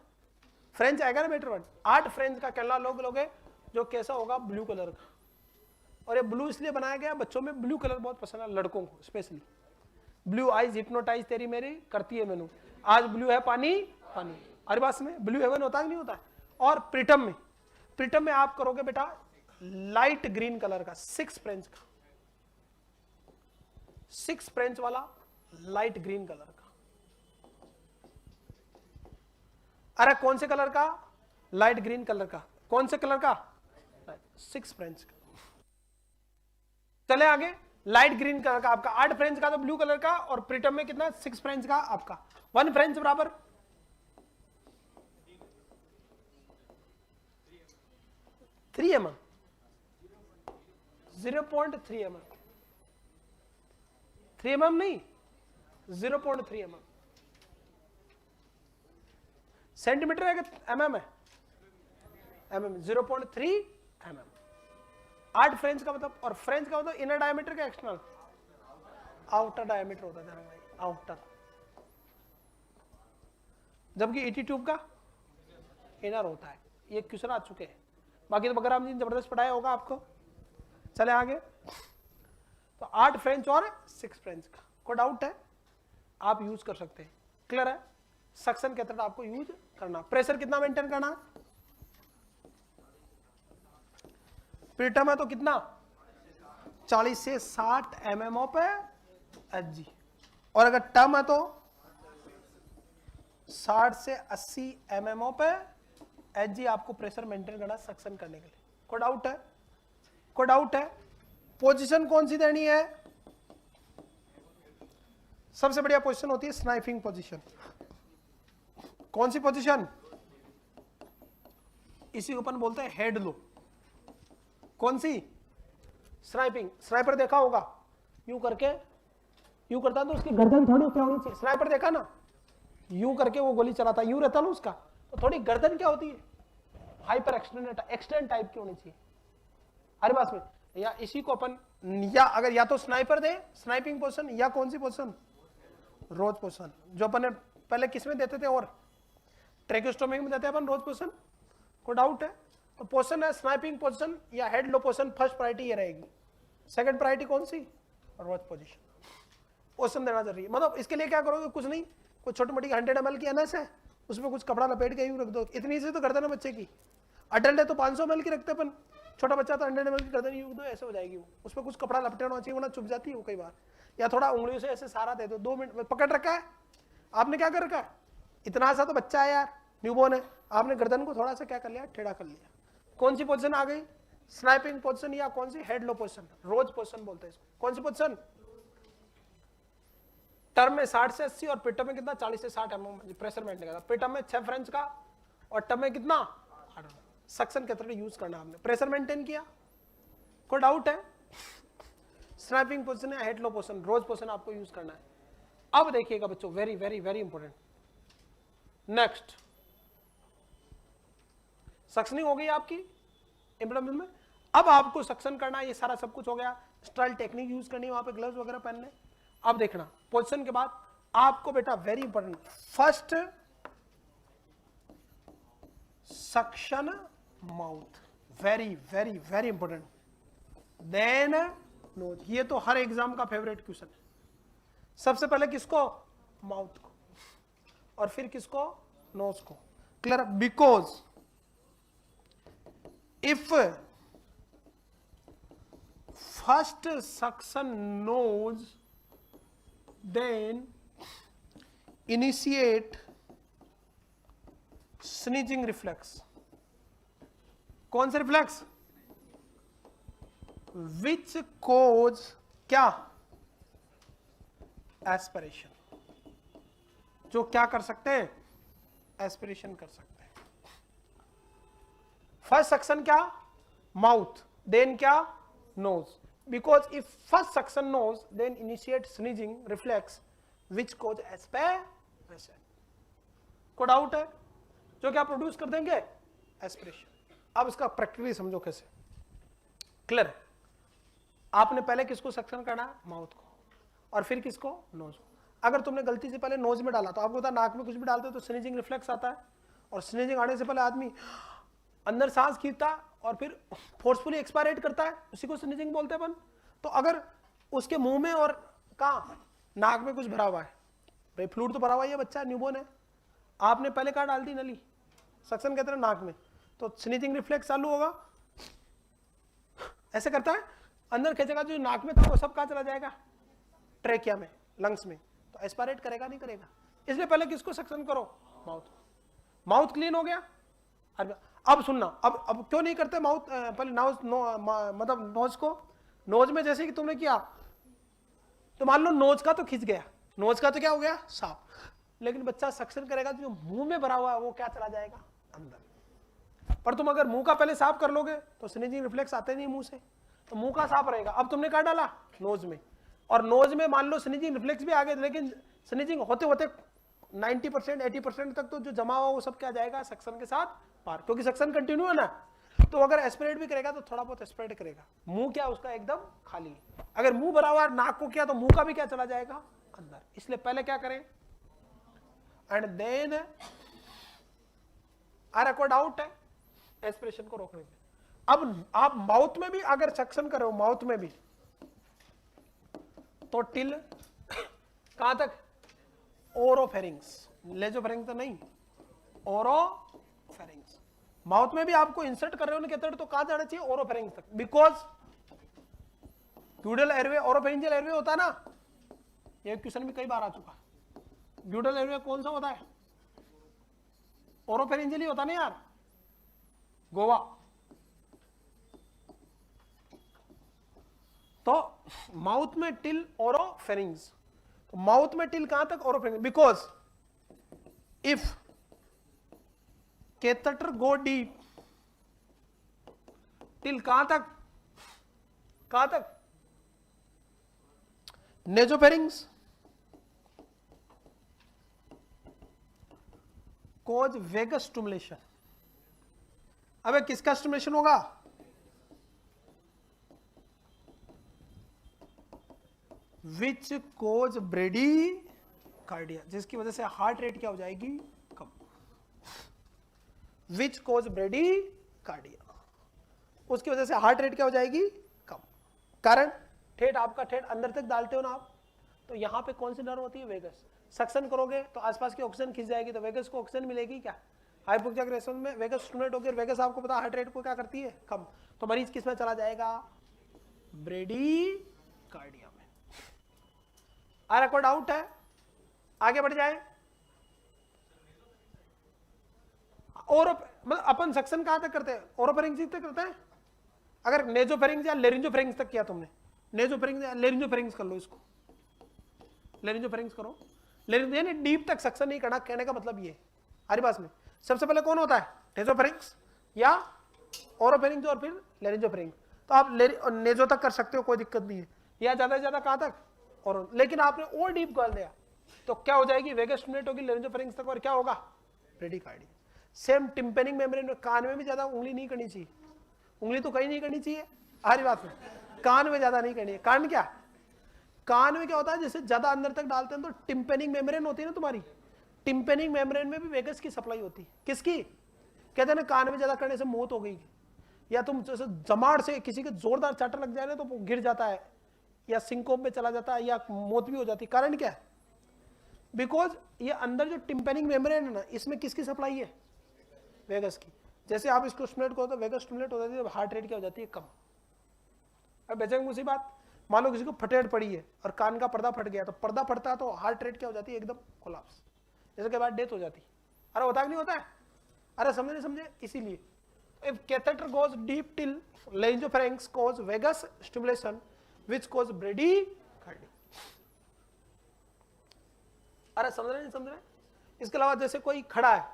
फ्रेंच आएगा ना बेटर वर्ड। 8 फ्रेंच का केला लोगे, जो कैसा होगा, ब्लू कलर का। और ये ब्लू इसलिए बनाया गया, बच्चों में ब्लू कलर बहुत पसंद है, लड़कों को स्पेशली। ब्लू आईज हिप्नोटाइज तेरी मेरी करती है मैनू, आज ब्लू है पानी पानी। अरे बात में ब्लू हेवन होता है कि नहीं होता है। और प्रीटम में आप करोगे बेटा लाइट ग्रीन कलर का, 6 फ्रेंच का, 6 फ्रेंच वाला लाइट ग्रीन कलर का। अरे कौन से कलर का, लाइट ग्रीन कलर का, कौन से कलर का, 6 फ्रेंच का। चले आगे, लाइट ग्रीन कलर का आपका 8 फ्रेंच का, तो ब्लू कलर का, और प्रीटम में कितना, 6 फ्रेंच का आपका। 1 फ्रेंच बराबर 3 mm, 0.3 mm, 3 mm नहीं, 0.3 mm। सेंटीमीटर है कि mm है, mm, 0.3 mm। 8 फ्रेंच का मतलब, और फ्रेंच का मतलब इनर डायमीटर का एक्सटर्नल, आउटर डायमीटर होता है भाई, आउटर। जबकि ईटी ट्यूब का इनर होता है। ये क्वेश्चन आ चुके हैं, बाकी तो बगराम जी ने जबरदस्त पढ़ाया होगा आपको। चले आगे, तो 8 फ्रेंच और 6 फ्रेंच का, कोई डाउट है आप यूज कर सकते हैं, क्लियर है। सक्शन के तरह आपको यूज करना। प्रेशर कितना मेंटेन करना, प्रीटम है तो कितना, 40 से 60 mm पे एच, और अगर टर्म है तो 60 से 80 mm पे एच जी आपको प्रेशर मेंटेन करना सक्शन करने के लिए। कोई डाउट है? कोई डाउट है? पोजीशन कौन सी देनी है? सबसे बढ़िया पोजीशन होती है स्नाइपिंग पोजीशन। कौन सी पोजीशन? इसी को अपन बोलते हैं हेड लो। कौन सी? स्नाइपिंग। स्नाइपर देखा होगा, यूं करके यूं करता तो उसकी गर्दन थोड़ी क्या होनी चाहिए? स्नाइपर देखा ना, यूं करके वो गोली चलाता, यूं रहता ना उसका, तो थोड़ी गर्दन क्या होती है? हाइपर एक्सटेंड टाइप की होनी चाहिए। हर बात में या इसी को अपन या अगर या तो स्नाइपर दे स्नाइपिंग पोजीशन, या कौन सी पोजीशन? रोज पोजीशन, जो अपन ने पहले किस में देते थे और ट्रेकोस्टोमी में देते हैं अपन रोज पोजीशन। कोई डाउट है? तो पोजीशन है स्नाइपिंग पोजीशन या हेड लो पोजीशन। फर्स्ट प्रायोरिटी ये रहेगी। सेकंड प्रायोरिटी कौन सी? रोज पोजीशन। पोजीशन देना जरूरी है। मतलब इसके लिए क्या करोगे? कुछ नहीं, कोई छोटी मोटी 100 ml की एनएस है, उसमें कुछ कपड़ा लपेट के यूं रख दो, इतनी से तो गर्दन है बच्चे की। अडल्ट है तो 500 ml की रखते अपन, छोटा बच्चा तो 100 ml की गर्दन यूं दो, ऐसे हो जाएगी वो। उसमें कुछ कपड़ा लपेटना चाहिए, वरना चुभ जाती है वो कई बार। या थोड़ा उंगलियों से ऐसे सहारा दे दो, 2 मिनट पकड़ रखा है आपने, क्या कर रखा है? इतना सा तो बच्चा है यार, न्यूबॉर्न है, आपने गर्दन को थोड़ा सा क्या कर लिया? टेढ़ा कर लिया। कौन सी पोजीशन आ गई? स्नाइपिंग पोजीशन या कौन सी? हेड लो पोजीशन, रोज पोजीशन बोलते हैं इसको। कौन सी पोजीशन? टर्म में 60 से 80 और पिटम में कितना? 40 से 60 mm प्रेशर मेंटेन करना। पिटम में 6 फ्रेंच का और टर्म में कितना? सक्शन के तरह यूज करना आपने। प्रेशर मेंटेन किया। कोई डाउट है? स्नाइपिंग पोजीशन है, हेड लो पोजीशन, रोज पोजीशन आपको यूज करना है। अब देखिएगा बच्चों, very very very important. Next suctioning हो गई आपकी एब्डोमेन में। अब आपको सक्शन करना है, ये सारा सब कुछ हो गया। स्टाइल टेक्निक यूज करनी है, वहां पे ग्लव्स वगैरह पहनने। अब देखना पोजीशन के बाद आपको बेटा very important, first suction mouth, very very very important. Then nose, ये तो हर एग्जाम का फेवरेट क्वेश्चन है। सबसे पहले किसको? माउथ को, और फिर किसको? नोज को। Clear? Because if first suction nose then initiate sneezing reflex. कौन सा रिफ्लेक्स? which cause क्या? एस्पिरेशन। जो क्या कर सकते हैं? एस्पिरेशन कर सकते हैं। फर्स्ट सक्शन क्या? माउथ, देन क्या? Nose. Because if first suction nose, then initiate sneezing reflex, which cause aspiration. को डाउट है? जो क्या प्रोड्यूस कर देंगे? एस्पिरेशन। अब इसका प्रैक्टिकली समझो कैसे। क्लियर? आपने पहले किसको सक्शन करना? माउथ को, और फिर किसको? नोज को। अगर तुमने गलती से पहले नोज में डाला तो आपको पता नाक में कुछ भी डालते तो स्नीजिंग रिफ्लेक्स आता है, और स्नीजिंग आने से पहले आदमी अंदर सांस खींचता और फिर फोर्सफुली एक्सपायरेट करता है, उसी को स्नीजिंग बोलते हैं अपन। तो अगर उसके मुंह में और कहाँ नाक में कुछ भरा हुआ है, भाई फ्लूइड तो भरा हुआ है, बच्चा न्यूबॉर्न है, आपने पहले कहाँ डाल दी? नली, सक्शन कहते हैं नाक में, तो स्नीजिंग रिफ्लेक्स चालू होगा, ऐसे करता है, अंदर खींचेगा, जो नाक में था वो सब कहाँ चला जाएगा? ट्रेकिया में, लंग्स में, तो एस्पायरेट करेगा नहीं करेगा? इसलिए पहले किसको सक्शन करो? माउथ। माउथ क्लीन हो गया। अब सुनना, अब क्यों नहीं करते माउथ पहले? मतलब नोज को, नोज में जैसे कि तुमने किया तो मान लो नोज का तो खिंच गया, नोज का तो क्या हो गया? साफ, लेकिन बच्चा सक्शन करेगा तो जो मुंह में भरा हुआ है वो क्या चला जाएगा? अंदर। पर तुम अगर मुंह का पहले साफ कर लोगे तो स्नीजिंग रिफ्लेक्स आते नहीं मुंह से, तो मुंह का साफ रहेगा। अब तुमने क्या डाला? नोज में, और नोज में मान लो स्नीजिंग रिफ्लेक्स भी आ गए, लेकिन स्नीजिंग होते होते 90% 80% तक तो जो जमा हुआ वो सब क्या जाएगा? सक्शन के साथ पार, क्योंकि सक्शन कंटिन्यू है ना। तो अगर एस्पिरेट भी करेगा तो थोड़ा बहुत एस्पिरेट करेगा, मुंह क्या उसका एकदम खाली है। अगर मुंह भरा हुआ नाक को किया तो मुंह का भी क्या चला जाएगा? अंदर। इसलिए पहले क्या करें? एंड देन अरे कोई डाउट है? एस्पिरेशन को रोकने में। अब आप माउथ में भी अगर सक्शन करो, माउथ में भी, तो टिल कहां तक? ओरोफेरिंग्स, लेजोफेरिंग्स तो नहीं, ओरोफेरिंग्स। माउथ में भी आपको इंसर्ट कर रहे हो ना कहते तो कहां जाना चाहिए? ओरोफेरिंग्स तक, बिकॉज ग्यूडल एयरवे ओरोफेरिंजियल एयरवे होता है ना, ये क्वेश्चन भी कई बार आ चुका। ग्यूडल एयरवे कौन सा होता है? ओरोफेरिंजियल ही होता ना यार। गोवा। तो माउथ में टिल ओरोफेरिंग्स, तो माउथ में टिल कहां तक? Oropharynx, because if catheter go deep till कहां तक? कहां तक? Nasopharynx, cause vagus stimulation. अबे किसका स्टिमुलेशन होगा? विच कोज ब्रेडी कार्डिया, जिसकी वजह से हार्ट रेट क्या हो जाएगी? कम। विच कोज ब्रेडी कार्डिया, उसकी वजह से हार्ट रेट क्या हो जाएगी? कम। कारण ठेठ, आपका ठेठ अंदर तक डालते हो ना आप, तो यहां पे कौन सी नर्व होती है? वेगस। सक्शन करोगे तो आसपास की ऑक्सीजन खिंच जाएगी, तो वेगस को ऑक्सीजन मिलेगी क्या? हाइपोक्सिक रेस्पॉन्स में वेगस स्टिमुलेट होकर, वेगस आपको पता हार्ट रेट को क्या करती है? कम। तो मरीज किस में चला जाएगा? ब्रेडी कार्डिया में। आ रहा कोई डाउट है? आगे बढ़ जाए। और मतलब अपन सक्शन कहां तक करते हैं? ओरोफेरिंग्स तक करते हैं। अगर नेजोफेरिंग्स या लेरिंजोफेरिंग्स तक किया तुमने, नेजोफेरिंग्स या लेरिंजोफेरिंग्स कर लो, इसको लेरिंजोफेरिंग्स करो। यानी डीप तक सक्शन नहीं करना, कहने का मतलब ये हमारी बात में सबसे पहले कौन होता है? नेजोफेरिंग्स या ओरोफेरिंग्स और फिर लेरिंजोफेरिंग्स। तो आप नेजो तक कर सकते हो, कोई दिक्कत नहीं है, या ज्यादा से ज्यादा कहां तक? और लेकिन आपने और डीप कर दिया तो क्या हो जाएगी? वेगस स्टिमुलेट होगी लेरिंजोफेरिंग्स तक, और क्या होगा? ब्रेडीकार्डिया। सेम टिम्पेनिक मेम्ब्रेन में, कान में भी ज्यादा उंगली नहीं करनी चाहिए, उंगली तो कहीं नहीं करनी चाहिए, हमारी बात में कान में ज्यादा नहीं करनी है। कारण क्या? कान में क्या होता है, जैसे ज्यादा अंदर तक डालते हैं तो टिम्पेनिक मेम्ब्रेन होती है ना तुम्हारी, टिम्पेनिक मेम्ब्रेन में भी वेगस की सप्लाई होती है। किसकी? कहते हैं ना कान में ज्यादा करने से मौत हो गई, या तुम जैसे जमाड़ से किसी के जोरदार चाटा लग जाए ना तो गिर जाता है, या सिंकोप में चला जाता है, या मौत भी हो जाती है। कारण क्या है? बिकॉज ये अंदर जो टिम्पेनिक मेम्ब्रेन है ना, इसमें किसकी सप्लाई है? वेगस की। जैसे आप इसको स्टिमुलेट करो तो वेगस स्टिमुलेट हो जाती है, हार्ट रेट क्या हो जाती है? कम। अब बेचेंगे उसी बात, मान लो किसी को फटेड़ पड़ी है और कान का पर्दा फट गया, तो पर्दा फटता है तो हार्ट रेट क्या हो जाती है? एकदम कोलैप्स, जैसे के बाद डेथ हो जाती है। अरे होता कि नहीं होता है? अरे समझे नहीं समझे? इसीलिए if catheter goes deep till laryngopharynx cause vagus stimulation which cause bradycardia. अरे समझ रहे नहीं समझ रहे? इसके अलावा जैसे कोई खड़ा है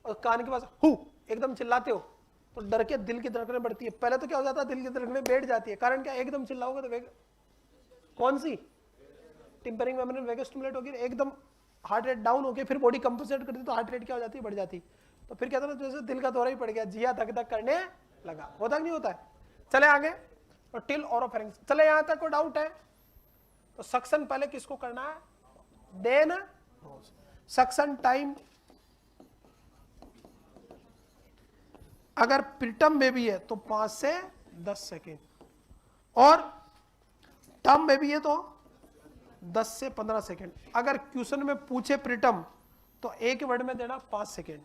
और कान के पास हु एकदम चिल्लाते हो तो डर के दिल की धड़कनें बढ़ती है। पहले तो क्या हो जाता है? दिल की धड़कनें बैठ जाती है। कारण क्या? एकदम चिल्लाओगे तो कौन सी? टिम्पेनिक मेम्ब्रेन वेगस स्टिमुलेट होगी, एकदम हार्ट रेट डाउन होगी, फिर बॉडी कंपनसेट करती है तो हार्ट रेट क्या हो जाती है? बढ़ जाती। तो फिर कहते हैं जैसे दिल का दौरा ही पड़ गया, जिया धक धक करने लगा। होता नहीं होता है? चले आगे, तो टिल ओरोफेरिंग्स। चले यहां तक कोई डाउट है? तो सक्शन पहले किसको करना है? देन सक्शन टाइम अगर प्रीटर्म बेबी है तो 5 से 10 सेकेंड, और टर्म बेबी है तो 10 से 15 सेकेंड। अगर क्वेश्चन में पूछे प्रीटर्म तो एक वर्ड में देना 5 सेकेंड,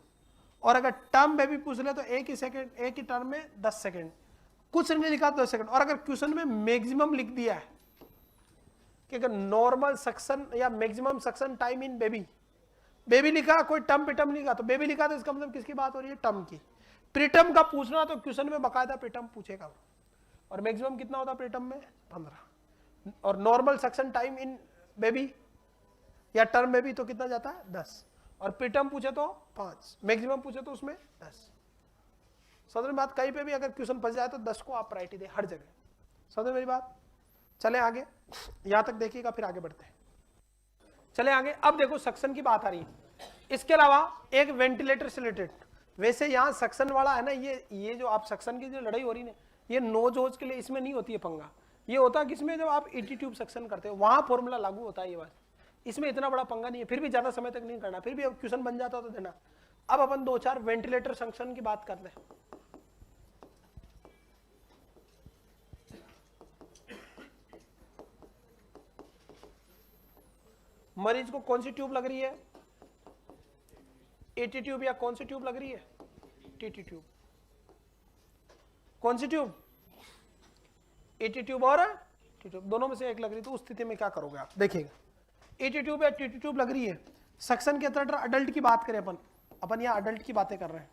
और अगर टर्म बेबी पूछ ले तो एक ही सेकेंड, एक ही टर्म में 10 सेकेंड। कुछ नहीं लिखा तो 10 सेकेंड। और अगर क्वेश्चन में मैक्सिमम लिख दिया है कि अगर नॉर्मल सक्शन या maximum suction time in baby, baby लिखा, कोई टर्म पिटम नहीं लिखा, तो बेबी लिखा तो इसका मतलब किसकी बात हो रही है? टर्म की। प्रीटर्म का पूछना तो क्वेश्चन में बकायदा प्रीटर्म पूछेगा, और मैक्सिमम कितना होता है प्रीटर्म में? 15। और normal suction time in baby या टर्म बेबी तो कितना जाता है? 10। और प्रीटर्म पूछे तो 5, मैक्सिमम पूछे तो उसमें 10। समझ में बात? कहीं पे भी अगर क्वेश्चन फंस जाए तो 10 को आप प्रायोरिटी दे हर जगह। समझ मेरी बात? चले आगे, यहां तक देखिएगा, फिर आगे बढ़ते हैं। चले आगे। अब देखो सक्शन की बात आ रही है, इसके अलावा एक वेंटिलेटर से रिलेटेड। वैसे यहाँ सक्शन वाला है ना, ये जो आप सक्शन की जो लड़ाई हो रही है, ये नोज वोज के लिए इसमें नहीं होती है पंगा। ये होता है किसमें? जब आप ईटी ट्यूब सक्शन करते हो वहां फॉर्मूला लागू होता है ये बात। इसमें इतना बड़ा पंगा नहीं है, फिर भी ज्यादा समय तक नहीं करना, फिर भी अब क्वेश्चन बन जाता तो देना। अब अपन 2-4 वेंटिलेटर सक्शन की बात करते हैं। मरीज को कौन सी ट्यूब लग रही है? एटी ट्यूब या कौन सी ट्यूब लग रही है? TT tube. कौन सी ट्यूब? एटी ट्यूब और टी ट्यूब, दोनों में से एक लग रही है। तो उस स्थिति में क्या करोगे आप? देखिएगा, एटी ट्यूब या टीटी ट्यूब लग रही है। सक्शन के अंदर अडल्ट की बात करें अपन यहाँ अडल्ट की बातें कर रहे हैं।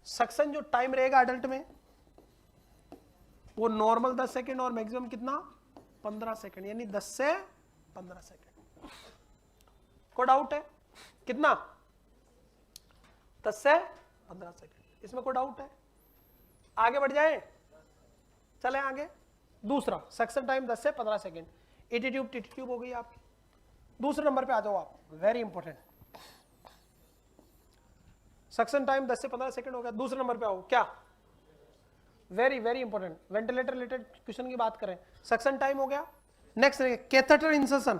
सक्शन जो टाइम रहेगा एडल्ट में वो नॉर्मल 10 सेकेंड और मैक्सिमम कितना 15 सेकेंड, यानी 10 से 15 सेकेंड। कोई डाउट है? कितना 10 से 15 सेकेंड, इसमें कोई डाउट है? आगे बढ़ जाए, चले आगे। दूसरा सक्शन टाइम 10 से 15 second, eighty tube TT tube हो गई आपकी। दूसरे नंबर पे आ जाओ आप, वेरी इंपॉर्टेंट। सक्शन टाइम 10 से 15 सेकंड हो गया। दूसरे नंबर पे आओ, क्या very very important, ventilator related question की बात करें, सक्शन टाइम हो गया। Next catheter insertion,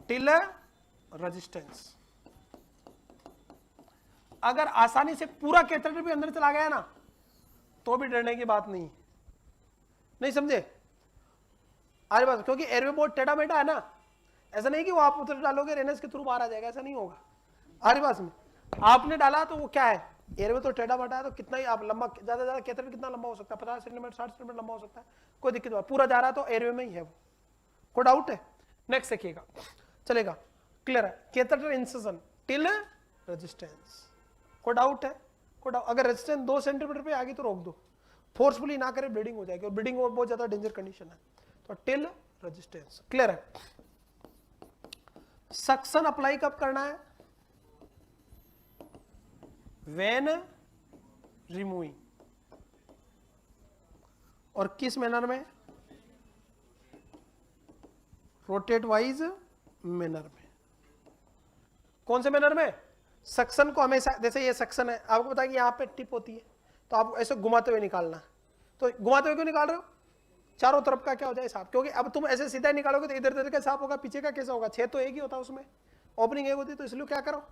till resistance. अगर आसानी से पूरा कैथेटर भी अंदर चला गया ना तो भी डरने की बात नहीं समझे? अरे बस, क्योंकि एयरवे बहुत टेढ़ा मेढ़ा है ना, ऐसा नहीं कि वो आप उधर डालोगे रेनेस के थ्रू बाहर आ जाएगा, ऐसा नहीं होगा। अरे बस में आपने डाला तो वो क्या है, एयरवे तो टेढ़ा मेढ़ा है, तो कितना ही आप लंबा, ज्यादा ज्यादा कैथेटर कितना लंबा हो सकता है, 50 सेंटीमीटर 60 सेंटीमीटर लंबा हो सकता है, कोई दिक्कत नहीं। पूरा जा रहा है तो एयरवे में ही है वो, कोई डाउट है? नेक्स्ट देखिएगा, चलेगा, क्लियर है। कैथेटर इंसर्शन टिल रेजिस्टेंस, कोई डाउट है? कोई डाउट? अगर रेजिस्टेंस 2 सेंटीमीटर पे आ गई तो रोक दो, फोर्सफुली ना करे, ब्लीडिंग हो जाएगी, और ब्लीडिंग बहुत ज्यादा डेंजर कंडीशन है, तो टिल रेजिस्टेंस, क्लियर है। सक्शन अप्लाई कब करना है? व्हेन रिमूविंग, और किस मैनर में? रोटेट वाइज मैनर में। कौन से मैनर में? सक्शन को हमेशा, जैसे ये सक्शन है, आपको पता है कि यहां पे टिप होती है, तो आपको ऐसे घुमाते हुए निकालना है। तो घुमाते हुए क्यों निकाल रहे हो? चारों तरफ का क्या हो जाए साफ, क्योंकि अब तुम ऐसे सीधा निकालोगे तो इधर उधर का साफ होगा, पीछे का कैसा होगा? छेद तो एक ही होता है उसमें, ओपनिंग एक होती है, तो इसलिए क्या करो,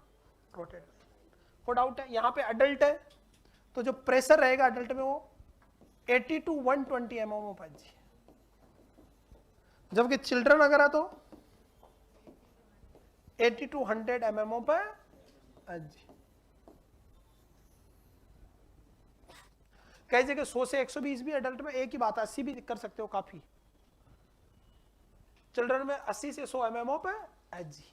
रोटेट। कोई डाउट है? यहाँ पे अडल्ट है तो जो प्रेशर रहेगा अडल्ट में वो 80 to 120 mm पर जी, जबकि चिल्ड्रन अगर है तो 80 to 100 mm पर जी। कई जगह 100 से 120 भी अडल्ट में एक ही बात है, 80 भी कर सकते हो काफी। चिल्ड्रन में 80 से 100 mm पे जी,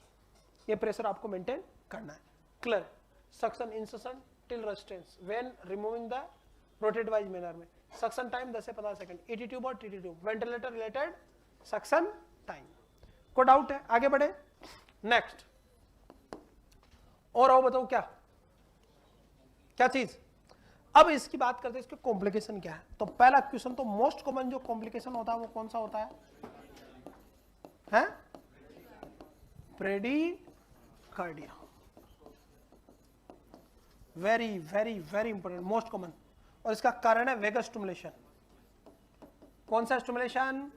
ये प्रेशर आपको मेंटेन करना है, clear. Suction insertion till resistance when removing the rotate wise manner में। सक्शन टाइम 10 से 15 सेकंड, एटी ट्यूब और TT tube, ventilator related suction time. कोई डाउट है? आगे बढ़े, नेक्स्ट। और आओ बताओ क्या क्या चीज। अब इसकी बात करते हैं, इसके कॉम्प्लिकेशन क्या है। तो पहला क्वेश्चन, तो मोस्ट कॉमन जो कॉम्प्लिकेशन होता है वो कौन सा होता है? Bradycardia. Very very very important, most common, और इसका कारण है वेगस स्टिमुलेशन। कौन सा स्टिमुलेशन?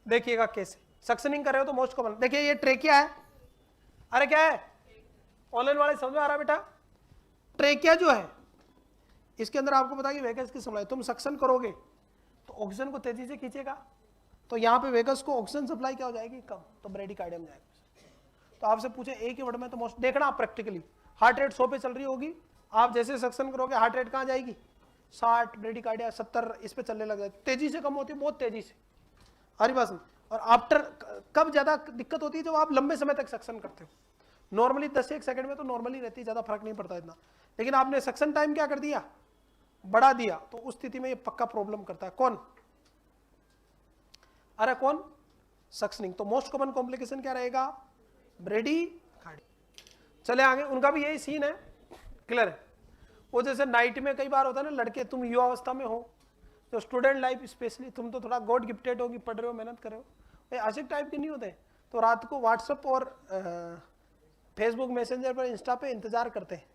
देखिएगा कैसे सक्शनिंग कर रहे हो तो मोस्ट कॉमन। देखिए ये ट्रेकिया है, अरे क्या है, ऑनलाइन वाले समझ में आ रहा है बेटा? ट्रेकिया जो है इसके अंदर आपको पता है कि वेगस की सप्लाई, तुम सक्शन करोगे तो ऑक्सीजन को तेजी से खींचेगा, तो यहाँ पे वेगस को ऑक्सीजन सप्लाई क्या हो जाएगी, कम, तो ब्रेडीकार्डिया में जाएगा। तो आपसे पूछे एक ही वर्ड में, तो मोस्ट देखना आप प्रैक्टिकली, हार्ट रेट 100 पे चल रही होगी, आप जैसे सक्शन करोगे हार्ट रेट कहाँ जाएगी, 60, ब्रेडीकार्डिया 70 इस पे चलने लग जाएगी, तेजी से कम होती है, बहुत तेजी से। हरी बात। और आफ्टर कब ज्यादा दिक्कत होती है? जब आप लंबे समय तक सक्शन करते हो। नॉर्मली 10 से 1 सेकंड में तो नॉर्मली रहती है, ज्यादा फर्क नहीं पड़ता इतना, लेकिन आपने सक्शन टाइम क्या कर दिया, बढ़ा दिया, तो उस स्थिति में ये पक्का प्रॉब्लम करता है। कौन? अरे कौन? सक्शनिंग। तो मोस्ट कॉमन कॉम्प्लिकेशन क्या रहेगा? ब्रेडीकार्डिया। चले आगे, उनका भी यही सीन है, क्लियर है। वो जैसे नाइट में कई बार होता है ना, लड़के, तुम युवा अवस्था में हो, तो स्टूडेंट लाइफ स्पेशली, तुम तो थोड़ा गॉड गिफ्टेड होगी, पढ़ रहे हो, मेहनत कर रहे हो, आशिक टाइप के नहीं होते, तो रात को व्हाट्सएप और फेसबुक मैसेंजर पर, इंस्टा पे इंतजार करते हैं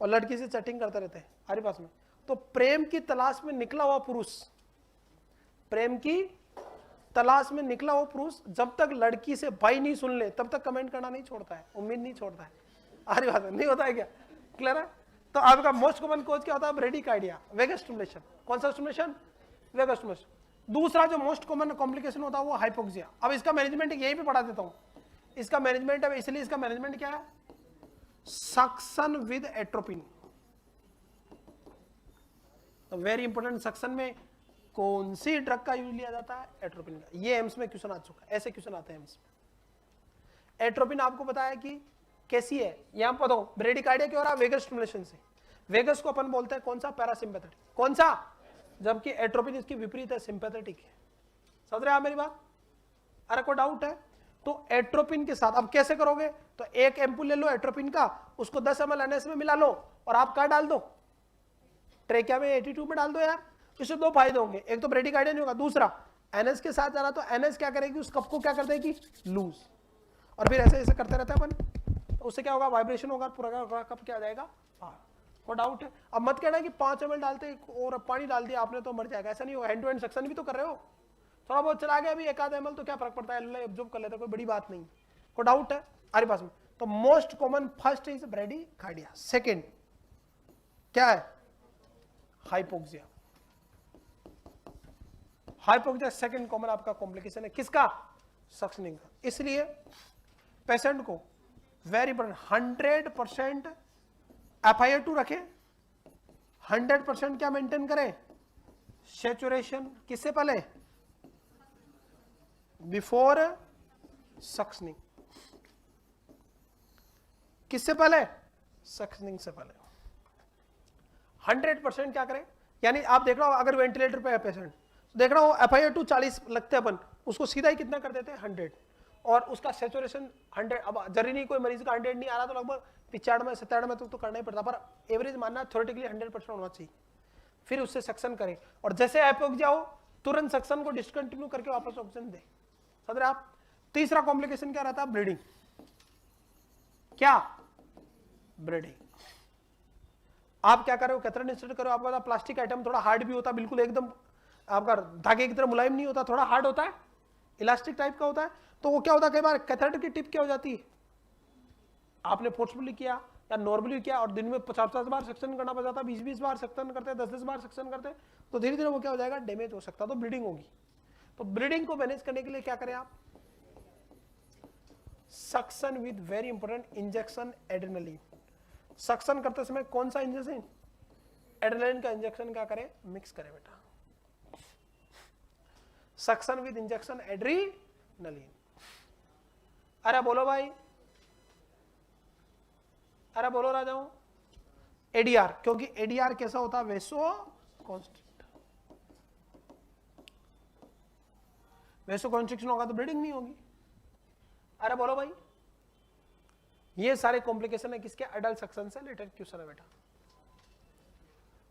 और लड़की से चैटिंग करते रहते हैं हमारे पास में। तो प्रेम की तलाश में निकला हुआ पुरुष, प्रेम की तलाश में निकला हुआ पुरुष जब तक लड़की से भाई नहीं सुन ले तब तक कमेंट करना नहीं छोड़ता है, उम्मीद नहीं छोड़ता है। अरे बात नहीं होता है क्या? क्लियर है। तो आपका मोस्ट कॉमन कोज क्या होता है? ब्रेडीकार्डिया, वेगस स्टिमुलेशन। कौन सा स्टिमुलेशन? Vagus stimulation. दूसरा जो मोस्ट कॉमन कॉम्प्लिकेशन होता है वो हाइपोक्सिया। अब इसका मैनेजमेंट यही पे पढ़ा देता हूं, इसका मैनेजमेंट है, इसलिए इसका मैनेजमेंट क्या है? Suction with atropine. तो वेरी इंपॉर्टेंट, सक्शन में कौन सी ड्रग का यूज लिया जाता है? एट्रोपिन का। ये एम्स में क्वेश्चन आ चुका है, ऐसे क्वेश्चन आते हैं एम्स में। एट्रोपिन आपको बताया कि कैसी है, यहां पर देखो ब्रेडिकार्डिया क्यों हो रहा है, वेगस स्टिमुलेशन से। वेगस को अपन बोलते हैं कौन सा, पैरासिम्पैथेटिक, कौन सा, जबकि एट्रोपिन इसकी विपरीत है, सिंपैथेटिक है। समझ रहे हैं आप मेरी बात? अरे कोई डाउट है तो एट्रोपिन के साथ अब कैसे करोगे, तो एक एम्पूल ले लो एट्रोपिन का, उसको 10 ml NS में मिला लो और आप क्या डाल दो, ट्रेकिया में 82 में डाल दो यार। इससे दो फायदे होंगे, एक तो ब्रेडिकार्डिया नहीं होगा, दूसरा NS के साथ जाना तो NS क्या करेगी, उस कप को क्या कर देगी, लूज, और फिर ऐसे ऐसे करते रहते हैं अपन, तो उससे क्या होगा, वाइब्रेशन होगा, पूरा कप क्या आ जाएगा बाहर। कोई डाउट है? अब मत कहना कि 5 ml डालते और पानी डाल दिया आपने तो मर जाएगा, ऐसा नहीं होगा, हैंड टू हैंड सक्शन भी तो कर रहे हो, थोड़ा बहुत चला गया अभी 1 आध ml तो क्या फर्क पड़ता है, एब्जॉर्ब कर लेता है, कोई बड़ी बात नहीं। कोई डाउट है हमारे पास में? तो most common first is bradycardia, second क्या है, हाइपोक्सिया। हाइपोक्सिया सेकंड कॉमन आपका कॉम्प्लिकेशन है, किसका, सक्शनिंग का। इसलिए पेशेंट को वेरी इंपॉर्टेंट 100% FiO2 रखें, 100% क्या मेंटेन करें, सैचुरेशन, किससे पहले, बिफोर सक्शनिंग, किससे पहले, सक्शनिंग से पहले 100% क्या करें। यानी आप देख रहे हो अगर वेंटिलेटर पे है पेशेंट, देख रहा हो FiO2 40 लगते हैं अपन, उसको सीधा ही कितना कर देते हैं 100, और उसका सैचुरेशन 100। अब जरूरी नहीं कोई मरीज का 100 नहीं आ रहा तो लगभग 95 में तो करना ही पड़ता, पर एवरेज मानना थ्योरेटिकली 100% होना चाहिए, फिर उससे सक्शन करें, और जैसे हाइपोक्सिया हो तुरंत सक्शन को डिसकंटिन्यू करके वापस ऑक्सीजन दे। समझ रहे आप? तीसरा कॉम्प्लिकेशन क्या रहता है, ब्लीडिंग। क्या, ब्लीडिंग। आप क्या करो, कैथेटर इंसर्ट करो, आपका प्लास्टिक आइटम थोड़ा हार्ड भी होता है, बिल्कुल एकदम आपका धागे की तरह मुलायम नहीं होता, थोड़ा हार्ड होता है, इलास्टिक टाइप का होता है, तो वो क्या होता है, कई बार कैथेटर की टिप क्या हो जाती है, आपने फोर्सफुली किया या नॉर्मली किया और दिन में 50 बार सक्शन करना पड़ जाता है, 20 बार सक्शन करते, 10 बार सक्शन करते, तो धीरे धीरे वो क्या हो जाएगा, डैमेज हो सकता है, तो ब्लीडिंग होगी। तो ब्लीडिंग को मैनेज करने के लिए क्या करें आप, suction with very important injection adrenaline. Suction करते समय कौन सा इंजेक्शन, एड्रेनलिन का इंजेक्शन क्या करें, मिक्स करें बेटा, सक्शन विद इंजेक्शन एड्रेनलिन। अरे बोलो भाई, अरे बोलो राजाओं, एडीआर, क्योंकि एडीआर कैसा होता है, वेसो कॉन्स्ट्रिक्ट, वेसो कॉन्स्ट्रिक्शन होगा तो ब्लीडिंग नहीं होगी। अरे बोलो भाई, ये सारे कॉम्प्लिकेशन है किसके, एडल्ट सक्शन से रिलेटेड क्वेश्चन है बेटा,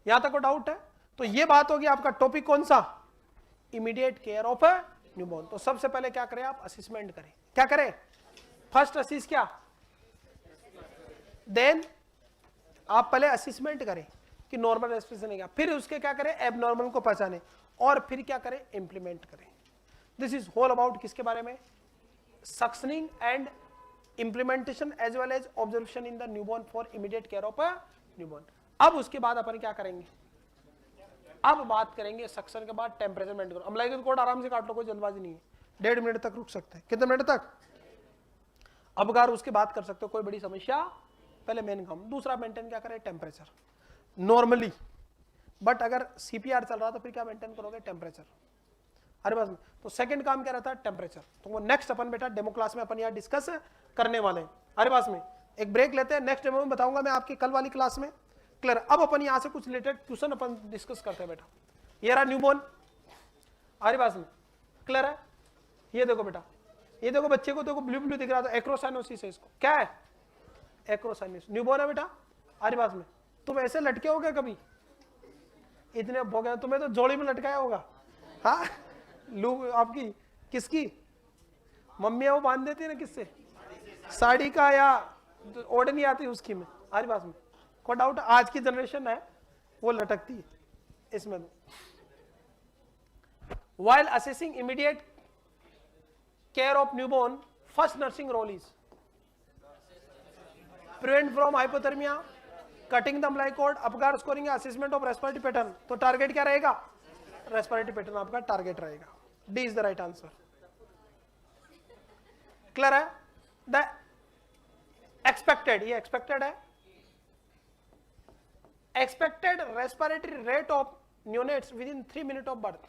यहां तक को डाउट है? तो ये बात होगी आपका टॉपिक कौन सा, इमीडिएट केयर ऑफ न्यूबॉर्न। तो सबसे पहले क्या करें आप, असेसमेंट करें, क्या करें, फर्स्ट असिस क्या, देन आप पहले असेसमेंट करें कि नॉर्मल रेस्पिरेशन है क्या, फिर उसके क्या करें, एबनॉर्मल को पहचाने, और फिर क्या करें, इंप्लीमेंट करें। दिस इज होल अबाउट किसके बारे में, suctioning and implementation as well as observation in the newborn for immediate care of newborn. अब उसके बाद अपन क्या करेंगे, अब बात करेंगे सक्शन के बाद टेम्परेचर मेंटेन करो। अम्लाइक कोड आराम से काट लो, कोई जल्दबाजी नहीं है, 1.5 मिनट तक रुक सकते हैं, कितने मिनट तक, अब अगर उसके बाद कर सकते हो, कोई बड़ी समस्या, पहले मेन काम। दूसरा मेंटेन क्या करें, टेम्परेचर नॉर्मली, बट अगर सीपीआर चल रहा तो फिर क्या मेंटेन करोगे, टेम्परेचर। अरे बस, तो सेकंड काम क्या रहता है, टेम्परेचर। तो वो नेक्स्ट अपन बेटा डेमो क्लास में अपन यहाँ डिस्कस करने वाले हैं। अरे पास में एक ब्रेक लेते हैं, नेक्स्ट डेमो में बताऊंगा मैं आपकी कल वाली क्लास में, क्लियर। अब अपन यहाँ से कुछ रिलेटेड क्वेश्चन अपन डिस्कस करते हैं बेटा। ये रहा न्यूबॉर्न, अरे पास में क्लियर है, ये देखो बेटा, ये देखो बच्चे को देखो ब्लू ब्लू दिख रहा था, एक्रोसाइनोसिस है, इसको क्या है, एक्रोसाइनोसिस, न्यूबॉर्न है बेटा। अरे पास में तुम ऐसे लटके हो गए कभी, इतने हो गए, तुम्हें तो जोड़ी में लटकाया होगा, हाँ लू आपकी किसकी मम्मी है वो बांध देती है ना, किससे, साड़ी का या ओढ़नी आती है उसकी में। हमारे पास में कोई डाउट, आज की जनरेशन है वो लटकती है इसमें। While assessing immediate care of newborn, first nursing role is prevent from hypothermia, cutting the अम्लाई cord, Apgar scoring, assessment of respiratory pattern. तो टारगेट क्या रहेगा, रेस्पिरेटरी पैटर्न आपका टारगेट रहेगा। D is the right answer, clear है। The expected, ये expected है, expected respiratory rate of neonates within 3 minute of birth,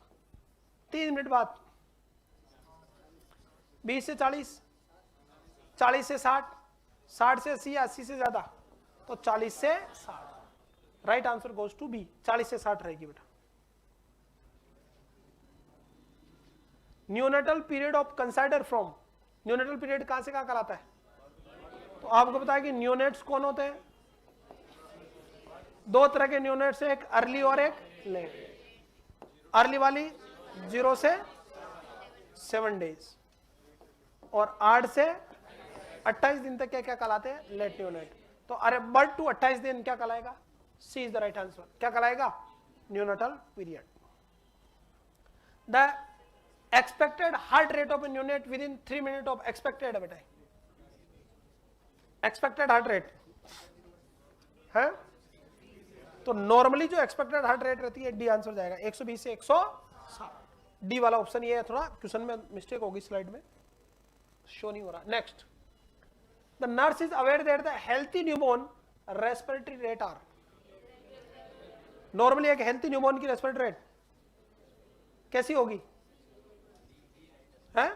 3 minute बाद 20 से 40, 40 से 60, 60 से 80 या 80 से ज्यादा, तो 40 से 60। Right answer goes to be, 40 से 60 रहेगी बेटा। Neonatal period of consider from, neonatal period कहां से कहां कहलाता है? तो आपको पता है कि न्यूनेट्स कौन होते हैं? दो तरह के न्यूनेट्स है, एक अर्ली और एक लेट। अर्ली वाली 0 से 7 डेज और 8 से 28 दिन तक क्या क्या कहलाते हैं? Late neonate. तो अरे बट टू 28 दिन क्या कहलाएगा? C is the right answer. क्या कहलाएगा? Neonatal period. The expected heart rate of a neonate within 3 minute of expected है बेटा, एक्सपेक्टेड हार्ट रेट है। तो नॉर्मली जो एक्सपेक्टेड हार्ट रेट रहती है, डी आंसर जाएगा, 120 से 160। डी वाला ऑप्शन ये है, थोड़ा क्वेश्चन में मिस्टेक होगी, स्लाइड में शो नहीं हो रहा। Next, the nurse is aware that the healthy newborn respiratory rate are, normally एक हेल्थी न्यूबॉर्न की रेस्पिरेटरी रेट कैसी होगी? है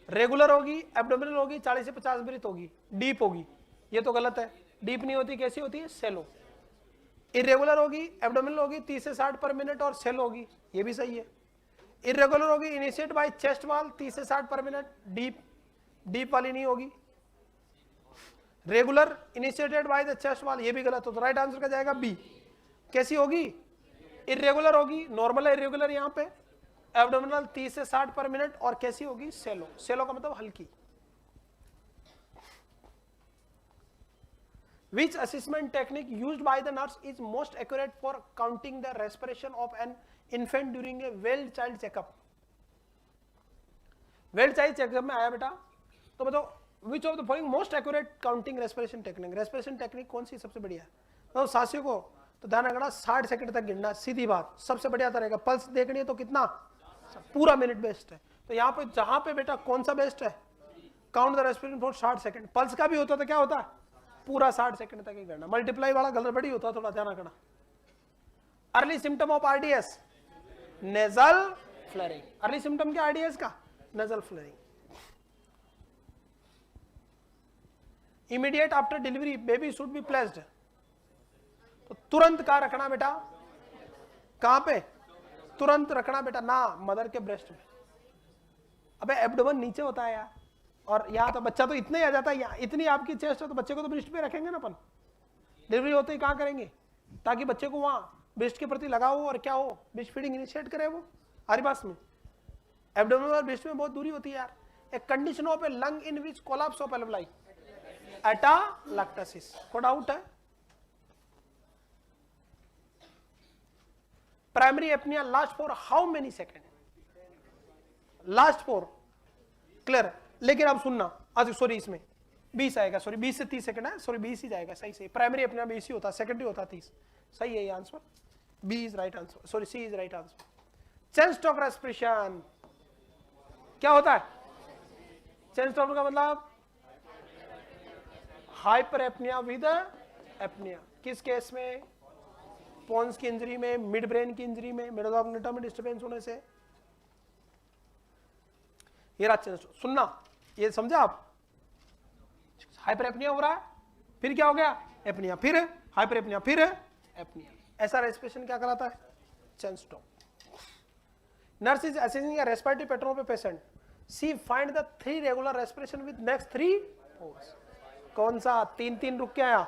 रेगुलर होगी, एब्डोमिनल होगी, 40 से 50 ब्रीथ होगी, डीप होगी। ये तो गलत है, डीप नहीं होती, कैसी होती है? सेलो। इरेगुलर होगी, एब्डोमिनल होगी 30 से 60 पर मिनट और सेल होगी, ये भी सही है। इरेगुलर होगी, इनिशिएट बाय चेस्ट वाल 30 से 60 पर मिनट, डीप, डीप वाली नहीं होगी। Regular initiated by the chest वाल, ये भी गलत हो, तो राइट आंसर का जाएगा बी। कैसी होगी? इरेगुलर होगी, नॉर्मल है इरेगुलर यहाँ पे, एब्डोमिनल 30 से 60 पर मिनट, और कैसी होगी? सेलो। सेलो का मतलब हल्की। Which assessment technique used by the nurse is most accurate for counting the respiration of an infant during a well child checkup? Well child checkup में आया बेटा, तो बताओ which of the following most accurate counting respiration technique? respiration technique कौन सी सबसे बढ़िया है? तो सांसों को तो ध्यान रखना, 60 सेकंड तक गिनना, सीधी बात, सबसे बढ़िया रहेगा। पल्स देखनी है तो कितना? पूरा मिनट बेस्ट है। तो यहाँ पे जहां पे बेटा कौन सा बेस्ट है? Count the respiration for 60 second. Pulse का भी होता तो क्या होता? पूरा 60 सेकंड तक ही करना, मल्टीप्लाई वाला गड़बड़ी होता, थोड़ा ध्यान रखना। Early symptom of RDS, nasal flaring. Early symptom क्या आरडीएस का? Nasal flaring. Immediate after delivery baby should be placed, तो तुरंत कहां रखना बेटा? कहां पे तुरंत रखना बेटा? ना, मदर के ब्रेस्ट में। अबे एब्डोमेन नीचे होता है यार, और यहाँ तो बच्चा तो इतना ही आ जाता है, इतनी आपकी चेस्ट है तो बच्चे को तो ब्रेस्ट पे रखेंगे ना अपन। डिलीवरी होते ही कहाँ करेंगे? ताकि बच्चे को वहाँ ब्रेस्ट के प्रति लगाओ और क्या हो, ब्रेस्ट फीडिंग इनिशिएट करे वो। हमारी बात में एब्डोमेन और ब्रेस्ट में बहुत दूरी होती है यार। एक condition of a lung in which collapse of alveoli, atelectasis, को डाउट है? Primary apnoea last for how many second? Last for, clear. लेकिन अब सुनना, आज सॉरी इसमें 20 आएगा, सॉरी 20 से 30 सेकंड है, सॉरी 20 ही जाएगा, सही सही। प्राइमरी अपना 20 ही होता है, सेकेंडरी होता है 30, सही है ये answer. B is right answer, sorry C is right answer. Cheyne Stokes respiration क्या होता है? चेन स्टॉक का मतलब हाइपर एपनिया विद एपनिया। किस केस में? पोन्स की इंजरी में, मिड ब्रेन की इंजरी में, मेडोडार्मिनेटा में डिस्टर्बेंस होने से। ये रहा चेन स्टॉक। सुनना, ये समझा आप? हाइपर एपनिया हो रहा है, फिर क्या हो गया? एपनिया, फिर हाइपर एपनिया, फिर एपनिया। ऐसा रेस्पिरेशन क्या कहलाता है? Cheyne Stokes. Nurse is assessing a respiratory pattern of a patient, she find the 3 regular respiration with next 3 pause. कौन सा? 3 रुक के आया,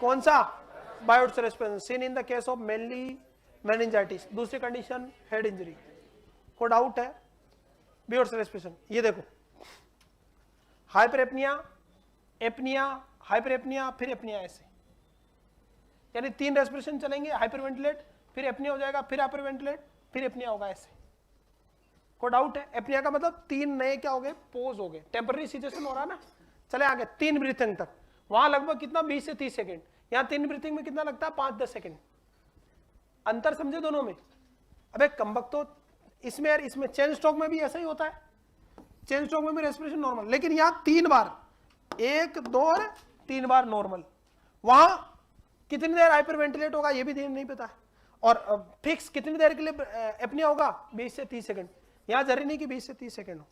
कौन सा? Biot's respiration seen in the case of mainly meningitis. दूसरी कंडीशन हेड इंजरी। को doubt है? बायोट्स रेस्पिरेशन, ये देखो, hyper apnoea, apnoea, hyper apnoea, फिर एपनिया, ऐसे यानी 3 रेस्पिरेशन चलेंगे, हाइपर वेंटिलेट, फिर एपनिया हो जाएगा, फिर हाइपर वेंटिलेट, फिर एपनिया होगा, ऐसे। को डाउट है? एपनिया का मतलब 3 नए क्या हो गए? पोज हो गए, टेम्पररी सिचुएशन हो रहा है ना। चले आगे 3 ब्रीथिंग तक, वहां लगभग कितना? 20 से 30 सेकेंड। यहाँ 3 ब्रीथिंग में कितना लगता है? 5-10 सेकेंड। अंतर समझे दोनों में? अबे कमबख्त, तो इसमें यार, इसमें चेन स्ट्रोक में भी ऐसा ही होता है, चेन स्ट्रोक में भी रेस्पिरेशन नॉर्मल, लेकिन यहाँ 3 बार, 1, 2 और 3 बार नॉर्मल। वहां कितनी देर हाइपर वेंटिलेट होगा ये भी नहीं पता है, और फिक्स कितनी देर के लिए एपनिया होगा? 20 से 30 सेकंड। यहाँ जरूरी नहीं कि 20 से 30 सेकंड हो।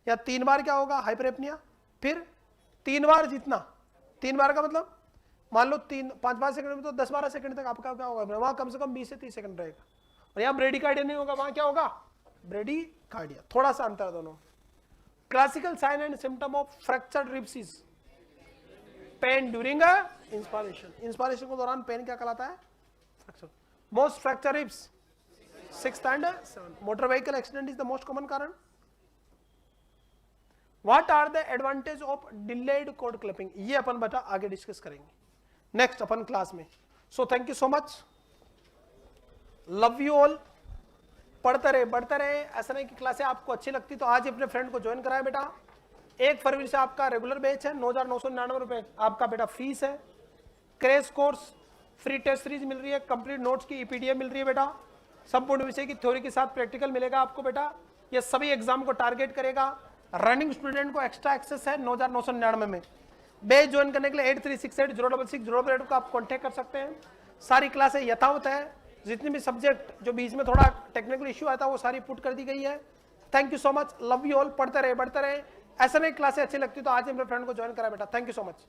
या 3 बार क्या होगा? हाइपर एपनिया, फिर 3 बार जितना, 3 बार का मतलब मान लो 5 सेकंड में तो 10-12 सेकंड तक आपका क्या होगा, वहां कम से कम 20 से 30 सेकंड रहेगा। और यहाँ ब्रेडिकार्डिया नहीं होगा, वहां क्या होगा, ब्रेडिकार्डिया। थोड़ा सा अंतर दोनों। Classical sign and symptom of fractured ribs is pain during inspiration. Inspiration के दौरान पेन क्या कहलाता है, fracture. Most fracture ribs 6th and 7th। Motor vehicle accident is the most common कारण। What are the advantage of delayed cord clipping, ये अपन बेटा आगे डिस्कस करेंगे नेक्स्ट अपन क्लास में। So thank you so much, love you all. पढ़ते रहे बढ़ते रहे। ऐसा नहीं कि क्लासें आपको अच्छी लगती तो आज अपने फ्रेंड को ज्वाइन कराए बेटा। 1 फरवरी से आपका रेगुलर बैच है, 9,999 रुपए आपका बेटा फीस है। Crash course free test series मिल रही है, कंप्लीट नोट्स की ईपीडीएफ मिल रही है बेटा। संपूर्ण विषय की थ्योरी के साथ प्रैक्टिकल मिलेगा आपको बेटा। ये सभी एग्जाम को टारगेट करेगा। रनिंग स्टूडेंट को एक्स्ट्रा एक्सेस है 9,999 में। बैच ज्वाइन करने के लिए 8368066088 को आप कॉन्टेक्ट कर सकते हैं। सारी क्लासें यथावत है, जितने भी सब्जेक्ट जो बीच में थोड़ा टेक्निकल इश्यू आता है वो सारी पुट कर दी गई है। Thank you so much, love you all. पढ़ते रहे बढ़ते रहे। ऐसा नहीं क्लासें अच्छी लगती तो आज अपने फ्रेंड को ज्वाइन करा बेटा। Thank you so much.